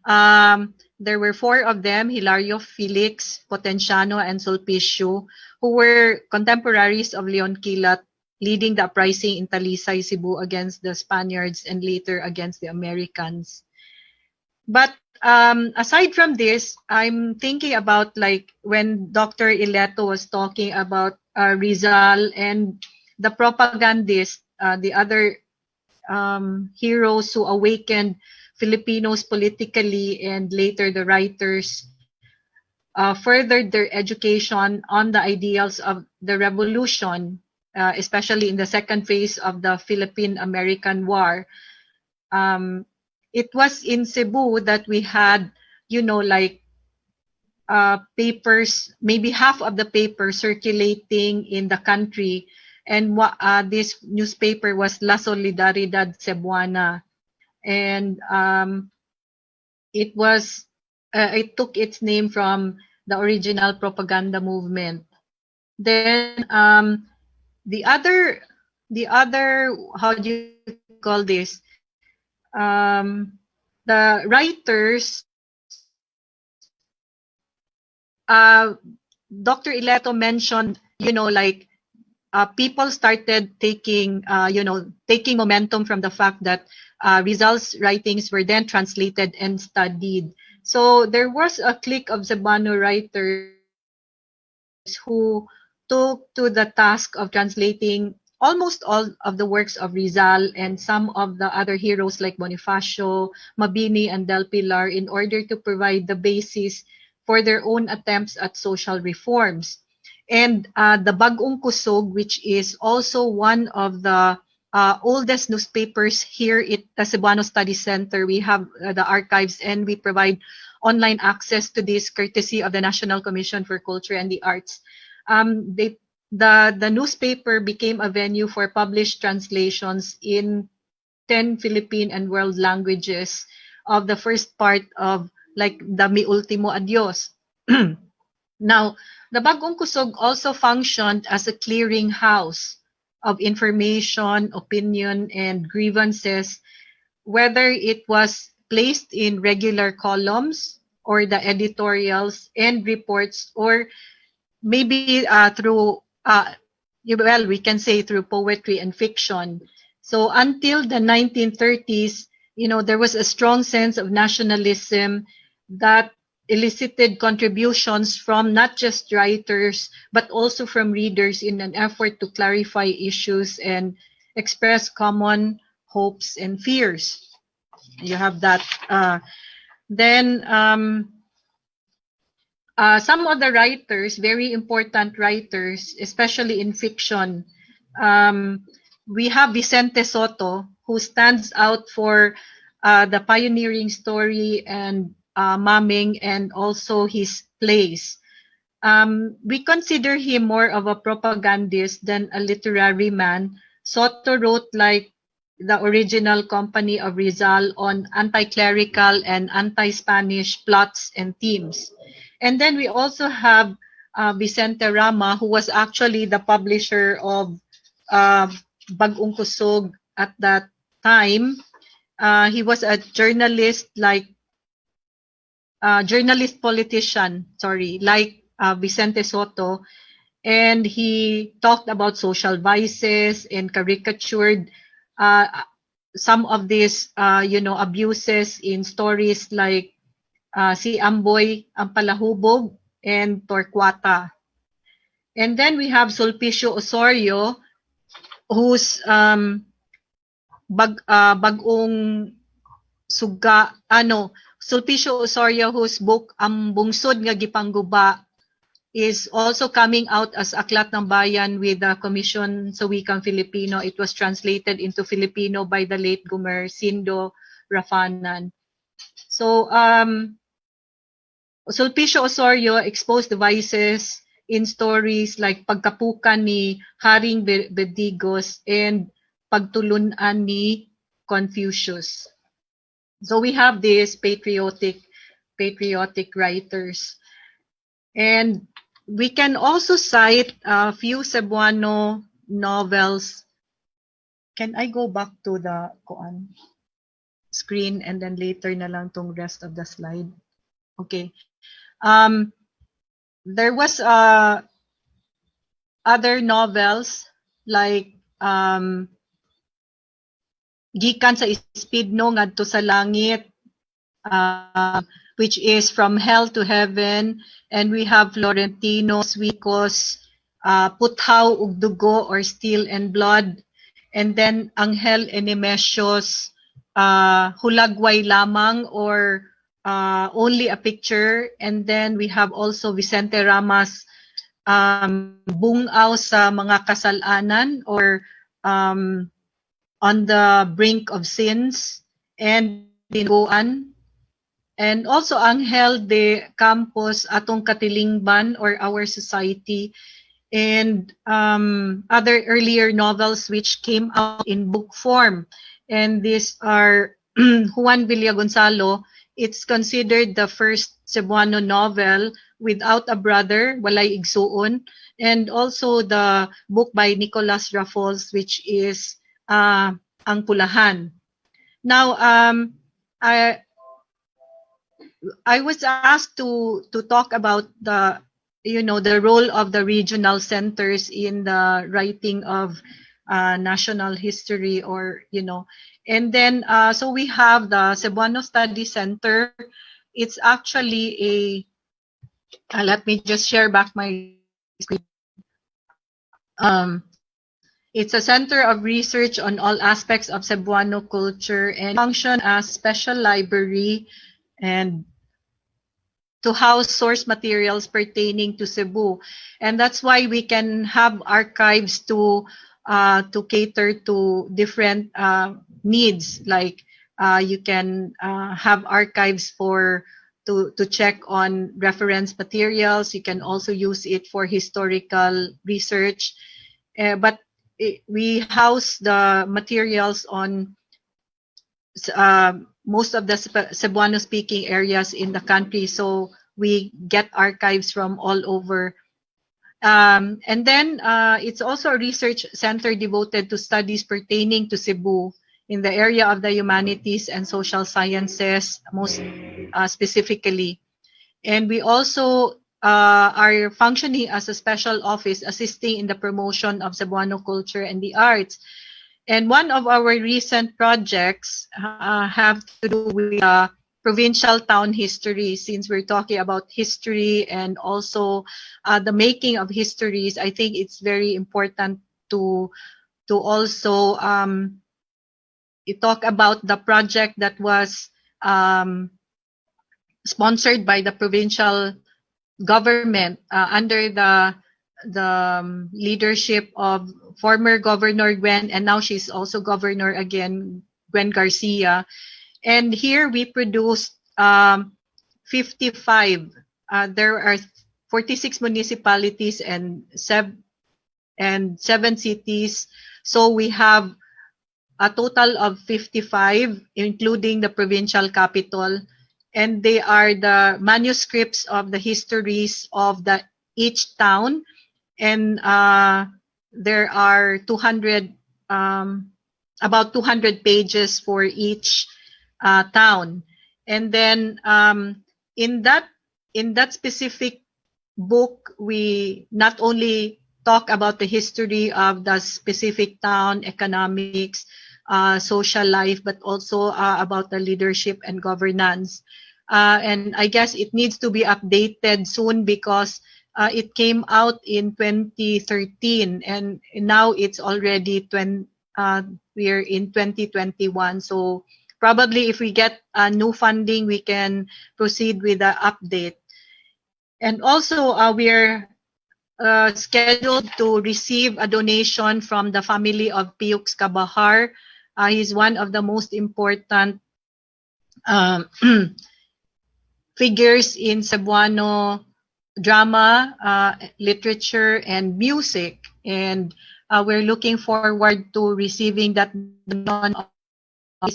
J: There were four of them, Hilario, Felix, Potenciano, and Sulpicio, who were contemporaries of Leon Kilat, leading the uprising in Talisay, Cebu against the Spaniards and later against the Americans. But aside from this, I'm thinking about like when Dr. Ileto was talking about Rizal and the propagandists, the other heroes who awakened Filipinos politically, and later the writers furthered their education on the ideals of the revolution, especially in the second phase of the Philippine-American War. It was in Cebu that we had, papers, maybe half of the paper circulating in the country. And this newspaper was La Solidaridad Cebuana. And it took its name from the original propaganda movement. Then the other, how do you call this? The writers, Dr. Ileto mentioned, people started taking momentum from the fact that Rizal's writings were then translated and studied. So there was a clique of Cebuano writers who took to the task of translating almost all of the works of Rizal and some of the other heroes like Bonifacio, Mabini, and Del Pilar in order to provide the basis for their own attempts at social reforms. And the Bagong Kusog, which is also one of the oldest newspapers here at the Cebuano Study Center, we have the archives and we provide online access to this courtesy of the National Commission for Culture and the Arts. The newspaper became a venue for published translations in 10 Philippine and world languages of the first part of like the Mi Ultimo Adios. Now, the Bagong Kusog also functioned as a clearinghouse of information, opinion, and grievances, whether it was placed in regular columns or the editorials and reports, or maybe through, well, we can say through poetry and fiction. So until the 1930s, there was a strong sense of nationalism that elicited contributions from not just writers, but also from readers in an effort to clarify issues and express common hopes and fears. You have that. Then some of the writers, very important writers, especially in fiction, we have Vicente Soto, who stands out for the pioneering story and mamming, and also his plays. We consider him more of a propagandist than a literary man. Soto wrote like the original Company of Rizal on anti-clerical and anti-Spanish plots and themes. And then we also have Vicente Rama, who was actually the publisher of Bagong Kusog at that time. He was a journalist, politician, like Vicente Soto, and he talked about social vices and caricatured some of these, abuses in stories like Si Amboy ang Palahubog and Torquata. And then we have Sulpicio Osorio, whose Bagong Suga, Sulpicio Osorio, whose book Ang Bungsod nga Gipangguba is also coming out as Aklat ng Bayan with the Commission sa Wikang Filipino. It was translated into Filipino by the late Gumersindo Rafanan. So Sulpicio Osorio exposed the vices in stories like Pagkapukan ni Haring Bedigos and Pagtulunan ni Confucius. So we have these patriotic writers. And we can also cite a few Cebuano novels. Can I go back to the screen and then later na lang tong rest of the slide? Okay. There was other novels like Gikan sa Ispidno ngadto sa Langit, which is From Hell to Heaven, and we have Florentino Suicos, Puthaw ug Dugo or Steel and Blood, and then Angel Enemesios, Hulagway Lamang or Only a Picture, and then we have also Vicente Rama's Bungaw sa Mga Kasalanan or On the Brink of Sins, and Tinuan. And also Angel de Campos, Atong Katilingban or Our Society, and other earlier novels which came out in book form. And these are Juan Villagonzalo. It's considered the first Cebuano novel without a brother, Walay Igsuon, and also the book by Nicolas Raffles, which is Ang Pulahan. Now, I was asked to talk about the role of the regional centers in the writing of national history, and then so we have the Cebuano Study Center. It's actually let me just share back my screen. It's a center of research on all aspects of Cebuano culture and function as special library and to house source materials pertaining to Cebu. And that's why we can have archives to cater to different needs. Like you can have archives for to check on reference materials. You can also use it for historical research. But we house the materials on most of the Cebuano-speaking areas in the country, so we get archives from all over. And then it's also a research center devoted to studies pertaining to Cebu in the area of the humanities and social sciences, most specifically. And we also are functioning as a special office assisting in the promotion of Cebuano culture and the arts. And one of our recent projects have to do with provincial town history. Since we're talking about history and also the making of histories, I think it's very important to also talk about the project that was sponsored by the provincial government under the leadership of former Governor Gwen, and now she's also governor again, Gwen Garcia. And here we produced 55. There are 46 municipalities and 7 cities. So we have a total of 55, including the provincial capital. And they are the manuscripts of the histories of each town. And there are 200, about 200 pages for each town. And then in that specific book, we not only talk about the history of the specific town, economics, social life, but also about the leadership and governance. And I guess it needs to be updated soon because it came out in 2013 and now it's already we're in 2021. So probably if we get new funding, we can proceed with the update. And also we're scheduled to receive a donation from the family of Piux Cabahar. He's one of the most important figures in Cebuano drama, literature, and music. And we're looking forward to receiving that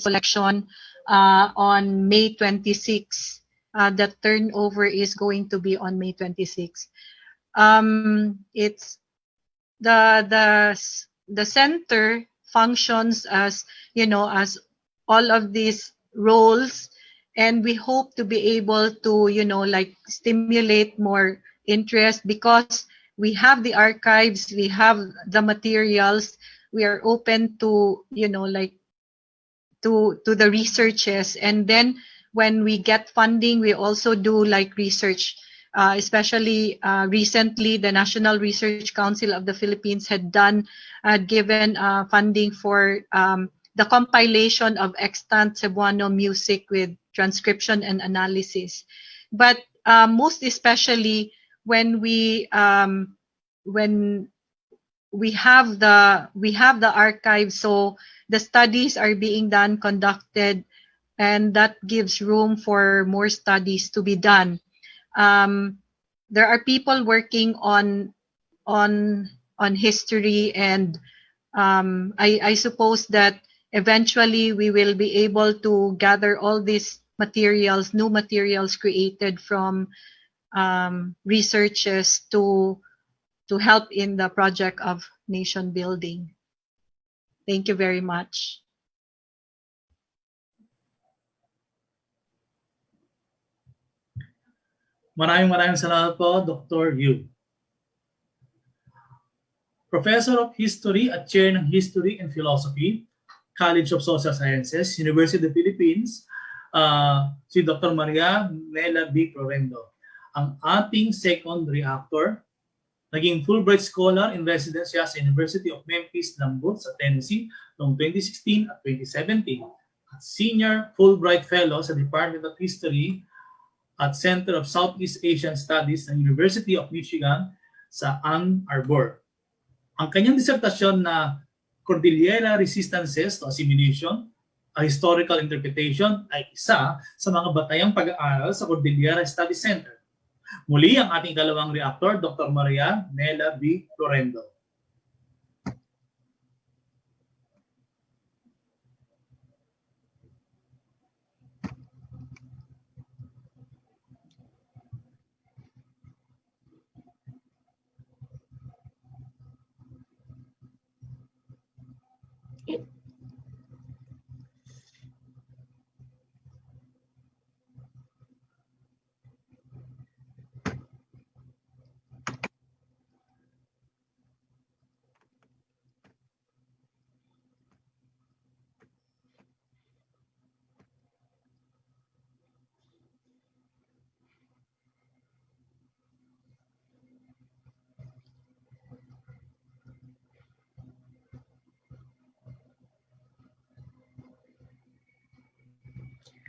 J: collection on May 26. The turnover is going to be on May 26. It's the center functions as, as all of these roles, and we hope to be able to, stimulate more interest because we have the archives, we have the materials, we are open to, to the researches. And then when we get funding, we also do research. Especially recently, the National Research Council of the Philippines had given funding for the compilation of extant Cebuano music with transcription and analysis. But most especially when we have the archive, so the studies are being conducted, and that gives room for more studies to be done. There are people working on history, and I suppose that eventually we will be able to gather all these materials, new materials created from researches to help in the project of nation building. Thank you very much.
B: Maraming salamat po, Dr. Yu. Professor of History at Chair ng History and Philosophy, College of Social Sciences, University of the Philippines, si Dr. Maria Nela B. Florendo. Ang ating second reactor, naging Fulbright Scholar in Residence siya sa University of Memphis, Lambert sa Tennessee noong 2016 at 2017. At Senior Fulbright Fellow sa Department of History at Center of Southeast Asian Studies ng University of Michigan sa Ann Arbor. Ang kanyang disertasyon na Cordillera Resistances to Assimilation historical interpretation ay isa sa mga batayang pag-aaral sa Cordillera Study Center. Muli ang ating ikalawang reactor, Dr. Maria Nela B. Florendo.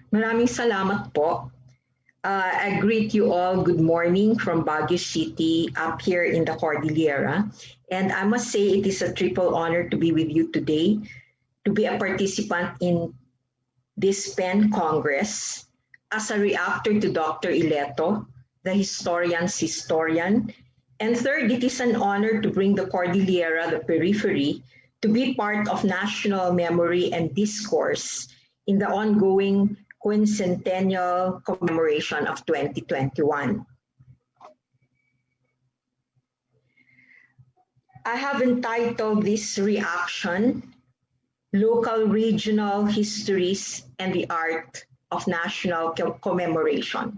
K: Maraming salamat po. I greet you all. Good morning from Baguio City up here in the Cordillera. And I must say it is a triple honor to be with you today, to be a participant in this PEN Congress as a reactor to Dr. Ileto, the historian's historian. And third, it is an honor to bring the Cordillera, the periphery, to be part of national memory and discourse in the ongoing quincentennial commemoration of 2021. I have entitled this reaction, Local Regional Histories and the Art of National Commemoration.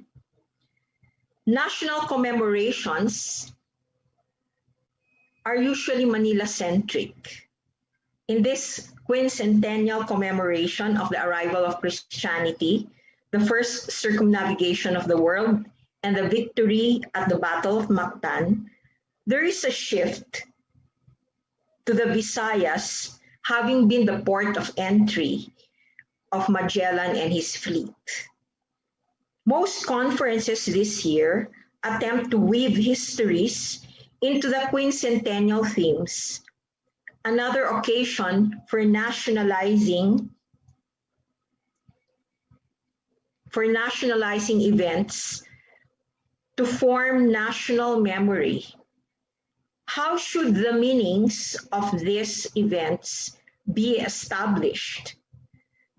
K: National commemorations are usually Manila-centric. In this quincentennial commemoration of the arrival of Christianity, the first circumnavigation of the world, and the victory at the Battle of Mactan, there is a shift to the Visayas having been the port of entry of Magellan and his fleet. Most conferences this year attempt to weave histories into the quincentennial themes, another occasion for nationalizing events to form national memory. How should the meanings of these events be established?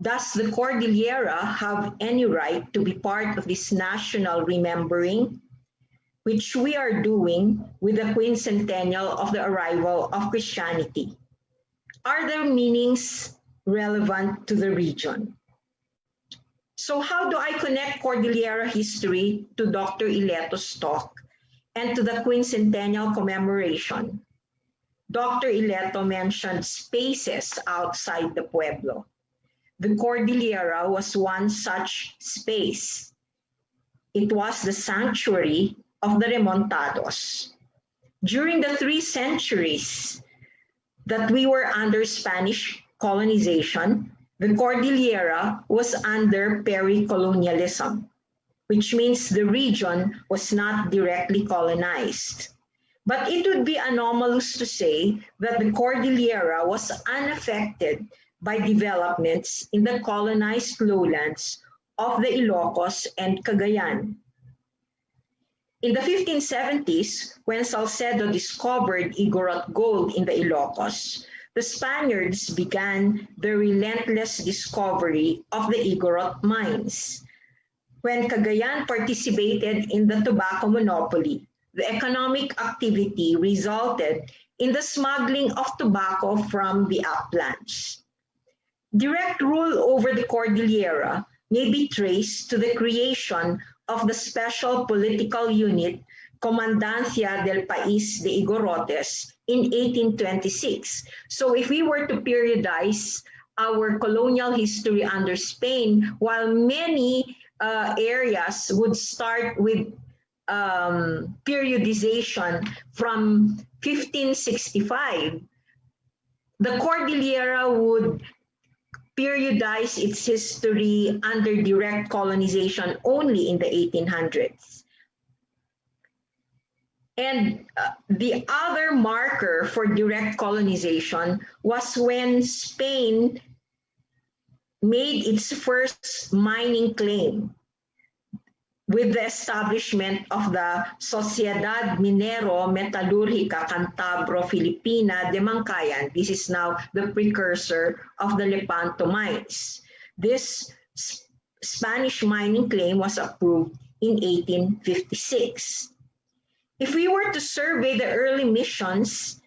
K: Does the Cordillera have any right to be part of this national remembering, which we are doing with the quincentennial of the arrival of Christianity? Are their meanings relevant to the region? So how do I connect Cordillera history to Dr. Ileto's talk and to the quincentennial commemoration? Dr. Ileto mentioned spaces outside the pueblo. The Cordillera was one such space. It was the sanctuary of the Remontados. During the 3 centuries that we were under Spanish colonization, the Cordillera was under peri-colonialism, which means the region was not directly colonized. But it would be anomalous to say that the Cordillera was unaffected by developments in the colonized lowlands of the Ilocos and Cagayan. In the 1570s, when Salcedo discovered Igorot gold in the Ilocos, the Spaniards began the relentless discovery of the Igorot mines. When Cagayan participated in the tobacco monopoly, the economic activity resulted in the smuggling of tobacco from the uplands. Direct rule over the Cordillera may be traced to the creation of the special political unit Comandancia del País de Igorotes in 1826. So if we were to periodize our colonial history under Spain, while many areas would start with periodization from 1565, the Cordillera would periodize its history under direct colonization only in the 1800s. And the other marker for direct colonization was when Spain made its first mining claim with the establishment of the Sociedad Minero Metalúrgica Cantabro Filipina de Mancayan. This is now the precursor of the Lepanto mines. This Spanish mining claim was approved in 1856. If we were to survey the early missions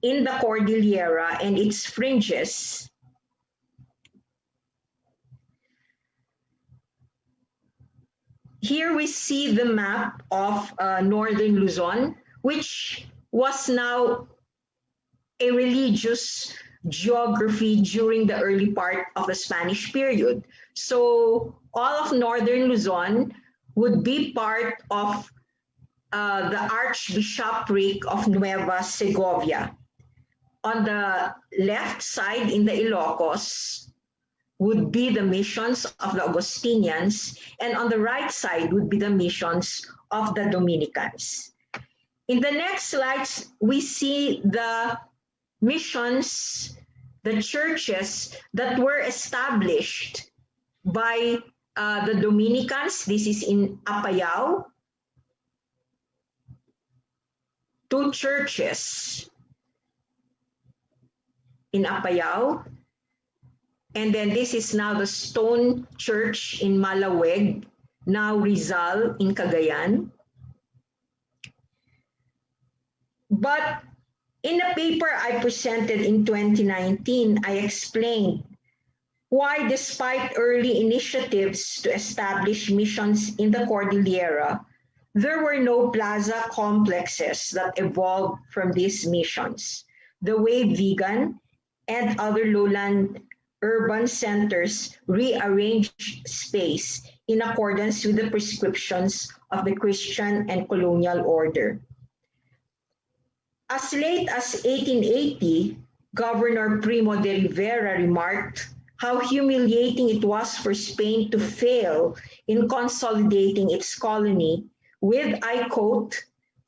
K: in the Cordillera and its fringes, here we see the map of northern Luzon, which was now a religious geography during the early part of the Spanish period. So all of northern Luzon would be part of the Archbishopric of Nueva Segovia. On the left side in the Ilocos would be the missions of the Augustinians, and on the right side would be the missions of the Dominicans. In the next slides, we see the missions, the churches that were established by the Dominicans. This is in Apayao. 2 churches in Apayao. And then this is now the stone church in Malaweg, now Rizal in Cagayan. But in a paper I presented in 2019, I explained why, despite early initiatives to establish missions in the Cordillera, there were no plaza complexes that evolved from these missions, the way Vigan and other lowland urban centers rearranged space in accordance with the prescriptions of the Christian and colonial order. As late as 1880, Governor Primo de Rivera remarked how humiliating it was for Spain to fail in consolidating its colony with, I quote,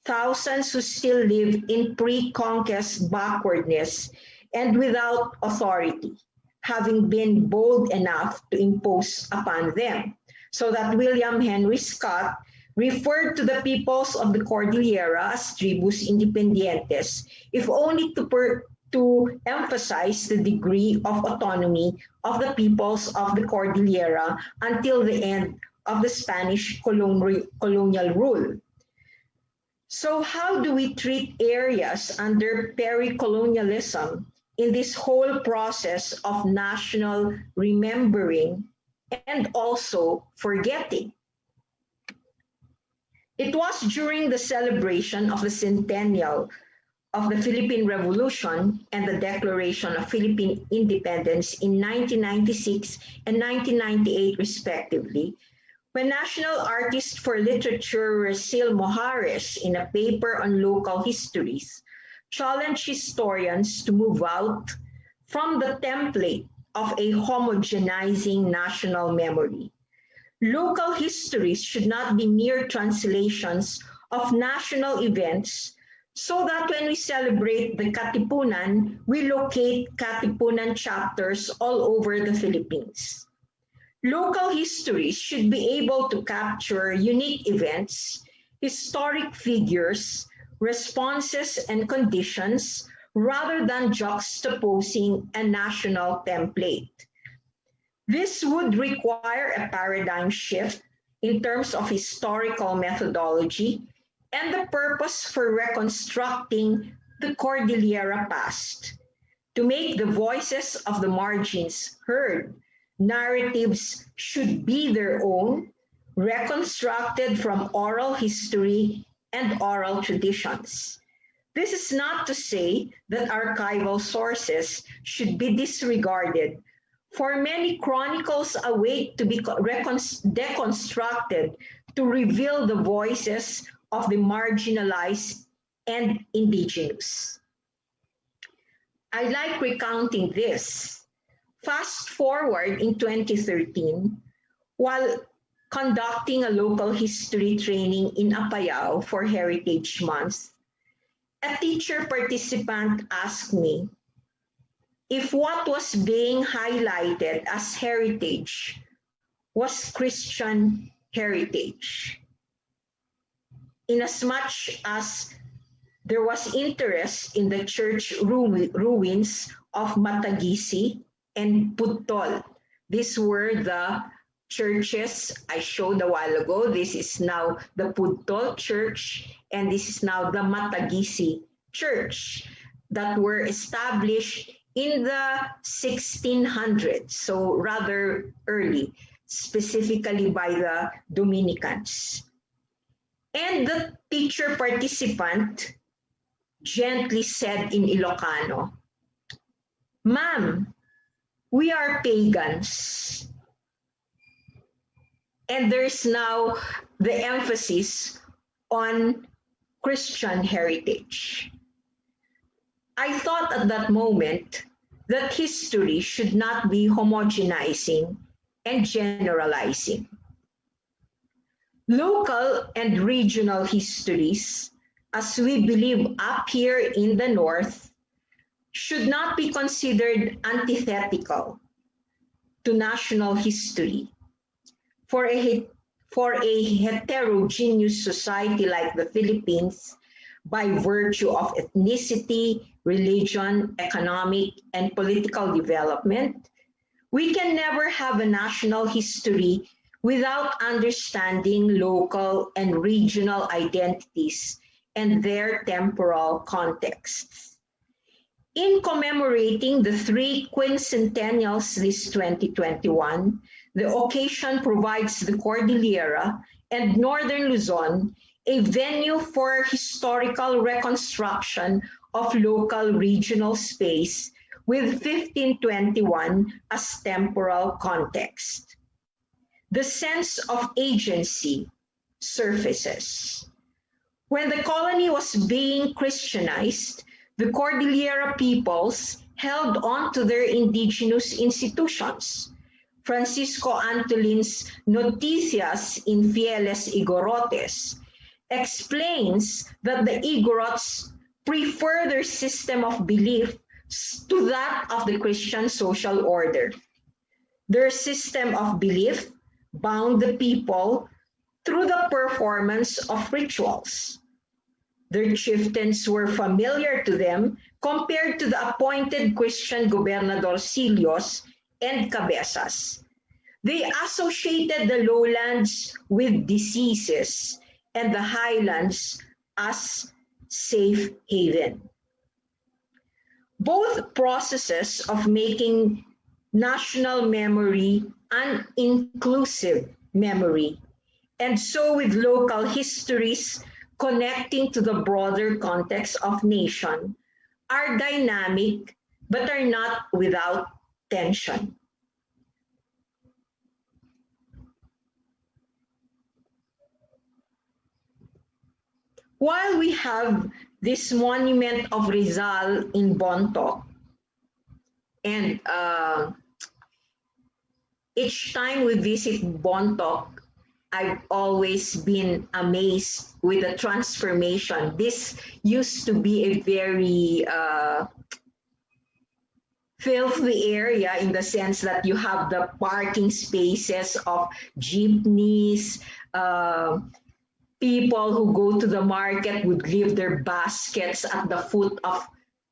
K: thousands who still live in pre-conquest backwardness and without authority, having been bold enough to impose upon them. So that William Henry Scott referred to the peoples of the Cordillera as tribus independientes, if only to emphasize the degree of autonomy of the peoples of the Cordillera until the end of the Spanish colonial rule. So how do we treat areas under peri-colonialism in this whole process of national remembering and also forgetting? It was during the celebration of the centennial of the Philippine Revolution and the Declaration of Philippine Independence in 1996 and 1998 respectively, when National Artist for Literature Rasil Mojares, in a paper on local histories, challenged historians to move out from the template of a homogenizing national memory. Local histories should not be mere translations of national events, so that when we celebrate the Katipunan, we locate Katipunan chapters all over the Philippines. Local histories should be able to capture unique events, historic figures, responses, and conditions, rather than juxtaposing a national template. This would require a paradigm shift in terms of historical methodology and the purpose for reconstructing the Cordillera past. To make the voices of the margins heard, narratives should be their own, reconstructed from oral history and oral traditions. This is not to say that archival sources should be disregarded, for many chronicles await to be deconstructed to reveal the voices of the marginalized and indigenous. I like recounting this. Fast forward in 2013, while conducting a local history training in Apayao for Heritage Month, a teacher participant asked me, if what was being highlighted as heritage was Christian heritage. Inasmuch as there was interest in the church ruins of Matagisi and Putol. These were the churches I showed a while ago. This is now the Putol Church, and this is now the Matagisi Church that were established in the 1600s, so rather early, specifically by the Dominicans. And the teacher participant gently said in Ilocano, "Ma'am, we are pagans." And there's now the emphasis on Christian heritage. I thought at that moment that history should not be homogenizing and generalizing. Local and regional histories, as we believe up here in the North, should not be considered antithetical to national history. For a heterogeneous society like the Philippines, by virtue of ethnicity, religion, economic, and political development, we can never have a national history without understanding local and regional identities and their temporal contexts. In commemorating the 3 quincentennials this 2021, the occasion provides the Cordillera and Northern Luzon a venue for historical reconstruction of local regional space with 1521 as temporal context. The sense of agency surfaces. When the colony was being Christianized, the Cordillera peoples held on to their indigenous institutions. Francisco Antolin's Noticias Infieles Igorotes explains that the Igorots prefer their system of belief to that of the Christian social order. Their system of belief bound the people through the performance of rituals. Their chieftains were familiar to them compared to the appointed Christian gobernadorcillos and cabezas. They associated the lowlands with diseases and the highlands as safe haven. Both processes of making national memory an inclusive memory, and so with local histories connecting to the broader context of nation, are dynamic but are not without tension. While we have this monument of Rizal in Bontoc, and each time we visit Bontoc, I've always been amazed with the transformation. This used to be a very filthy area in the sense that you have the parking spaces of jeepneys. People who go to the market would leave their baskets at the foot of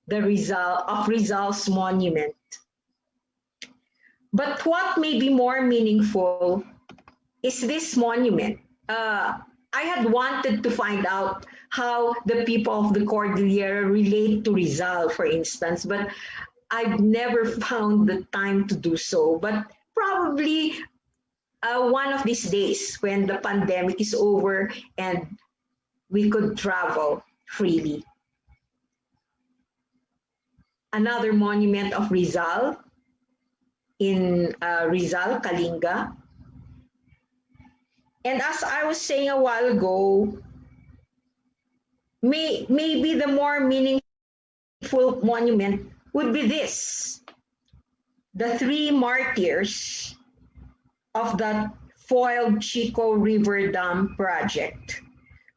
K: the Rizal's monument. But what may be more meaningful is this monument. I had wanted to find out how the people of the Cordillera relate to Rizal, for instance, but I've never found the time to do so. But probably one of these days when the pandemic is over and we could travel freely. Another monument of Rizal in Rizal, Kalinga. And as I was saying a while ago, maybe the more meaningful monument would be this: the 3 martyrs of the foiled Chico River Dam project,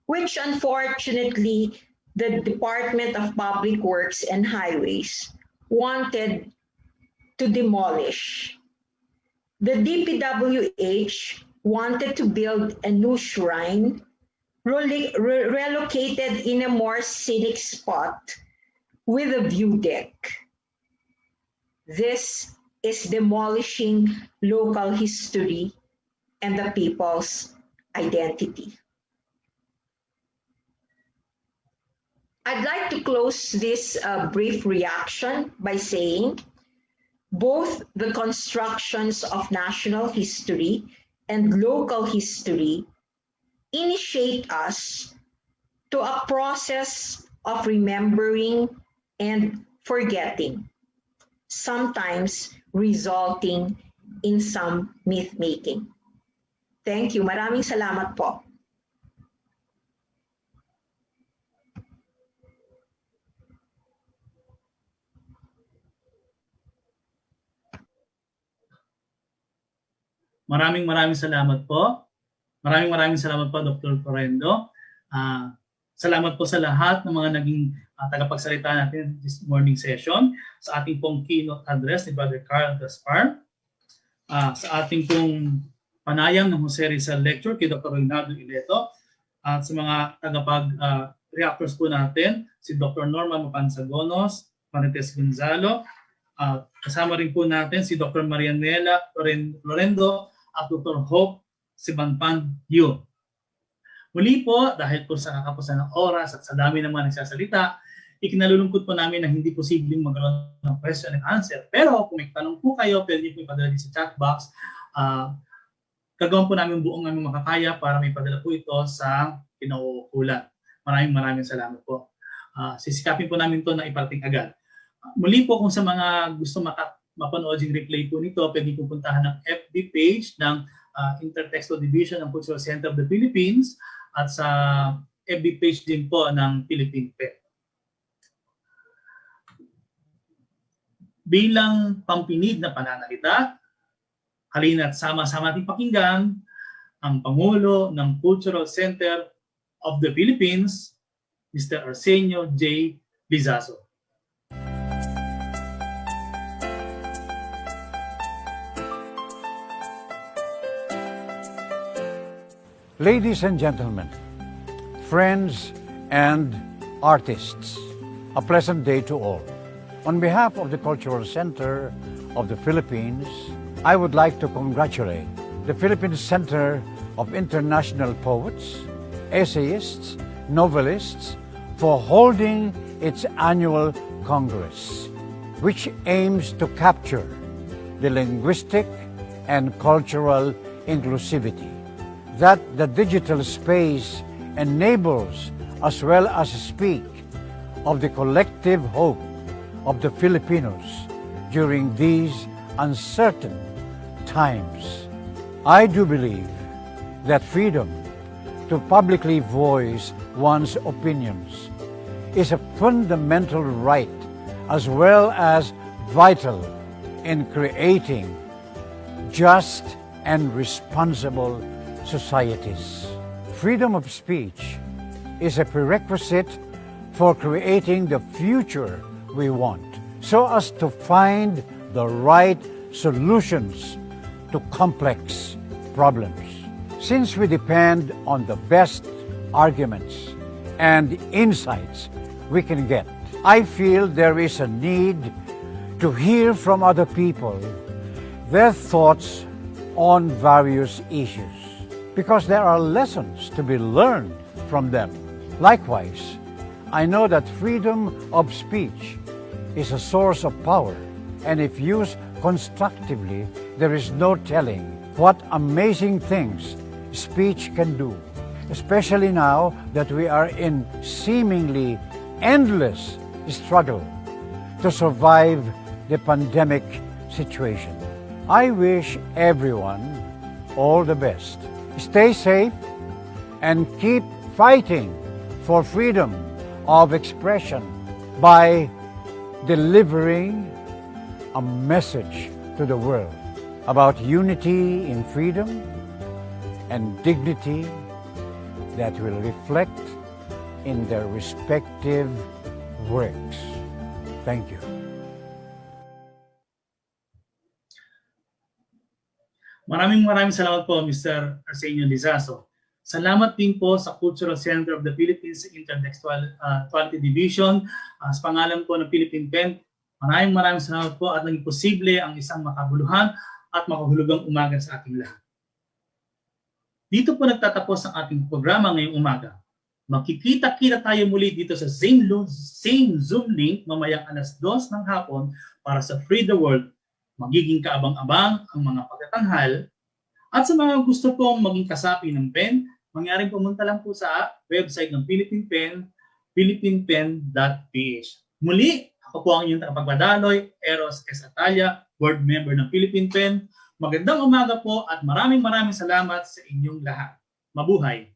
K: which unfortunately the Department of Public Works and Highways wanted to demolish. The DPWH wanted to build a new shrine relocated in a more scenic spot with a view deck. This is demolishing local history and the people's identity. I'd like to close this brief reaction by saying both the constructions of national history and local history initiate us to a process of remembering and forgetting, sometimes resulting in some myth-making. Thank you. Maraming salamat po.
B: Maraming salamat po. Maraming salamat po, Dr. Florendo. Salamat po sa lahat ng mga naging tagapagsalita natin this morning session, sa ating pong keynote address ni Brother Carl Gaspar, sa ating pong panayam ng Jose Rizal Lecture kay Dr. Reynaldo Ileto, at sa mga tagapag-reactors po natin, si Dr. Norma Mapansagonos, Marites Gonzalo, kasama rin po natin si Dr. Marianela Florendo at Dr. Hope Sibanpan Yu. Muli po, dahil po sa kakapusan ng oras at sa dami ng mga nagsasalita, ikinalulungkot po namin na hindi posibleng magkaroon ng question and answer. Pero kung may tanong po kayo, pwede niyo po ipadala din sa chat box. Gagawin po namin buong aming makakaya para may padala po ito sa kinauukulan. Maraming salamat po. Sisikapin po namin ito na iparating agad. Muli po, kung sa mga gusto mapanood yung replay po nito, pwede po puntahan ng FB page ng Intertextual Division ng Cultural Center of the Philippines at sa FB page din po ng Philippine PEN. Bilang pampinig na pananalita, halina't sama-sama nating pakinggan ang Pangulo ng Cultural Center of the Philippines, Mr. Arsenio J. Lizazo.
L: Ladies and gentlemen, friends and artists, a pleasant day to all. On behalf of the Cultural Center of the Philippines, I would like to congratulate the Philippine Center of International Poets, Essayists, Novelists for holding its annual Congress, which aims to capture the linguistic and cultural inclusivity that the digital space enables, as well as speak of the collective hope of the Filipinos during these uncertain times. I do believe that freedom to publicly voice one's opinions is a fundamental right as well as vital in creating just and responsible societies. Freedom of speech is a prerequisite for creating the future we want, so as to find the right solutions to complex problems. Since we depend on the best arguments and insights we can get, I feel there is a need to hear from other people their thoughts on various issues, because there are lessons to be learned from them. Likewise, I know that freedom of speech is a source of power, and if used constructively, there is no telling what amazing things speech can do, especially now that we are in seemingly endless struggle to survive the pandemic situation. I wish everyone all the best. Stay safe and keep fighting for freedom of expression by delivering a message to the world about unity in freedom and dignity that will reflect in their respective works. Thank you.
B: Maraming salamat po, Mr. Arsenio Lizaso. Salamat din po sa Cultural Center of the Philippines Intertextuality Division. Sa pangalan po ng Philippine Pen, maraming salamat po at naging posible ang isang makabuluhan at makahulugang umaga sa ating lahat. Dito po nagtatapos ang ating programa ngayong umaga. Makikita-kita tayo muli dito sa same Zoom link mamayang alas 2 ng hapon para sa Free the World. Magiging kaabang-abang ang mga pagtatanghal. At sa mga gusto pong maging kasapi ng PEN, mangyaring pumunta lang po sa website ng Philippine Pen, philippinepen.ph. Muli, ako po ang inyong tagapagpadaloy, Eros S. Atalia, board member ng Philippine Pen. Magandang umaga po at maraming salamat sa inyong lahat. Mabuhay!